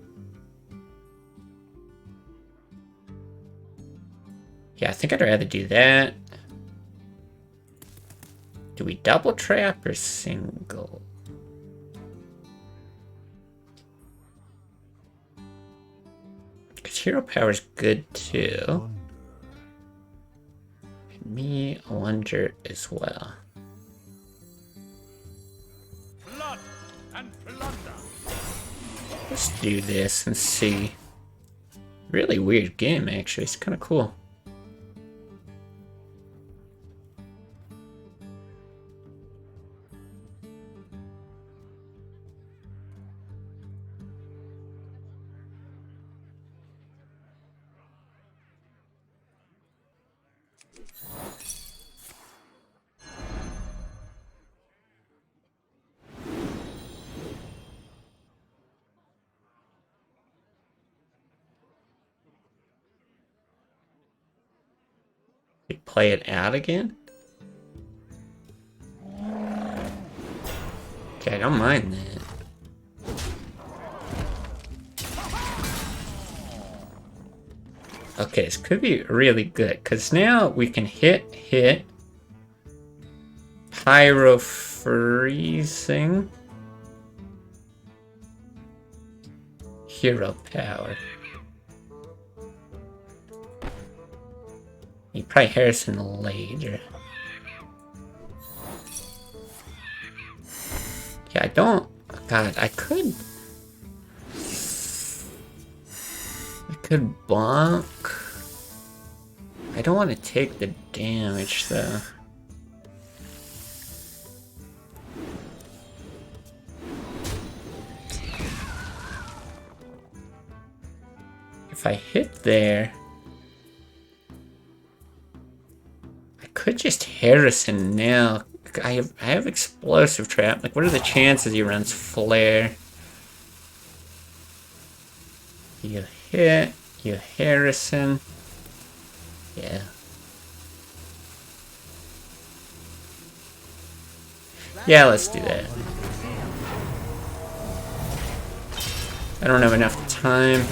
Yeah, I think I'd rather do that. Do we double trap or single? Because hero power is good too. And me, I wonder as well. Blood and plunder. Let's do this and see. Really weird game, actually. It's kind of cool. We play it out again? Okay, I don't mind that. Okay, this could be really good, because now we can hit, pyro freezing, hero power. You probably Harrison later. Yeah, I don't. God, I could bonk. I don't want to take the damage though. If I hit there, I could just Harrison now. I have explosive trap. Like, what are the chances he runs flare? You hit, you Harrison. Yeah. Yeah, let's do that. I don't have enough time.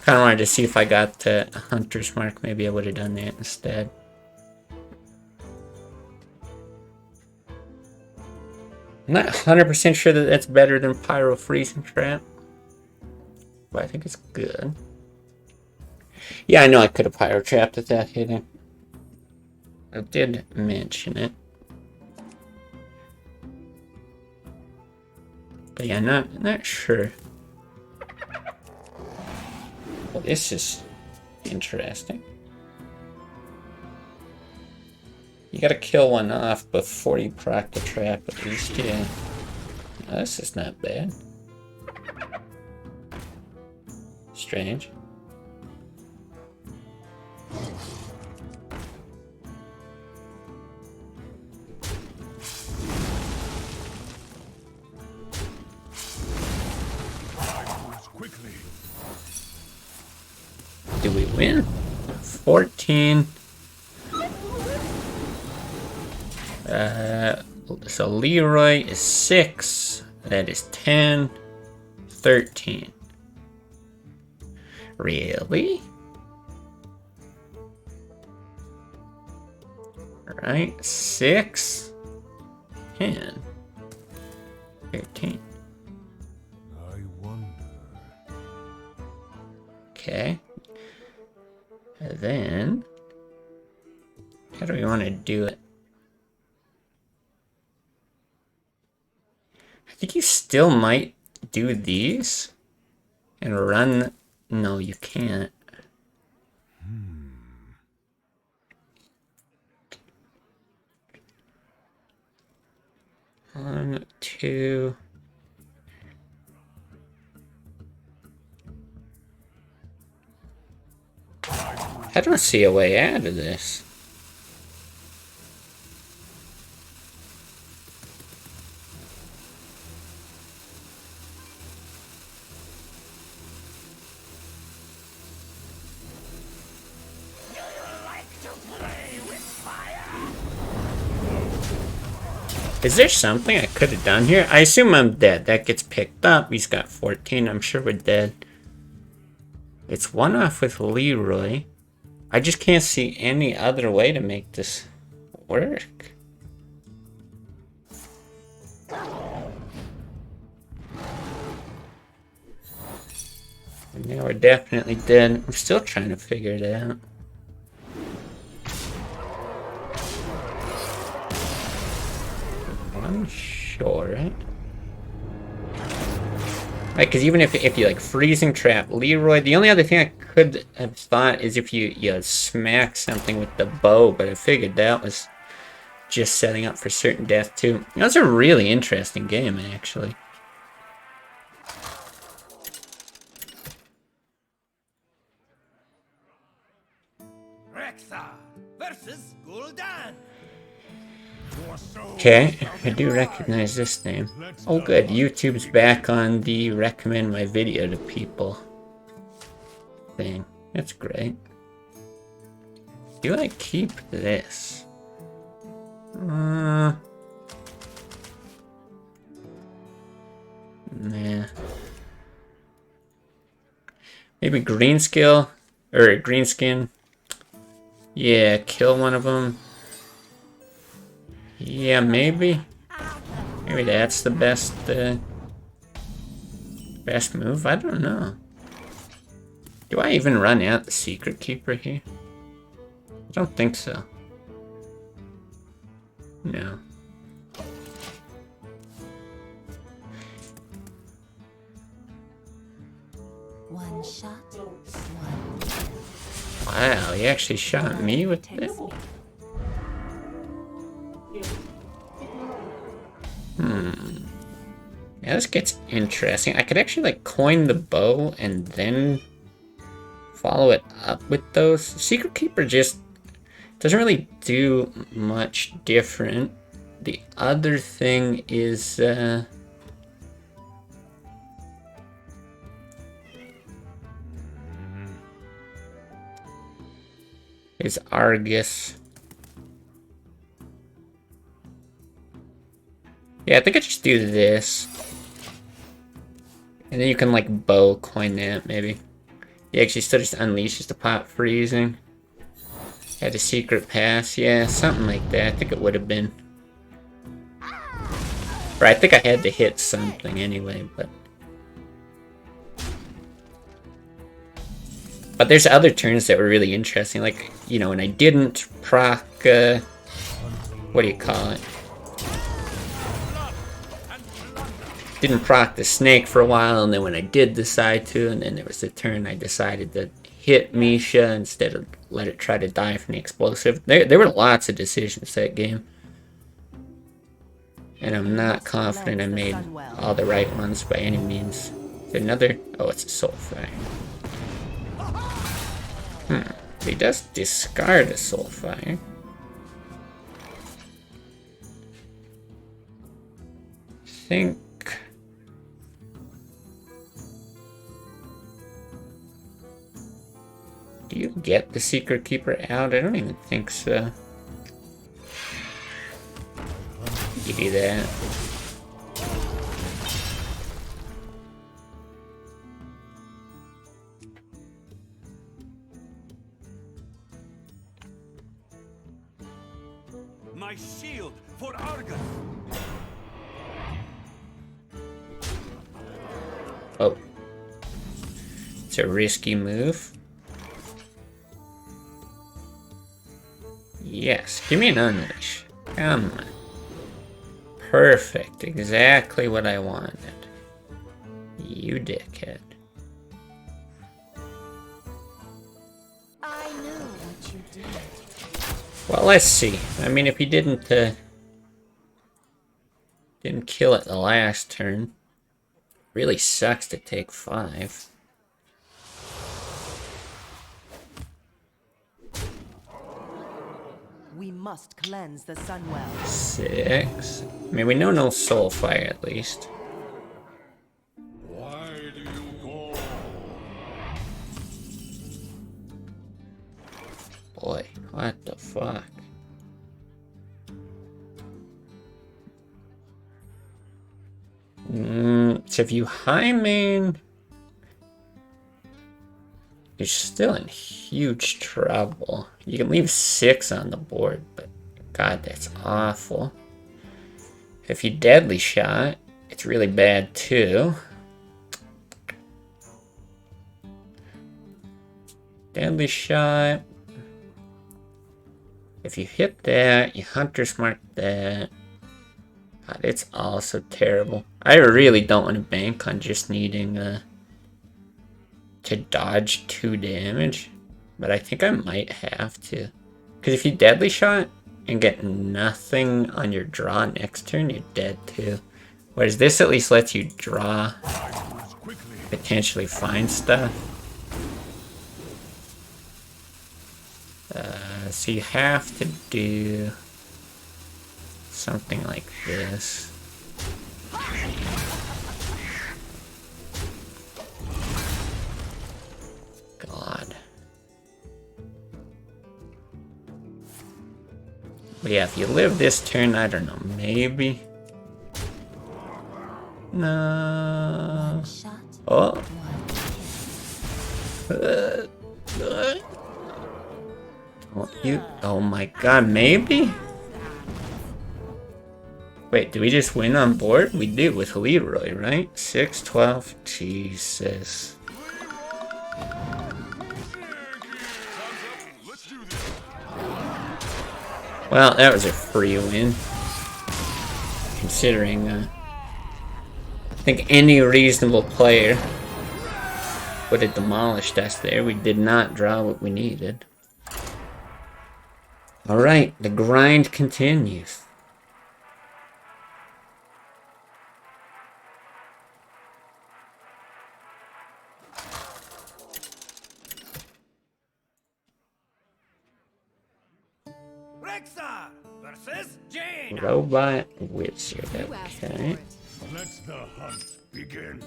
Kind of wanted to see if I got the hunter's mark. Maybe I would have done that instead. I'm not 100% sure that that's better than Pyro Freezing Trap, but I think it's good. Yeah, I know I could have Pyro Trapped at that hitting. I did mention it. But yeah, not sure. Well, this is interesting. You gotta kill one off before you proc the trap, at least, yeah. No, this is not bad. Strange. Quickly. Do we win? 14. So Leroy is 6. That is 10. 13. Really? Alright, 6. 10. 13. I wonder. Okay. And then, how do we want to do it? I think you still might do these and run. No, you can't. One, two. I don't see a way out of this. Is there something I could have done here? I assume I'm dead. That gets picked up. He's got 14. I'm sure we're dead. It's one off with Leroy. I just can't see any other way to make this work. And now we're definitely dead. I'm still trying to figure it out. I'm sure, right? Right, because even if you like freezing trap Leroy, the only other thing I could have thought is if you smack something with the bow, but I figured that was just setting up for certain death too. That was a really interesting game, actually. Rexa versus Gul'dan. Okay, I do recognize this name. Oh good, YouTube's back on the recommend my video to people thing. That's great. Do I keep this? Nah. Maybe green skill? Or green skin? Yeah, kill one of them. Yeah, maybe. Maybe that's the best best move. I don't know. Do I even run out the Secretkeeper here? I don't think so. No. One shot, one. Wow, he actually shot me with this? Yeah, this gets interesting. I could actually like coin the bow and then follow it up with those. Secretkeeper just doesn't really do much different. The other thing is Argus. Yeah, I think I just do this. And then you can like bow coin that maybe. Yeah, actually still just unleashes the pot freezing. Had a secret pass, yeah, something like that. I think it would have been. Or I think I had to hit something anyway, but there's other turns that were really interesting, like, you know, when I didn't proc, what do you call it? Didn't proc the snake for a while, and then when I did decide to, and then there was a turn I decided to hit Misha instead of let it try to die from the explosive. There were lots of decisions that game. And I'm not confident I made all the right ones by any means. Is there another? Oh, it's a Soulfire. He does discard a Soulfire. I think... Do you get the Secretkeeper out? I don't even think so. You do that. My shield for Argus. Oh. It's a risky move. Yes, give me an unleash. Come on. Perfect. Exactly what I wanted. You dickhead. I knew what you did. Well, let's see. I mean, if he didn't kill it the last turn, really sucks to take 5. We must cleanse the Sunwell. 6. I mean, we know no Soulfire at least. Why do you go? Boy, what the fuck? So if you high main, you're still in huge trouble. You can leave 6 on the board, but God, that's awful. If you deadly shot, it's really bad too. Deadly shot. If you hit that, you hunter's mark that. God, it's also terrible. I really don't want to bank on just needing to dodge 2 damage. But I think I might have to. Because if you deadly shot and get nothing on your draw next turn, you're dead too. Whereas this at least lets you draw, potentially find stuff. So you have to do something like this. God. But yeah, if you live this turn, I don't know, maybe. No. Oh. Oh my God, maybe? Wait, do we just win on board? We do with Leroy, right? 6, 12, Jesus. Well, that was a free win. Considering, I think any reasonable player would have demolished us there. We did not draw what we needed. Alright, the grind continues. Rexa versus Jane. Robot Wizard, okay. Let the hunt begin.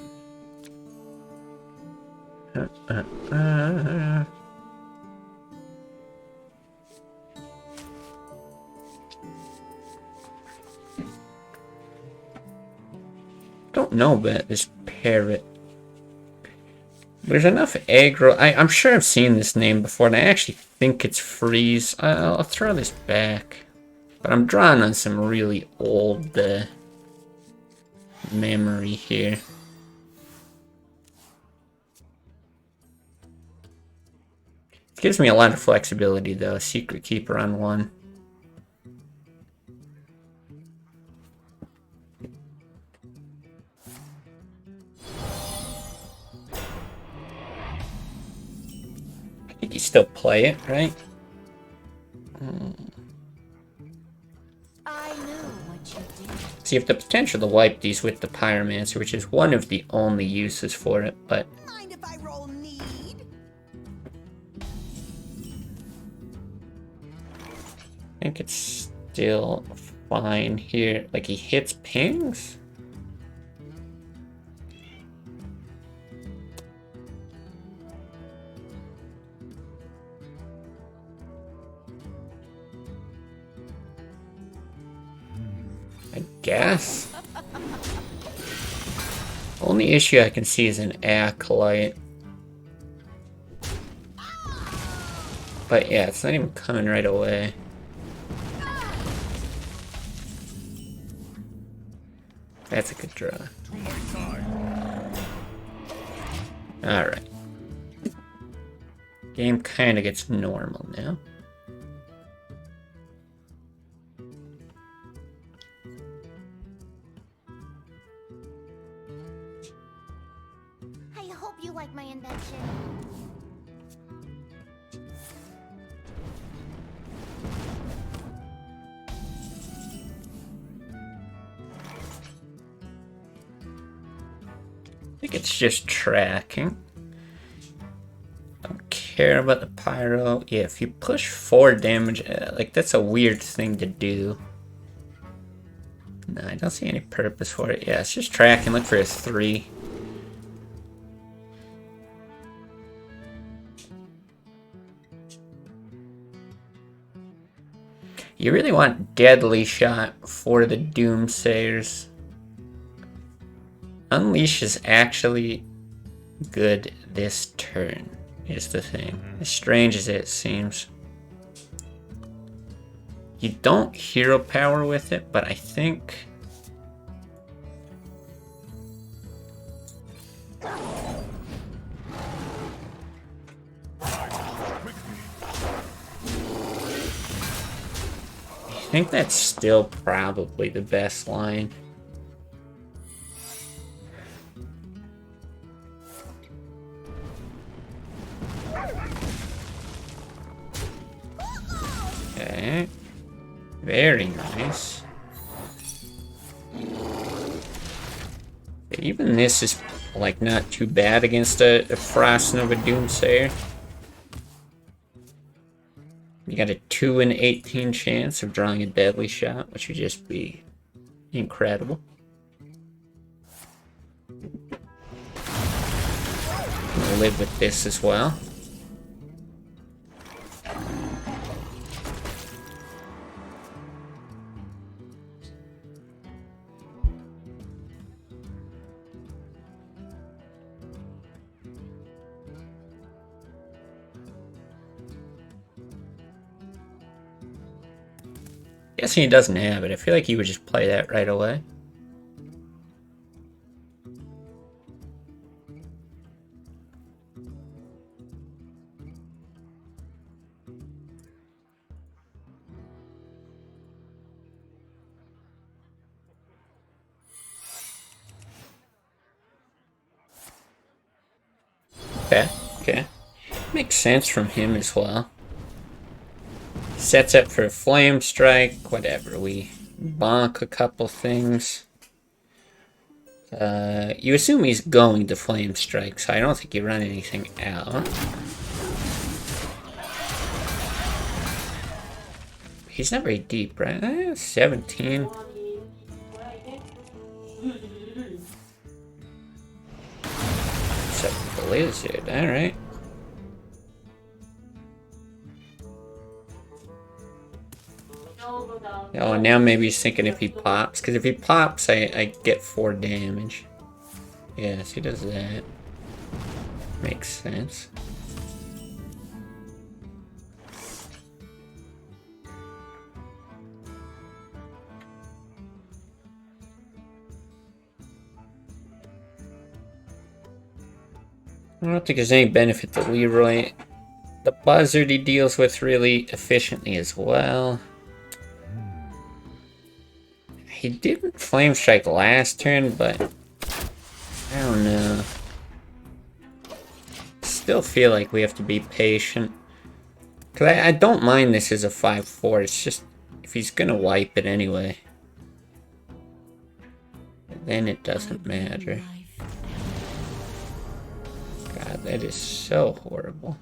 Don't know about this parrot. There's enough aggro. I'm sure I've seen this name before, and I actually think it's freeze. I'll throw this back. But I'm drawing on some really old memory here. It gives me a lot of flexibility, though. Secretkeeper on 1. I think you still play it, right? I knew what you did. So you have the potential to wipe these with the Pyromancer, which is one of the only uses for it, but... Mind if I roll need? I think it's still fine here. Like, he hits pings? I guess. Only issue I can see is an Acolyte. But yeah, it's not even coming right away. That's a good draw. Alright. Game kind of gets normal now. I hope you like my invention. I think it's just tracking. Don't care about the pyro. Yeah, if you push 4 damage, like that's a weird thing to do. No, I don't see any purpose for it. Yeah, it's just tracking. Look for a 3. You really want Deadly Shot for the Doomsayers. Unleash is actually good this turn, is the thing. As strange as it seems. You don't hero power with it, but I think... I think that's still probably the best line. Okay. Very nice. Even this is, like, not too bad against a Frost Nova Doomsayer. You got a 2 in 18 chance of drawing a deadly shot, which would just be incredible. We'll live with this as well. Guessing he doesn't have it. I feel like he would just play that right away. Okay. Makes sense from him as well. Sets up for a flame strike, whatever. We bonk a couple things. You assume he's going to flame strike, so I don't think you run anything out. He's not very deep, right? 17. It's a blizzard, alright. Oh, now maybe he's thinking if he pops. Because if he pops, I get 4 damage. Yes, he does that. Makes sense. I don't think there's any benefit to Leroy. The buzzard he deals with really efficiently as well. He didn't flame strike last turn, but I don't know. Still feel like we have to be patient. Cause I don't mind this as a 5/4. It's just if he's gonna wipe it anyway, then it doesn't matter. God, that is so horrible.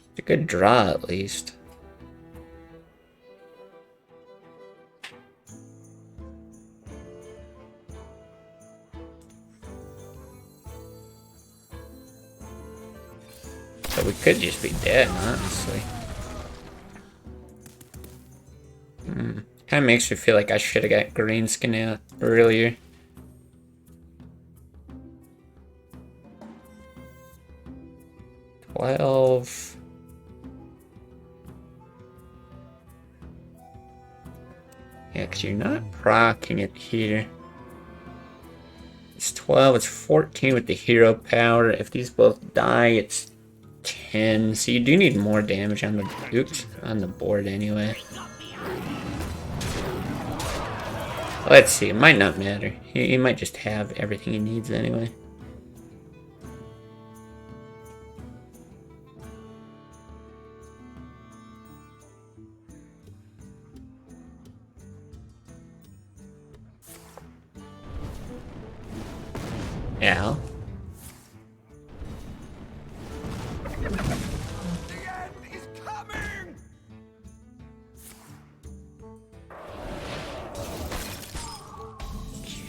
It's a good draw at least. So we could just be dead, honestly. Kind of makes me feel like I should have got Greenskin out earlier. Yeah, because you're not proccing it here. It's 12, it's 14 with the hero power. If these both die, it's 10. So you do need more damage on the board anyway. Let's see, it might not matter. He might just have everything he needs anyway. Yeah. The end is coming!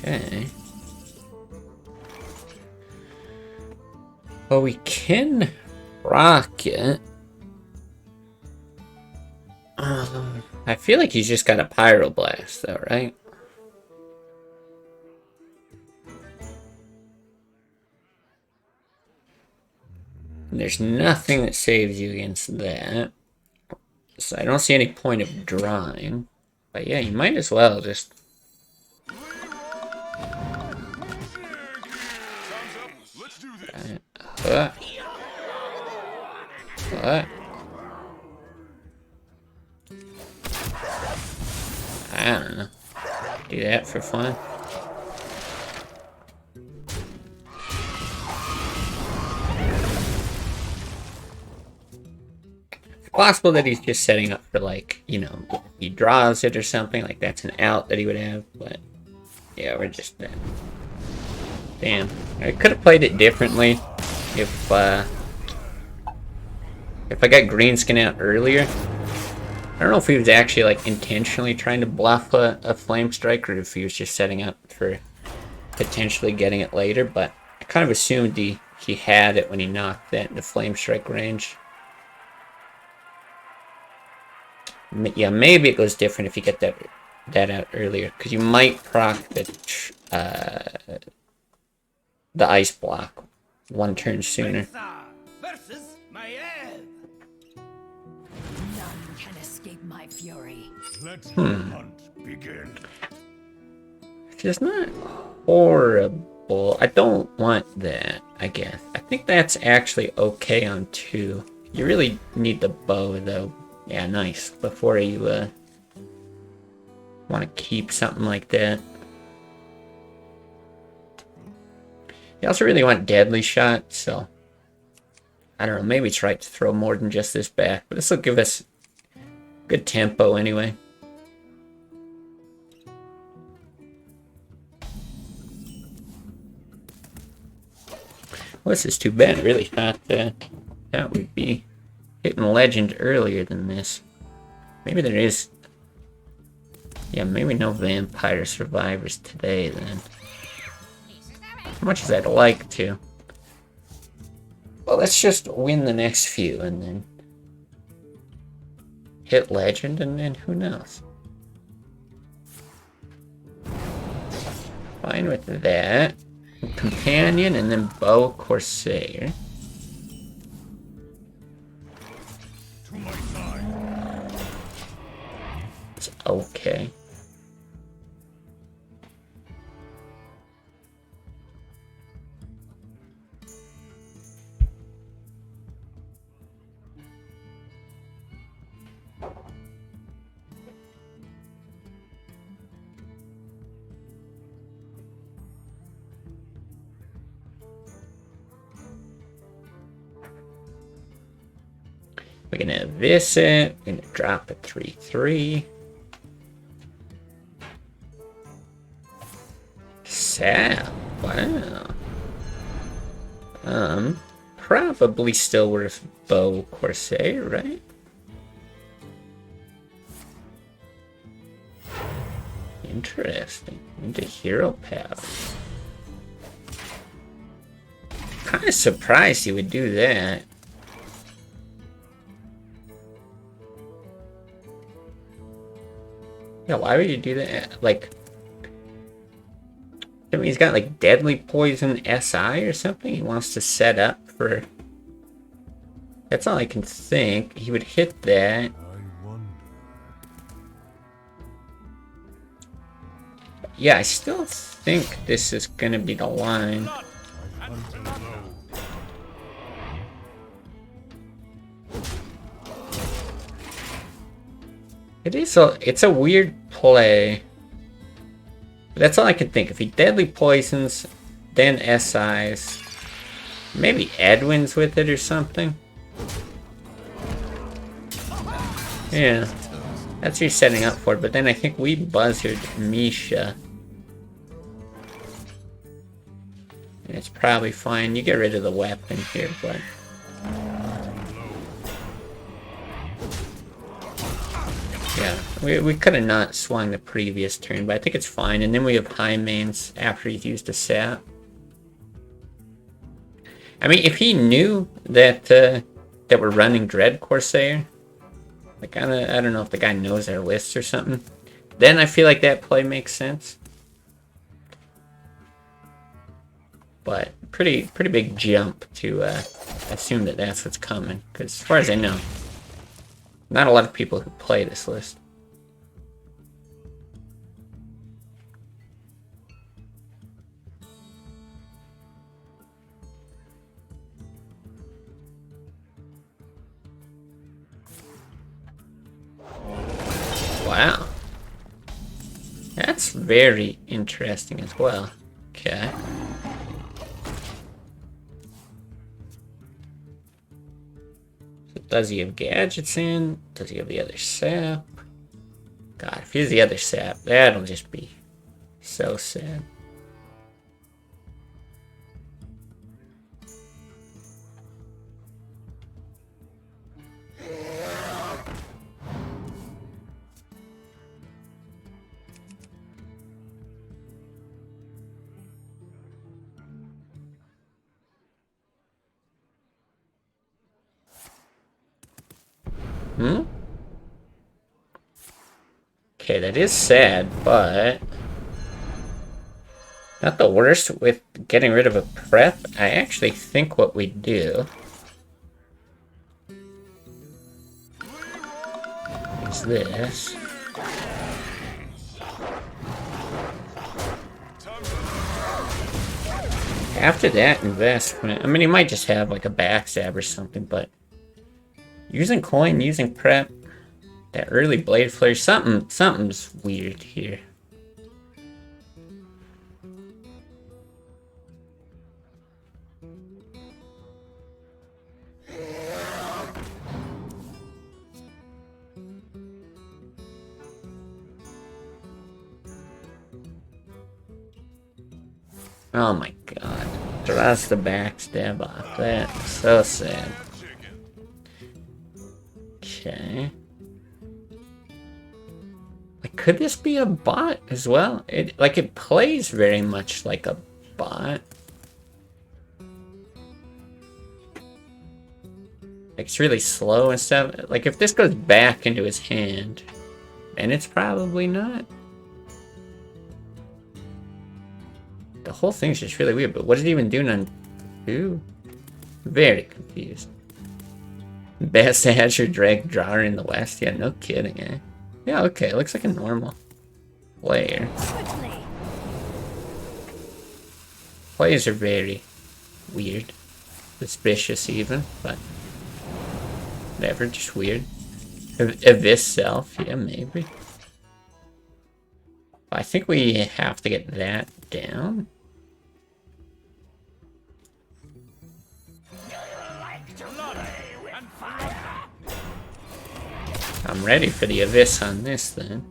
Okay. Well, we can rock it. I feel like he's just got a Pyroblast, though, right? And there's nothing that saves you against that. So I don't see any point of drawing. But yeah, you might as well just... What? I don't know. Do that for fun. It's possible that he's just setting up for, like, you know, he draws it or something, like that's an out that he would have, but yeah, we're just damn. I could have played it differently if I got Greenskin out earlier. I don't know if he was actually, like, intentionally trying to bluff a Flame Strike, or if he was just setting up for potentially getting it later, but I kind of assumed he had it when he knocked that into Flame Strike range. Yeah, maybe it goes different if you get that out earlier, because you might proc the Ice Block one turn sooner. Versus my head. None can escape my fury. Let the hunt begin. It's not horrible. I don't want that, I guess. I think that's actually okay on 2. You really need the bow, though. Yeah, nice. Before you want to keep something like that. You also really want Deadly Shot, so... I don't know, maybe it's right to throw more than just this back, but this will give us good tempo anyway. Well, this is too bad. I really thought that we'd be hitting Legend earlier than this. Maybe there is... Yeah, maybe no Vampire Survivors today, then. As much as I'd like to. Well, let's just win the next few, and then... hit Legend, and then who knows? Fine with that. Companion, and then Bow Corsair. To my side. It's okay. We're gonna visit, we're gonna drop a 3/3. Sap, wow. Probably still worth Bow Corsair, right? Interesting. Into hero power. Kinda surprised he would do that. Yeah, why would you do that? Like, I mean, he's got like Deadly Poison SI or something. He wants to set up for... That's all I can think. He would hit that. I wonder. Yeah, I still think this is gonna be the line. I hunt alone. It's a weird play. But that's all I can think. If he Deadly Poisons, then SIs, maybe Edwin's with it or something. Yeah, that's what you're setting up for. But then I think we buzzard Misha. And it's probably fine. You get rid of the weapon here, but... Yeah, we could have not swung the previous turn, but I think it's fine. And then we have high mains after he's used a sap. I mean, if he knew that that we're running Dread Corsair, like I don't know if the guy knows our list or something, then I feel like that play makes sense. But pretty big jump to assume that that's what's coming. Because as far as I know, not a lot of people who play this list. Wow. That's very interesting as well. Okay. So does he have gadgets in? Does he have the other sap? God, if he's the other sap, that'll just be so sad. Okay, that is sad, but not the worst with getting rid of a prep. I actually think what we do is this. After that investment, I mean, he might just have like a backstab or something, but using coin, using prep, that early blade flare, something's weird here. Oh my god. Draws the backstab off. That's so sad. Okay. Like, could this be a bot as well? It plays very much like a bot. Like, it's really slow and stuff. Like, if this goes back into his hand, then it's probably not. The whole thing's just really weird, but what is he even doing on 2? Very confused. Best Azure Drag Drawer in the West? Yeah, no kidding, eh? Yeah, okay, looks like a normal player. Plays are very weird. Suspicious even, but whatever, just weird. Abyss Self, yeah, maybe. I think we have to get that down. I'm ready for the Abyss on this then.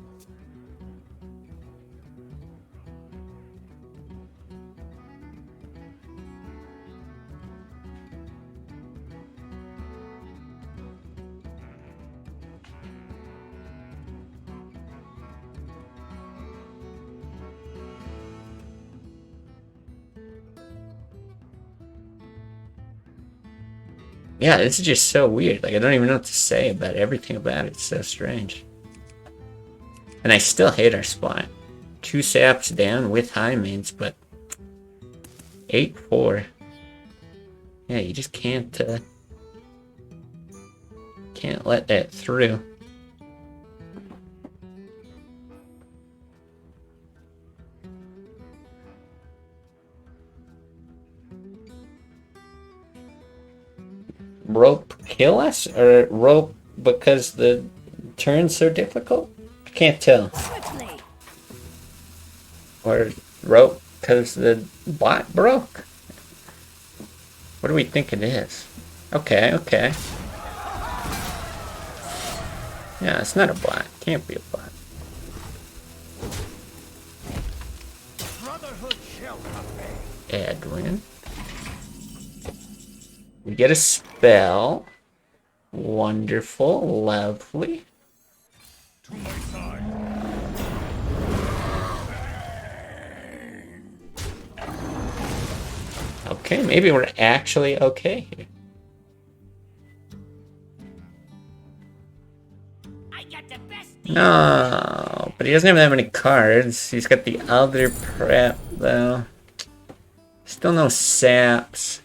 Yeah, this is just so weird. Like, I don't even know what to say about everything about it. It's so strange. And I still hate our spot. 2 saps down with high mains, but 8-4. Yeah, you just can't let that through. Rope kill us, or rope because the turn's so difficult? I can't tell. Or rope because the bot broke? What do we think it is? Okay, okay. Yeah, it's not a bot. Can't be a bot. Edwin. We get a spell. Wonderful. Lovely. Okay, maybe we're actually okay here. No, but he doesn't have that many cards. He's got the other prep, though. Still no saps.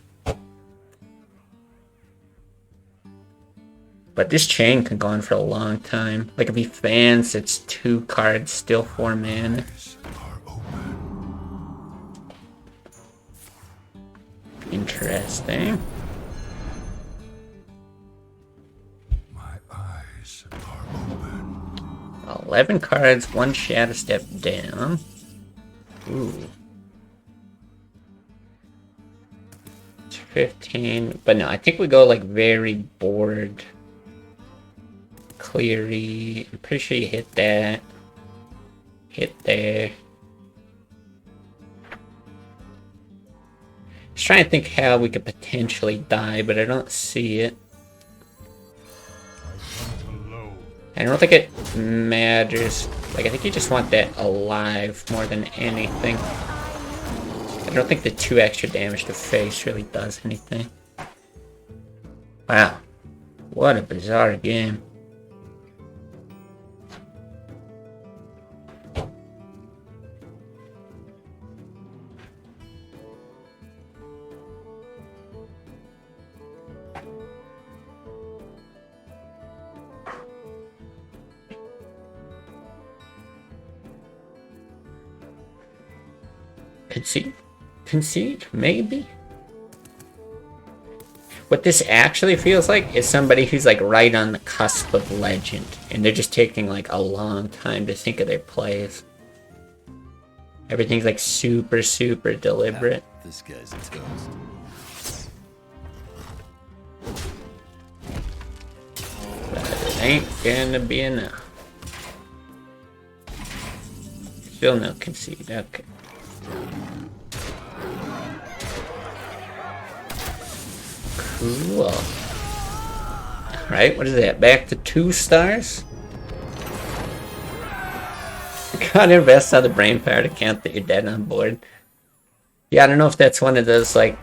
But this chain can go on for a long time. Like if he fans, it's 2 cards, still 4 mana. Interesting. My eyes are open. 11 cards, 1 shadow step down. Ooh. 15. But no, I think we go like very bored. Cleary. I'm pretty sure you hit that. Hit there. Just trying to think how we could potentially die, but I don't see it. I don't think it matters. Like, I think you just want that alive more than anything. I don't think the 2 extra damage to face really does anything. Wow. What a bizarre game. Concede? Maybe? What this actually feels like is somebody who's like right on the cusp of legend, and they're just taking like a long time to think of their plays. Everything's like super deliberate. This guy's toast. But it ain't gonna be enough. Still no concede, okay. Cool. Right, what is that? Back to 2 stars? Gotta invest on the brain power to count that you're dead on board. Yeah, I don't know if that's one of those, like,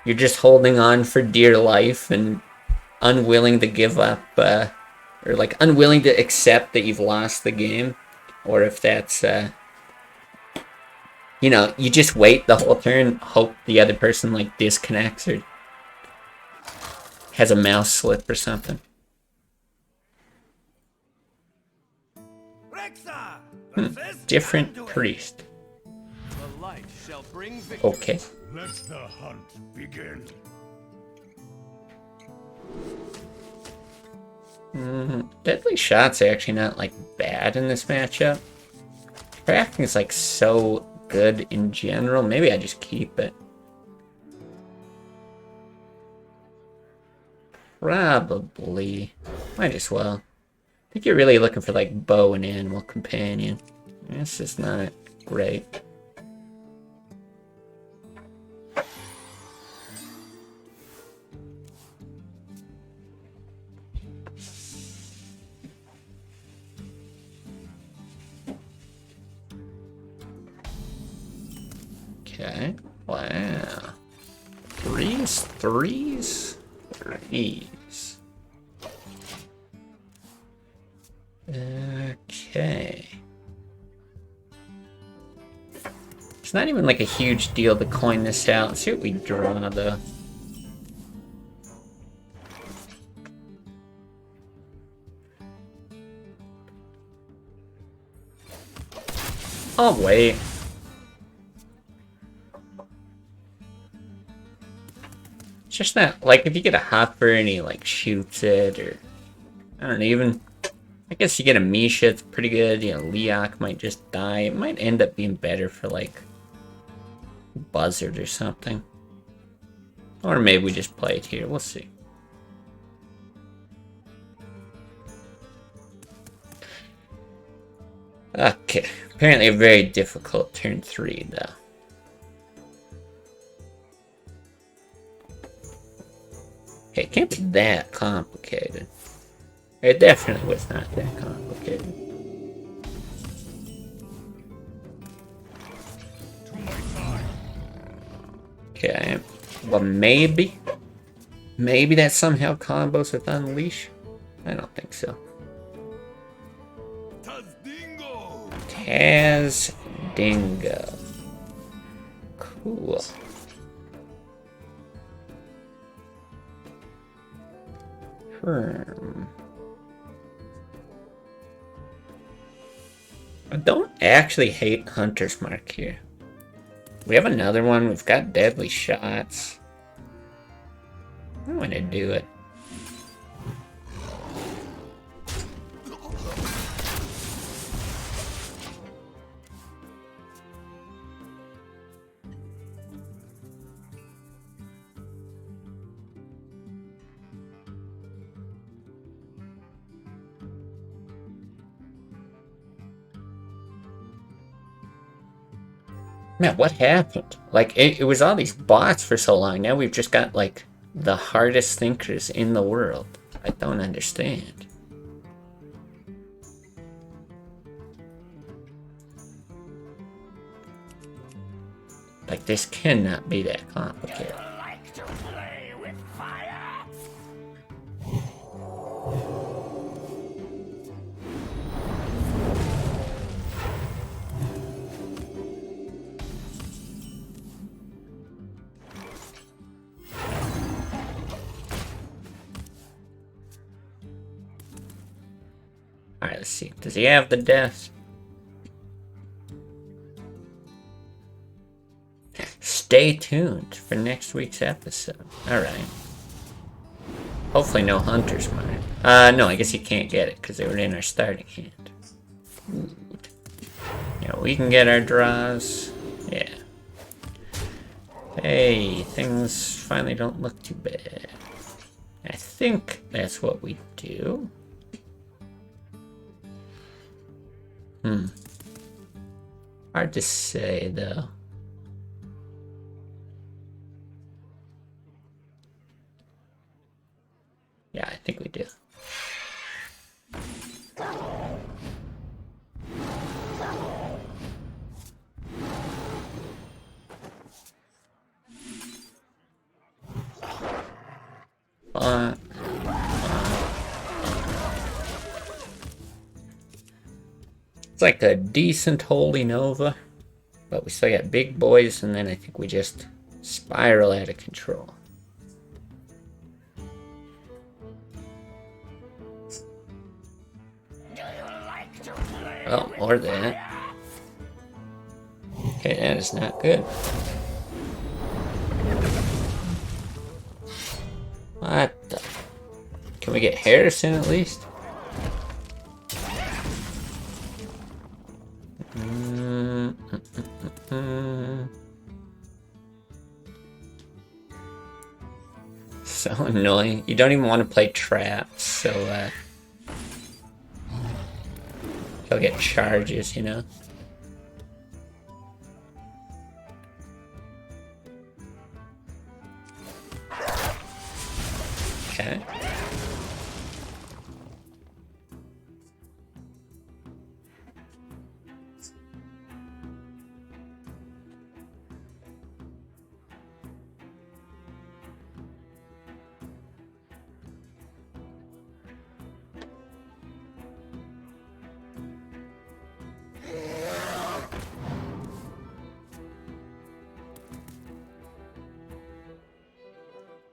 you're just holding on for dear life and unwilling to give up, or like unwilling to accept that you've lost the game, or if that's, you know, you just wait the whole turn, hope the other person like disconnects or has a mouse slip or something. Different priest. Okay. Let the hunt begin. Deadly Shot's actually not like bad in this matchup. Crafting is like so good in general. Maybe I just keep it. Probably. Might as well. I think you're really looking for like bow and animal companion. This is not great. Okay. Wow. Threes. Okay. It's not even like a huge deal to coin this out. Let's see what we draw though. Oh wait. It's just that, like, if you get a hopper and he like shoots it, or I don't know, even I guess you get a Misha, it's pretty good. You know, Leok might just die. It might end up being better for like Buzzard or something. Or maybe we just play it here. We'll see. Okay. Apparently a very difficult turn 3 though. Okay, it can't be that complicated. It definitely was not that complicated. Okay, well maybe that somehow combos with Unleash? I don't think so. Taz Dingo. Cool. confirm. I don't actually hate Hunter's Mark here. We have another one. We've got deadly shots. I'm gonna do it. Man, what happened? Like, it was all these bots for so long. Now we've just got, like, the hardest thinkers in the world. I don't understand. Like, this cannot be that complicated. Like to play with fire? Alright, let's see. Does he have the death? Stay tuned for next week's episode. Alright. Hopefully no Hunter's Mark. No, I guess you can't get it because they were in our starting hand. Ooh. Yeah, we can get our draws. Yeah. Hey, things finally don't look too bad. I think that's what we do. Hard to say, though. Yeah, I think we do. It's like a decent Holy Nova, but we still got big boys, and then I think we just spiral out of control. Oh, or that. Okay, that is not good. What the? Can we get Harrison at least? So annoying. You don't even want to play traps, so he'll get charges, you know? Okay.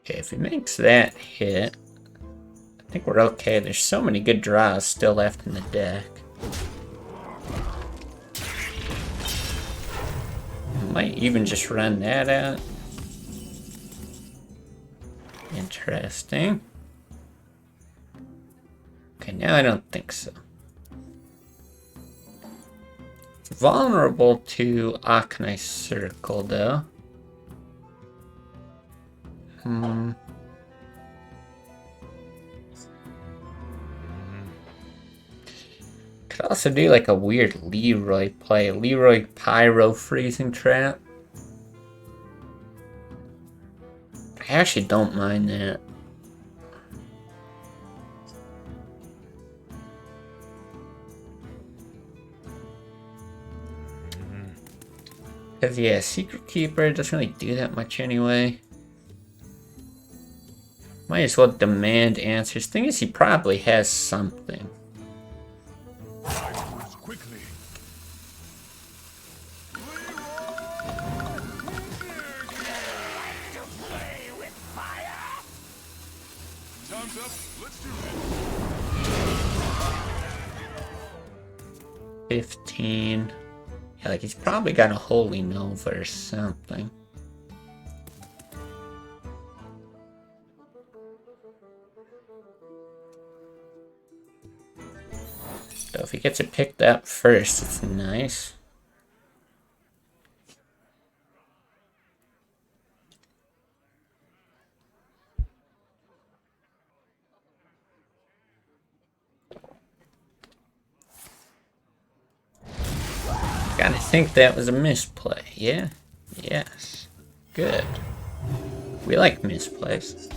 Okay, if he makes that hit, I think we're okay. There's so many good draws still left in the deck. Might even just run that out. Interesting. Okay, now I don't think so. It's vulnerable to Akanai Circle, though. Could also do like a weird Leroy play. Leroy Pyro Freezing Trap. I actually don't mind that. Because yeah, Secretkeeper doesn't really do that much anyway. Might as well demand answers. Thing is, he probably has something. Quickly. Time Time's up. Let's do this. 15. Yeah, like he's probably got a Holy Nova or something. So if he gets it picked up first, it's nice. Gotta think that was a misplay, yeah? Yes. Good. We like misplays.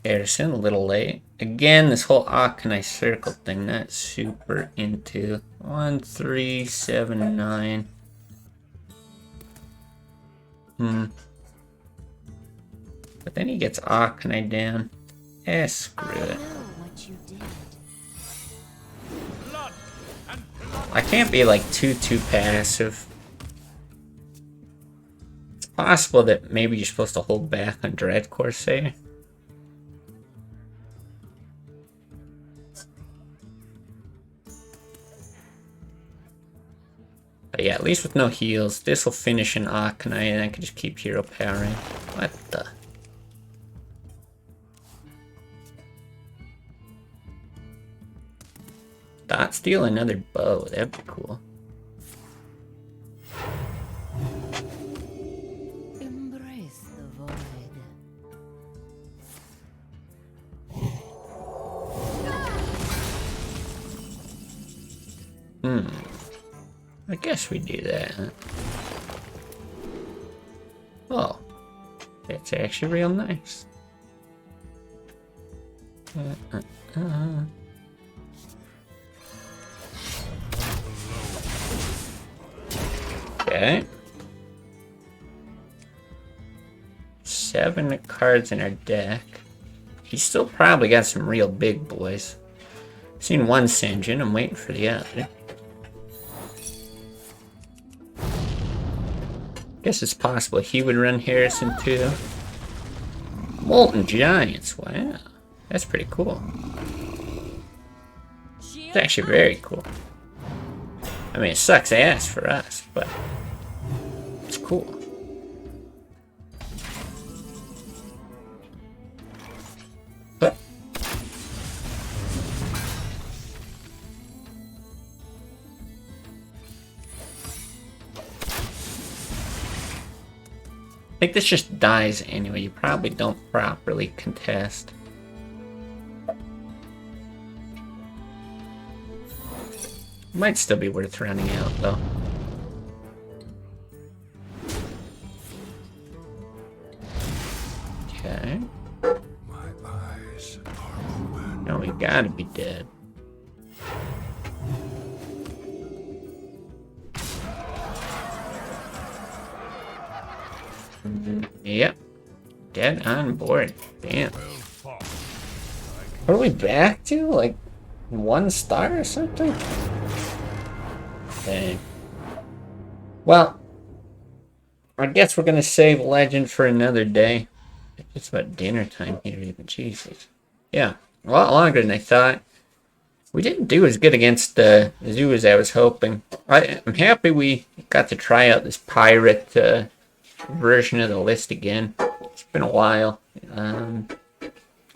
Harrison, a little late. Again, this whole Akanai circle thing, not super into. 1, 3, 7, 9. But then he gets Akanai down. Screw I it. know what you did. I can't be like too passive. It's possible that maybe you're supposed to hold back on Dread Corsair. But yeah, at least with no heals, this will finish an Akanai and I can just keep hero powering. What the? Dot steal another bow, that'd be cool. Embrace the void. I guess we do that, huh? Oh, that's actually real nice. Okay. 7 cards in our deck. He's still probably got some real big boys. Seen one Sinjin, I'm waiting for the other. Guess it's possible he would run Harrison too. Molten Giants, wow. That's pretty cool. It's actually very cool. I mean, it sucks ass for us, but it's cool. But I think this just dies anyway. You probably don't properly contest. Might still be worth running out, though. Okay. My eyes are open. No, we gotta be dead. Yep. Dead on board. Damn. Well fought. What are we back to? Like 1 star or something? Dang. Well, I guess we're gonna save Legend for another day. It's about dinner time here, even. Jesus. Yeah, a lot longer than I thought. We didn't do as good against the zoo as I was hoping. I'm happy we got to try out this pirate version of the list again. It's been a while.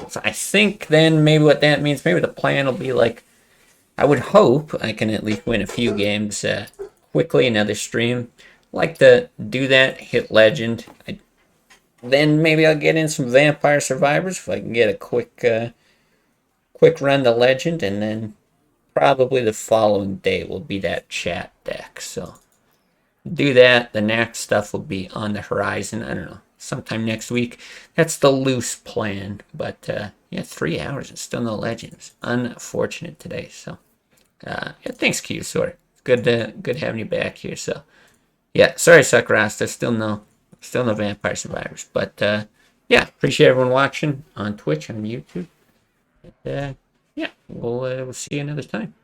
So I think then maybe what that means, maybe the plan will be like, I would hope I can at least win a few games quickly, another stream. Like to do that, hit Legend. Then maybe I'll get in some Vampire Survivors if I can get a quick run to Legend, and then probably the following day will be that chat deck. So do that. The next stuff will be on the horizon. I don't know, sometime next week. That's the loose plan. But yeah, 3 hours and still no Legends. Unfortunate today. So yeah, thanks, Q-Sword. Good having you back here. So yeah, sorry, Suckrasta. Still no Vampire Survivors. But yeah, appreciate everyone watching on Twitch, on YouTube. And, yeah, we'll see you another time.